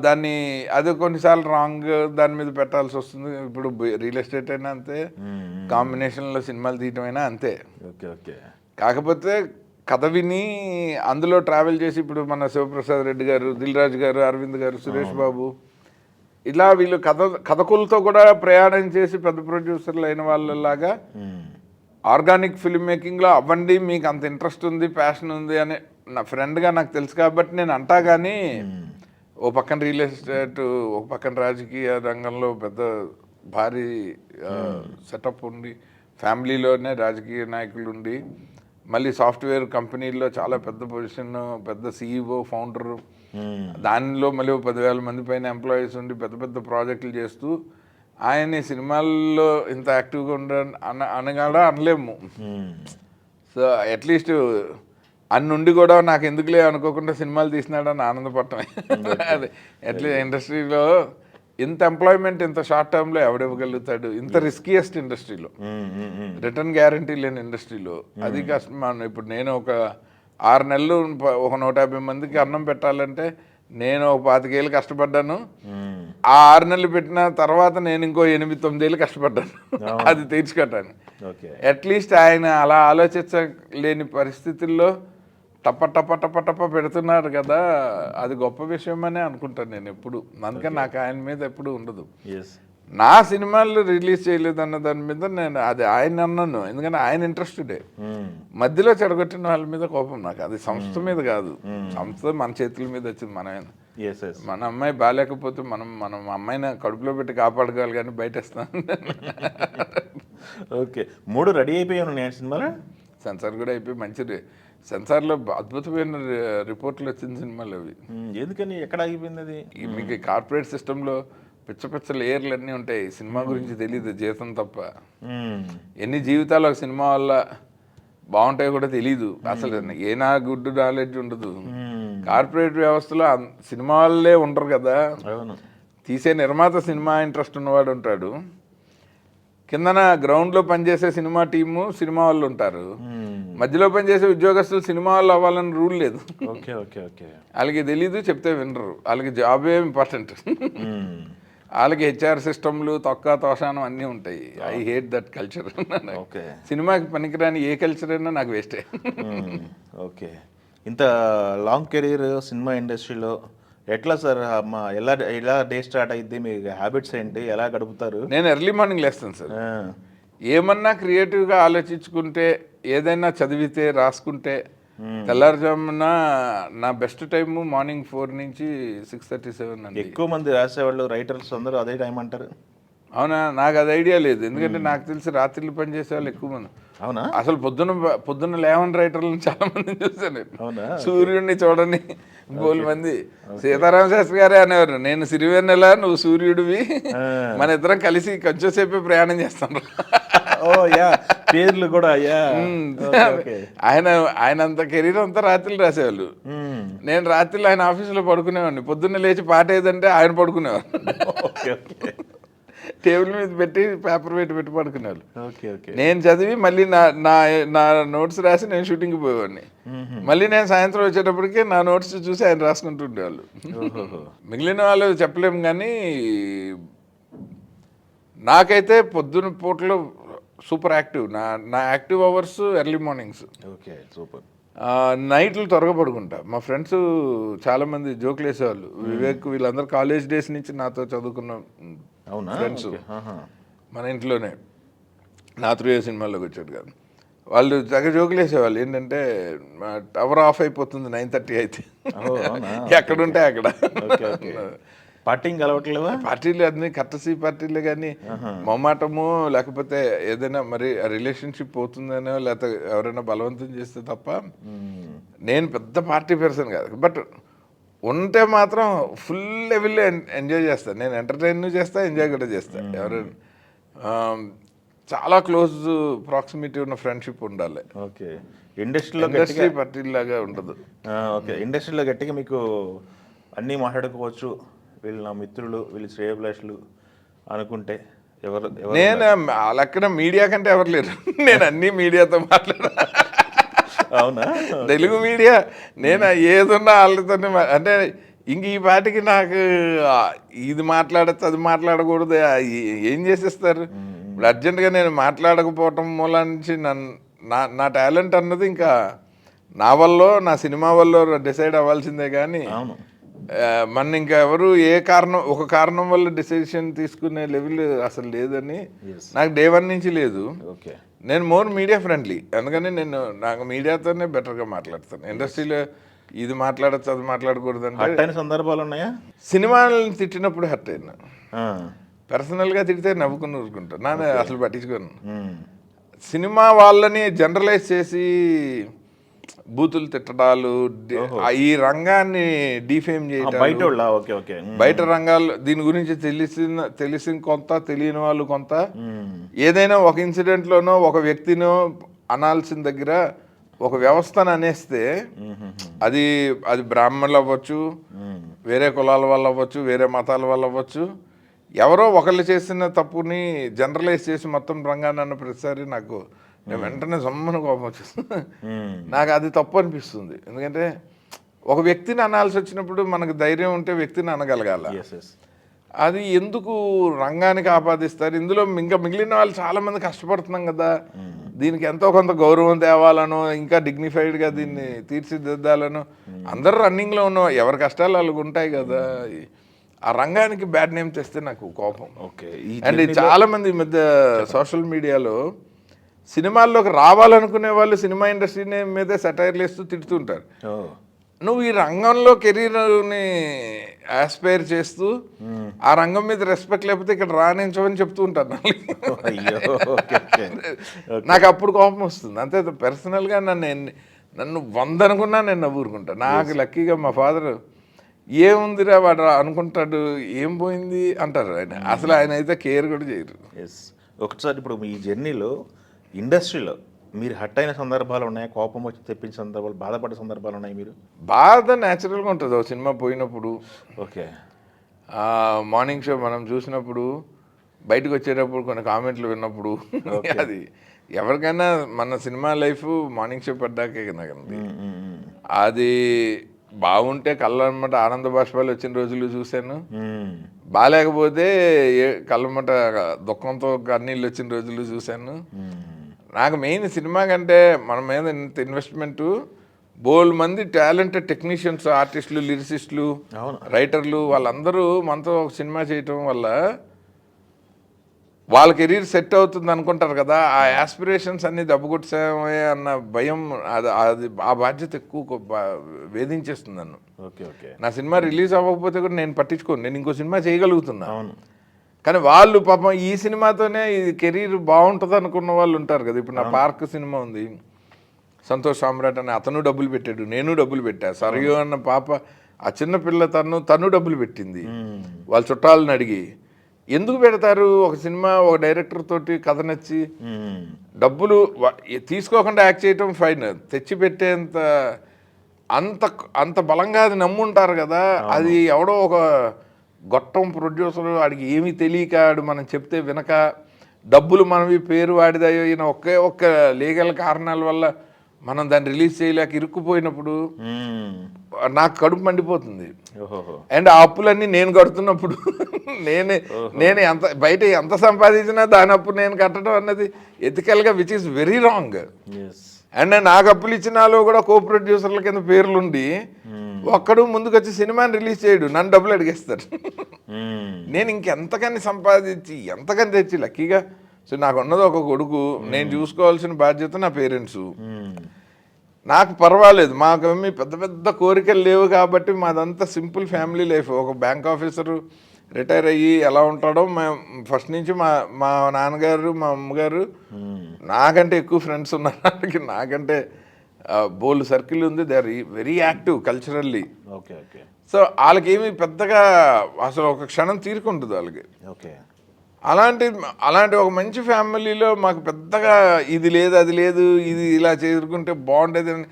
దాన్ని అది కొన్నిసార్లు రాంగ్ దాని మీద పెట్టాల్సి వస్తుంది. ఇప్పుడు రియల్ ఎస్టేట్ అయినా అంతే, కాంబినేషన్లో సినిమాలు తీయటం అయినా అంతే. కాకపోతే కథ విని అందులో ట్రావెల్ చేసి ఇప్పుడు మన శివప్రసాద్ రెడ్డి గారు, దిల్ రాజు గారు, అరవింద్ గారు, సురేష్ బాబు ఇలా వీళ్ళు కథకులతో కూడా ప్రయాణం చేసి పెద్ద ప్రొడ్యూసర్లు అయిన వాళ్ళలాగా ఆర్గానిక్ ఫిల్మ్ మేకింగ్లో అవ్వండి, మీకు అంత ఇంట్రెస్ట్ ఉంది, ప్యాషన్ ఉంది అని నా ఫ్రెండ్గా నాకు తెలుసు కాబట్టి నేను అంటా. కానీ ఓ పక్కన రియల్ ఎస్టేట్, ఒక పక్కన రాజకీయ రంగంలో పెద్ద భారీ సెటప్ ఉండి, ఫ్యామిలీలోనే రాజకీయ నాయకులు ఉండి, మళ్ళీ సాఫ్ట్వేర్ కంపెనీల్లో చాలా పెద్ద పొజిషన్, పెద్ద CEO, ఫౌండరు, దానిలో మళ్ళీ 10,000 మంది పైన ఎంప్లాయీస్ ఉండి పెద్ద పెద్ద ప్రాజెక్టులు చేస్తూ ఆయన సినిమాల్లో ఇంత యాక్టివ్గా అనగాడా అనలేము. సో అట్లీస్ట్ అన్నుండి కూడా నాకు ఎందుకులే అనుకోకుండా సినిమాలు తీసినాడని ఆనందపడటమే. అది అట్లీస్ట్ ఇండస్ట్రీలో ఇంత ఎంప్లాయ్మెంట్ ఇంత షార్ట్ టర్మ్లో ఎవడివ్వగలుగుతాడు? ఇంత రిస్కియస్ట్ ఇండస్ట్రీలో, రిటర్న్ గ్యారంటీ లేని ఇండస్ట్రీలో అది కష్టం. ఇప్పుడు నేను ఒక 6 నెలలు ఒక 150 మందికి అన్నం పెట్టాలంటే నేను ఒక 25 ఏళ్ళు కష్టపడ్డాను. ఆ 6 నెలలు పెట్టిన తర్వాత నేను ఇంకో 8-9 ఏళ్ళు కష్టపడ్డాను అది తీర్చుకట్టాను. అట్లీస్ట్ ఆయన అలా ఆలోచించలేని పరిస్థితుల్లో టప్ప పెడుతున్నారు కదా, అది గొప్ప విషయం అనే అనుకుంటాను నేను ఎప్పుడు. అందుకని నాకు ఆయన మీద ఎప్పుడు ఉండదు. నా సినిమాలు రిలీజ్ చేయలేదు అన్న దాని మీద నేను అది ఆయన అన్నాను, ఎందుకంటే ఆయన ఇంట్రెస్టెడే. మధ్యలో చెడగొట్టిన వాళ్ళ మీద కోపం నాకు, అది సంస్థ మీద కాదు. సంస్థ మన చేతుల మీద వచ్చింది. మన అమ్మాయి బాగాలేకపోతే మనం అమ్మాయిని కడుపులో పెట్టి కాపాడుకోవాలి కానీ బయట ఇస్తాను. ఓకే, 3 రెడీ అయిపోయాను నేను సినిమాలో. సెన్సార్ కూడా అయిపోయి మంచి సెన్సార్లో అద్భుతమైన రిపోర్ట్లు వచ్చిన సినిమాలు అవి. ఎందుకని ఎక్కడ ఆగిపోయింది అది? మీకు కార్పొరేట్ సిస్టంలో పిచ్చ లేయర్లు అన్నీ ఉంటాయి. సినిమా గురించి తెలియదు జీవితం తప్ప. ఎన్ని జీవితాలు ఒక సినిమా వల్ల బాగుంటాయో కూడా తెలీదు అసలు. ఏనా గుడ్ నాలెడ్జ్ ఉండదు. కార్పొరేట్ వ్యవస్థలో సినిమా వాళ్ళే ఉండరు కదా, తీసే నిర్మాత సినిమా ఇంట్రెస్ట్ ఉన్నవాడు ఉంటాడు, కిందన గ్రౌండ్లో పనిచేసే సినిమా టీము సినిమా వాళ్ళు ఉంటారు, మధ్యలో పనిచేసే ఉద్యోగస్తులు సినిమా వాళ్ళు అవ్వాలని రూల్ లేదు. Okay okay okay. వాళ్ళకి తెలీదు, చెప్తే వినరు. వాళ్ళకి జాబే ఇంపార్టెంట్. వాళ్ళకి హెచ్ఆర్ సిస్టమ్లు తొక్క తోషానం అన్నీ ఉంటాయి. I hate that culture. సినిమాకి పనికిరాని ఏ కల్చర్ అయినా నాకు వేస్టే. ఓకే. ఇంత లాంగ్ కెరీర్ సినిమా ఇండస్ట్రీలో ఎట్లా సార్ అమ్మా, ఎలా డే స్టార్ట్ అయ్యింది, మీ హ్యాబిట్స్ ఏంటి, ఎలా గడుపుతారు? నేను ఎర్లీ మార్నింగ్ లేస్తాను సార్. ఏమన్నా క్రియేటివ్గా ఆలోచించుకుంటే, ఏదైనా చదివితే రాసుకుంటే తెల్లారుజామున నా బెస్ట్ టైం మార్నింగ్ 4 నుంచి 6:37 అండి. ఎక్కువ మంది రాసేవాళ్ళు రైటర్స్ అందరూ అదే టైం అంటారు. అవునా? నాకు అది ఐడియా లేదు. ఎందుకంటే నాకు తెలిసి రాత్రిళ్ళు పనిచేసే వాళ్ళు ఎక్కువ మంది. అవునా? అసలు పొద్దున్న లేవని రైటర్లను చాలా మంది చూసాను. సూర్యుడిని చూడని బోల్ మంది. సీతారామ శాస్త్రి గారే అనేవారు, నేను సిరివెన్నెల, నువ్వు సూర్యుడివి, మన ఇద్దరం కలిసి కొంచెం సేపే ప్రయాణం చేస్తాను. పేర్లు కూడా ఆయన అంత కెరీర్ అంతా రాత్రిళ్ళు రాసేవాళ్ళు. నేను రాత్రిళ్ళు ఆయన ఆఫీసులో పడుకునేవాడిని. పొద్దున్న లేచి పాట ఏదంటే ఆయన పడుకునేవారు. టేబుల్ మీద పెట్టి పేపర్ పెట్టి పడుకునేవాళ్ళు. నేను చదివి మళ్ళీ నా నోట్స్ రాసి నేను షూటింగ్కి పోయేవాడిని. మళ్ళీ నేను సాయంత్రం వచ్చేటప్పటికి నా నోట్స్ చూసి ఆయన రాసుకుంటూ ఉండేవాళ్ళు. మిగిలిన వాళ్ళు చెప్పలేము, కానీ నాకైతే పొద్దున పూటలో సూపర్ యాక్టివ్. నా active hours early mornings. Okay, super. నైట్లు త్వరగా పడుకుంటా. మా ఫ్రెండ్స్ చాలామంది జోకులు వేసేవాళ్ళు. వివేక్ వీళ్ళందరూ కాలేజ్ డేస్ నుంచి నాతో చదువుకున్న ఫ్రెండ్స్ మన ఇంట్లోనే నా 3 సినిమాల్లోకి వచ్చాడు కాదు. వాళ్ళు తెగ జోకులు వేసేవాళ్ళు. ఏంటంటే టవర్ ఆఫ్ అయిపోతుంది 9:30 అయితే, ఎక్కడుంటే అక్కడ. పార్టీకి అలవట్లేవా? పార్టీలు అన్ని కట్టసీ పార్టీలే, కానీ మొమ్మాటము లేకపోతే ఏదైనా మరి రిలేషన్షిప్ పోతుందనో లేకపోతే ఎవరైనా బలవంతం చేస్తే తప్ప నేను పెద్ద పార్టీ పర్సన్ కాదు. బట్ ఉంటే మాత్రం ఫుల్ లెవెల్లో ఎంజాయ్ చేస్తాను. నేను ఎంటర్టైన్ చేస్తా, ఎంజాయ్ కూడా చేస్తాను. ఎవరైనా చాలా క్లోజ్ ప్రాక్సిమిటీ ఉన్న ఫ్రెండ్షిప్ ఉండాలి. ఓకే. ఇండస్ట్రీ పార్టీ లాగా ఉండదు. ఓకే. ఇండస్ట్రీలో గట్టిగా మీకు అన్నీ మాట్లాడుకోవచ్చు, వీళ్ళు నా మిత్రులు, వీళ్ళు శ్రేయభిలాషులు అనుకుంటే ఎవరు? నేను లెక్కన మీడియా కంటే ఎవరు లేరు. నేను అన్ని మీడియాతో మాట్లాడా. అవునా? తెలుగు మీడియా నేను ఏదున్నా వాళ్ళతోనే. అంటే ఇంక ఈ పాటికి నాకు ఇది మాట్లాడచ్చు, అది మాట్లాడకూడదు, ఏం చేసేస్తారు. ఇప్పుడు అర్జెంటుగా నేను మాట్లాడకపోవటం మూల నుంచి నా టాలెంట్ అన్నది ఇంకా నా వల్ల, నా సినిమా వల్ల డిసైడ్ అవ్వాల్సిందే. కానీ మన ఇంకా ఎవరు ఒక కారణం వల్ల డిసిషన్ తీసుకునే లెవెల్ అసలు లేదని నాకు డే 1 నుంచి లేదు. నేను మోర్ మీడియా ఫ్రెండ్లీ, అందుకని నాకు మీడియాతోనే బెటర్గా మాట్లాడతాను. ఇండస్ట్రీలో ఇది మాట్లాడచ్చు, అది మాట్లాడకూడదు అంటే సందర్భాలు ఉన్నాయా? సినిమాలను తిట్టినప్పుడు హర్ట్ అయినా, పర్సనల్గా తిడితే నవ్వుకుని ఊరుకుంటాను. నాన్న అసలు పట్టించుకోను. సినిమా వాళ్ళని జనరలైజ్ చేసి బూతులు తిట్టడాలు, ఈ రంగాన్ని డిఫేమ్ చేయడం, బయట రంగాలు దీని గురించి తెలిసిన కొంత, తెలియని వాళ్ళు కొంత, ఏదైనా ఒక ఇన్సిడెంట్లోనో ఒక వ్యక్తినో అనాల్సిన దగ్గర ఒక వ్యవస్థను అనేస్తే అది బ్రాహ్మణులు అవ్వచ్చు, వేరే కులాల వల్ల అవ్వచ్చు, వేరే మతాల వల్ల అవ్వచ్చు, ఎవరో ఒకళ్ళు చేసిన తప్పుని జనరలైజ్ చేసి మొత్తం రంగాన్ని అన్న ప్రతిసారి నాకు నేను వెంటనే సమ్మన కోపం వచ్చేస్తుంది. నాకు అది తప్పు అనిపిస్తుంది. ఎందుకంటే ఒక వ్యక్తిని అనాల్సి వచ్చినప్పుడు మనకు ధైర్యం ఉంటే వ్యక్తిని అనగలగాల. అది ఎందుకు రంగానికి ఆపాదిస్తారు? ఇందులో ఇంకా మిగిలిన వాళ్ళు చాలామంది కష్టపడుతున్నాం కదా, దీనికి ఎంతో కొంత గౌరవం తేవాలనో, ఇంకా డిగ్నిఫైడ్గా దీన్ని తీర్చిదిద్దాలనో, అందరూ రన్నింగ్లో ఉన్న ఎవరి కష్టాలు వాళ్ళకు ఉంటాయి కదా. ఆ రంగానికి బ్యాడ్ నేమ్ తెస్తే నాకు కోపం. అండ్ చాలామంది ఈ మధ్య సోషల్ మీడియాలో సినిమాల్లోకి రావాలనుకునే వాళ్ళు సినిమా ఇండస్ట్రీ మీదే సెటైర్లు వేస్తూ తిడుతుంటారు. నువ్వు ఈ రంగంలో కెరీర్ని ఆస్పైర్ చేస్తూ ఆ రంగం మీద రెస్పెక్ట్ లేకపోతే ఇక్కడ రాణించమని చెప్తూ ఉంటాను. నాకు అప్పుడు కోపం వస్తుంది. అంతే, పర్సనల్గా నన్ను 100 అనుకున్నా నేను నవ్వురుకుంటా. నాకు లక్కీగా మా ఫాదర్ ఏముందిరా వాడు అనుకుంటాడు, ఏం పోయింది అంటారు ఆయన. అసలు ఆయన అయితే కేర్ కూడా చేయరు. ఎస్. ఒకసారి ఇప్పుడు మీ జర్నీలో ఇండస్ట్రీలో మీరు హట్ అయిన సందర్భాలు ఉన్నాయి, కోపం వచ్చి తెప్పించిన సందర్భాలు, బాధపడ్డ సందర్భాలు ఉన్నాయి మీరు? బాధ న్యాచురల్గా ఉంటుంది ఒక సినిమా పోయినప్పుడు. ఓకే. మార్నింగ్ షో మనం చూసినప్పుడు బయటకు వచ్చేటప్పుడు కొన్ని కామెంట్లు విన్నప్పుడు అది ఎవరికైనా మన సినిమా లైఫ్ మార్నింగ్ షో పడ్డాకే కదా. అది బాగుంటే కళ్ళమ్మట ఆనంద బాష్పాలు వచ్చిన రోజులు చూశాను, బాగాలేకపోతే కళ్ళమ్మట దుఃఖంతో కన్నీళ్ళు వచ్చిన రోజులు చూశాను. నాకు మెయిన్ సినిమా కంటే మన మీద ఇంత ఇన్వెస్ట్మెంటు, బోల్ మంది టాలెంటెడ్ టెక్నీషియన్స్, ఆర్టిస్టులు, లిరిసిస్టులు, రైటర్లు వాళ్ళందరూ మనతో ఒక సినిమా చేయటం వల్ల వాళ్ళ కెరీర్ సెట్ అవుతుంది అనుకుంటారు కదా. ఆ యాస్పిరేషన్స్ అన్ని దెబ్బకొట్టామే అన్న భయం, అది ఆ బాధ్యత ఎక్కువ వేధించేస్తుంది నన్ను. Okay okay. నా సినిమా రిలీజ్ అవ్వకపోతే కూడా నేను పట్టించుకోను, నేను ఇంకో సినిమా చేయగలుగుతున్నా. కానీ వాళ్ళు పాపం ఈ సినిమాతోనే ఇది కెరీర్ బాగుంటుంది అనుకున్న వాళ్ళు ఉంటారు కదా. ఇప్పుడు నా పార్క్ సినిమా ఉంది, సంతోష్ సామ్రాట్ అని అతను డబ్బులు పెట్టాడు, నేను డబ్బులు పెట్టా. సరియో అన్న పాప ఆ చిన్న పిల్ల తను డబ్బులు పెట్టింది వాళ్ళ చుట్టాలను అడిగి. ఎందుకు పెడతారు? ఒక సినిమా ఒక డైరెక్టర్ తోటి కథ నచ్చి డబ్బులు తీసుకోకుండా యాక్ట్ చేయటం ఫైన్, తెచ్చి పెట్టేంత అంత బలంగా అది నమ్ముంటారు కదా. అది ఎవడో ఒక గొట్టం ప్రొడ్యూసర్, వాడికి ఏమీ తెలియక మనం చెప్తే వినక డబ్బులు మనవి పేరు వాడిదయ్యో ఈయన ఒక్క లీగల్ కారణాల వల్ల మనం దాన్ని రిలీజ్ చేయలేక ఇరుక్కుపోయినప్పుడు నాకు కడుపు మండిపోతుంది. అండ్ ఆ అప్పులన్నీ నేను కడుతున్నప్పుడు నేను బయట ఎంత సంపాదించినా దాని అప్పు నేను కట్టడం అన్నది ఎథికల్గా which is very wrong. And నాకు అప్పులు ఇచ్చినాలో కూడా కో ప్రొడ్యూసర్ల కింద పేర్లుండి ఒక్కడు ముందుకు వచ్చి సినిమాని రిలీజ్ చేయడు, నన్ను డబ్బులు అడిగేస్తారు. నేను ఇంకెంతకని సంపాదించి ఎంతకని తెచ్చి లక్కీగా సో నాకు ఉన్నది ఒక కొడుకు, నేను చూసుకోవాల్సిన బాధ్యత నా పేరెంట్స్. నాకు పర్వాలేదు, మాకేమీ పెద్ద పెద్ద కోరికలు లేవు కాబట్టి మాదంతా సింపుల్ ఫ్యామిలీ లైఫ్. ఒక బ్యాంక్ ఆఫీసరు రిటైర్ అయ్యి ఎలా ఉంటాడో మేము ఫస్ట్ నుంచి మా నాన్నగారు మా అమ్మగారు నాకంటే ఎక్కువ ఫ్రెండ్స్ ఉన్నారు, నాకంటే బోల్డ్ సర్కిల్ ఉంది. They are very active culturally. Okay okay. So వాళ్ళకి ఏమి పెద్దగా అసలు ఒక క్షణం తీరుకుంటుంది వాళ్ళకి. ఓకే. అలాంటి ఒక మంచి ఫ్యామిలీలో మాకు పెద్దగా ఇది లేదు అది లేదు, ఇది ఇలా చేసుకుంటే బాగుండేది అని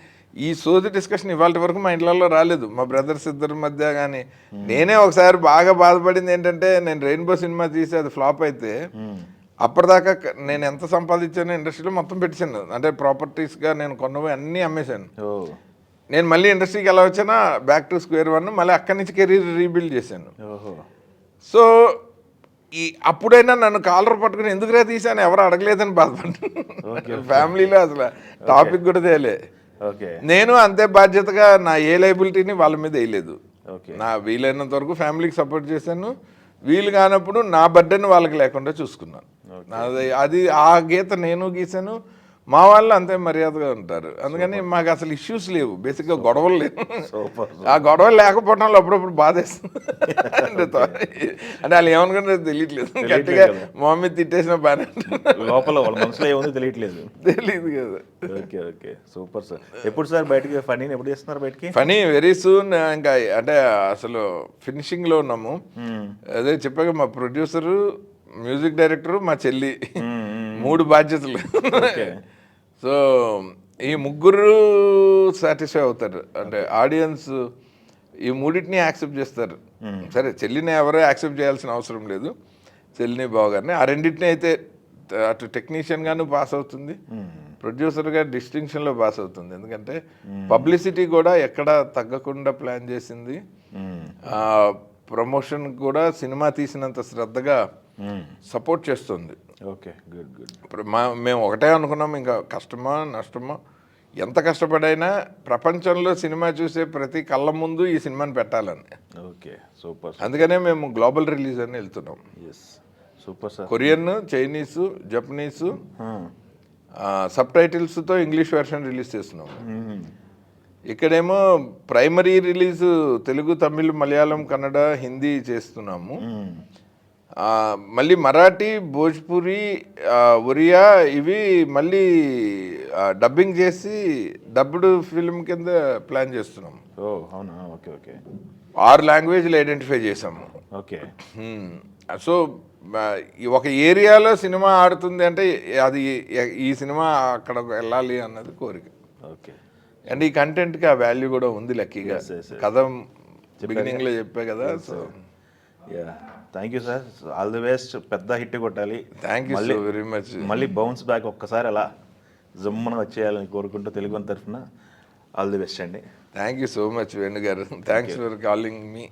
ఈ సోది డిస్కషన్ ఇవాళ వరకు మా ఇంట్లో రాలేదు. మా బ్రదర్స్ ఇద్దరి మధ్య కానీ నేనే ఒకసారి బాగా బాధపడింది ఏంటంటే, నేను రెయిన్బో సినిమా తీసి అది ఫ్లాప్ అయితే అప్పటిదాకా నేను ఎంత సంపాదించానో ఇండస్ట్రీలో మొత్తం పెట్టాను. అంటే ప్రాపర్టీస్గా నేను కొన్నవి అన్నీ అమ్మేశాను. నేను మళ్ళీ ఇండస్ట్రీకి ఎలా వచ్చానో బ్యాక్ టు స్క్వేర్ వన్, మళ్ళీ అక్కడి నుంచి కెరీర్ రీబిల్డ్ చేశాను. సో అప్పుడైనా నన్ను కాలర్ పట్టుకుని ఎందుకురా తీసాను ఎవరు అడగలేదని బాధపడ్డాను. ఫ్యామిలీలో అసలు టాపిక్ కూడా తేలే. నేను అంతే బాధ్యతగా నా ఏ లైబిలిటీని వాళ్ళ మీద వేయలేదు. నా వీలైనంత వరకు ఫ్యామిలీకి సపోర్ట్ చేశాను, వీలు కానప్పుడు నా బర్డెన్ వాళ్ళకి లేకుండా చూసుకున్నాను. అది ఆ గీత నేను గీసాను, మా వాళ్ళు అంతే మర్యాదగా ఉంటారు. అందుకని మాకు అసలు ఇష్యూస్ లేవు, బేసిక్గా గొడవలు లేవు. ఆ గొడవలు లేకపోవడంలో అప్పుడప్పుడు బాధేస్తుంది. అంటే వాళ్ళు ఏమనుకుంటే తెలియట్లేదు, గట్టిగా మా మమ్మీ తిట్టేసిన బాగా లోపల వాళ్ళ మనసులో ఏముందో తెలియట్లేదు. తెలియదు కదా. Okay okay, super sir. ఎప్పుడు సార్ బయటకి ఫనీ ఎప్పుడు చేస్తున్నారు బయటకి? Funny very soon. ఇంకా అంటే అసలు ఫినిషింగ్లో ఉన్నాము. అదే చెప్పాక మా ప్రొడ్యూసరు, మ్యూజిక్ డైరెక్టరు, మా చెల్లి, 3 బాధ్యతలు. సో ఈ ముగ్గురు సాటిస్ఫై అవుతారు, అంటే ఆడియన్స్ ఈ మూడింటిని యాక్సెప్ట్ చేస్తారు. సరే చెల్లిని ఎవరో యాక్సెప్ట్ చేయాల్సిన అవసరం లేదు, చెల్లిని బావగారిని. ఆ రెండింటిని అయితే అటు టెక్నీషియన్గాను పాస్ అవుతుంది, ప్రొడ్యూసర్గా డిస్టింక్షన్లో పాస్ అవుతుంది. ఎందుకంటే పబ్లిసిటీ కూడా ఎక్కడ తగ్గకుండా ప్లాన్ చేసింది, ప్రమోషన్ కూడా సినిమా తీసినంత శ్రద్ధగా సపోర్ట్ చేస్తుంది. Okay, good good. ఇప్పుడు మేము ఒకటే అనుకున్నాం, ఇంకా కష్టమా నష్టమా ఎంత కష్టపడైనా ప్రపంచంలో సినిమా చూసే ప్రతి కళ్ళ ముందు ఈ సినిమాని పెట్టాలని. Okay, super. అందుకనే మేము గ్లోబల్ రిలీజ్ అని వెళ్తున్నాం. Super sir. Korean, Chinese, Japanese, sub టైటిల్స్తో ఇంగ్లీష్ వెర్షన్ రిలీజ్ చేస్తున్నాం. ఇక్కడేమో ప్రైమరీ రిలీజ్ తెలుగు, తమిళ్, మలయాళం, కన్నడ, హిందీ చేస్తున్నాము. మళ్ళీ మరాఠీ, భోజ్పురి, ఒరియా ఇవి మళ్ళీ డబ్బింగ్ చేసి డబ్బుడ్ ఫిల్మ్ కింద ప్లాన్ చేస్తున్నాం. ఓ అవునా, ఓకే ఓకే 6 లాంగ్వేజ్లు ఐడెంటిఫై చేసాము. ఓకే. సో ఒక ఏరియాలో సినిమా ఆడుతుంది అంటే అది ఈ సినిమా అక్కడ వెళ్ళాలి అన్నది కోరిక. ఓకే. అండ్ ఈ కంటెంట్కి ఆ వాల్యూ కూడా ఉంది లక్కీగా. కథ బిగినింగ్లో చెప్పా కదా. So yeah, thank you sir, all the best, పెద్ద హిట్ కొట్టాలి. Thank you so very much. మళ్ళీ బౌన్స్ బ్యాక్ ఒక్కసారి అలా జమ్మున వచ్చేయాలని కోరుకుంటూ తెలుగు తరఫున ఆల్ ది బెస్ట్ అండి. Thank you so much Venu గారు. Thanks for calling me.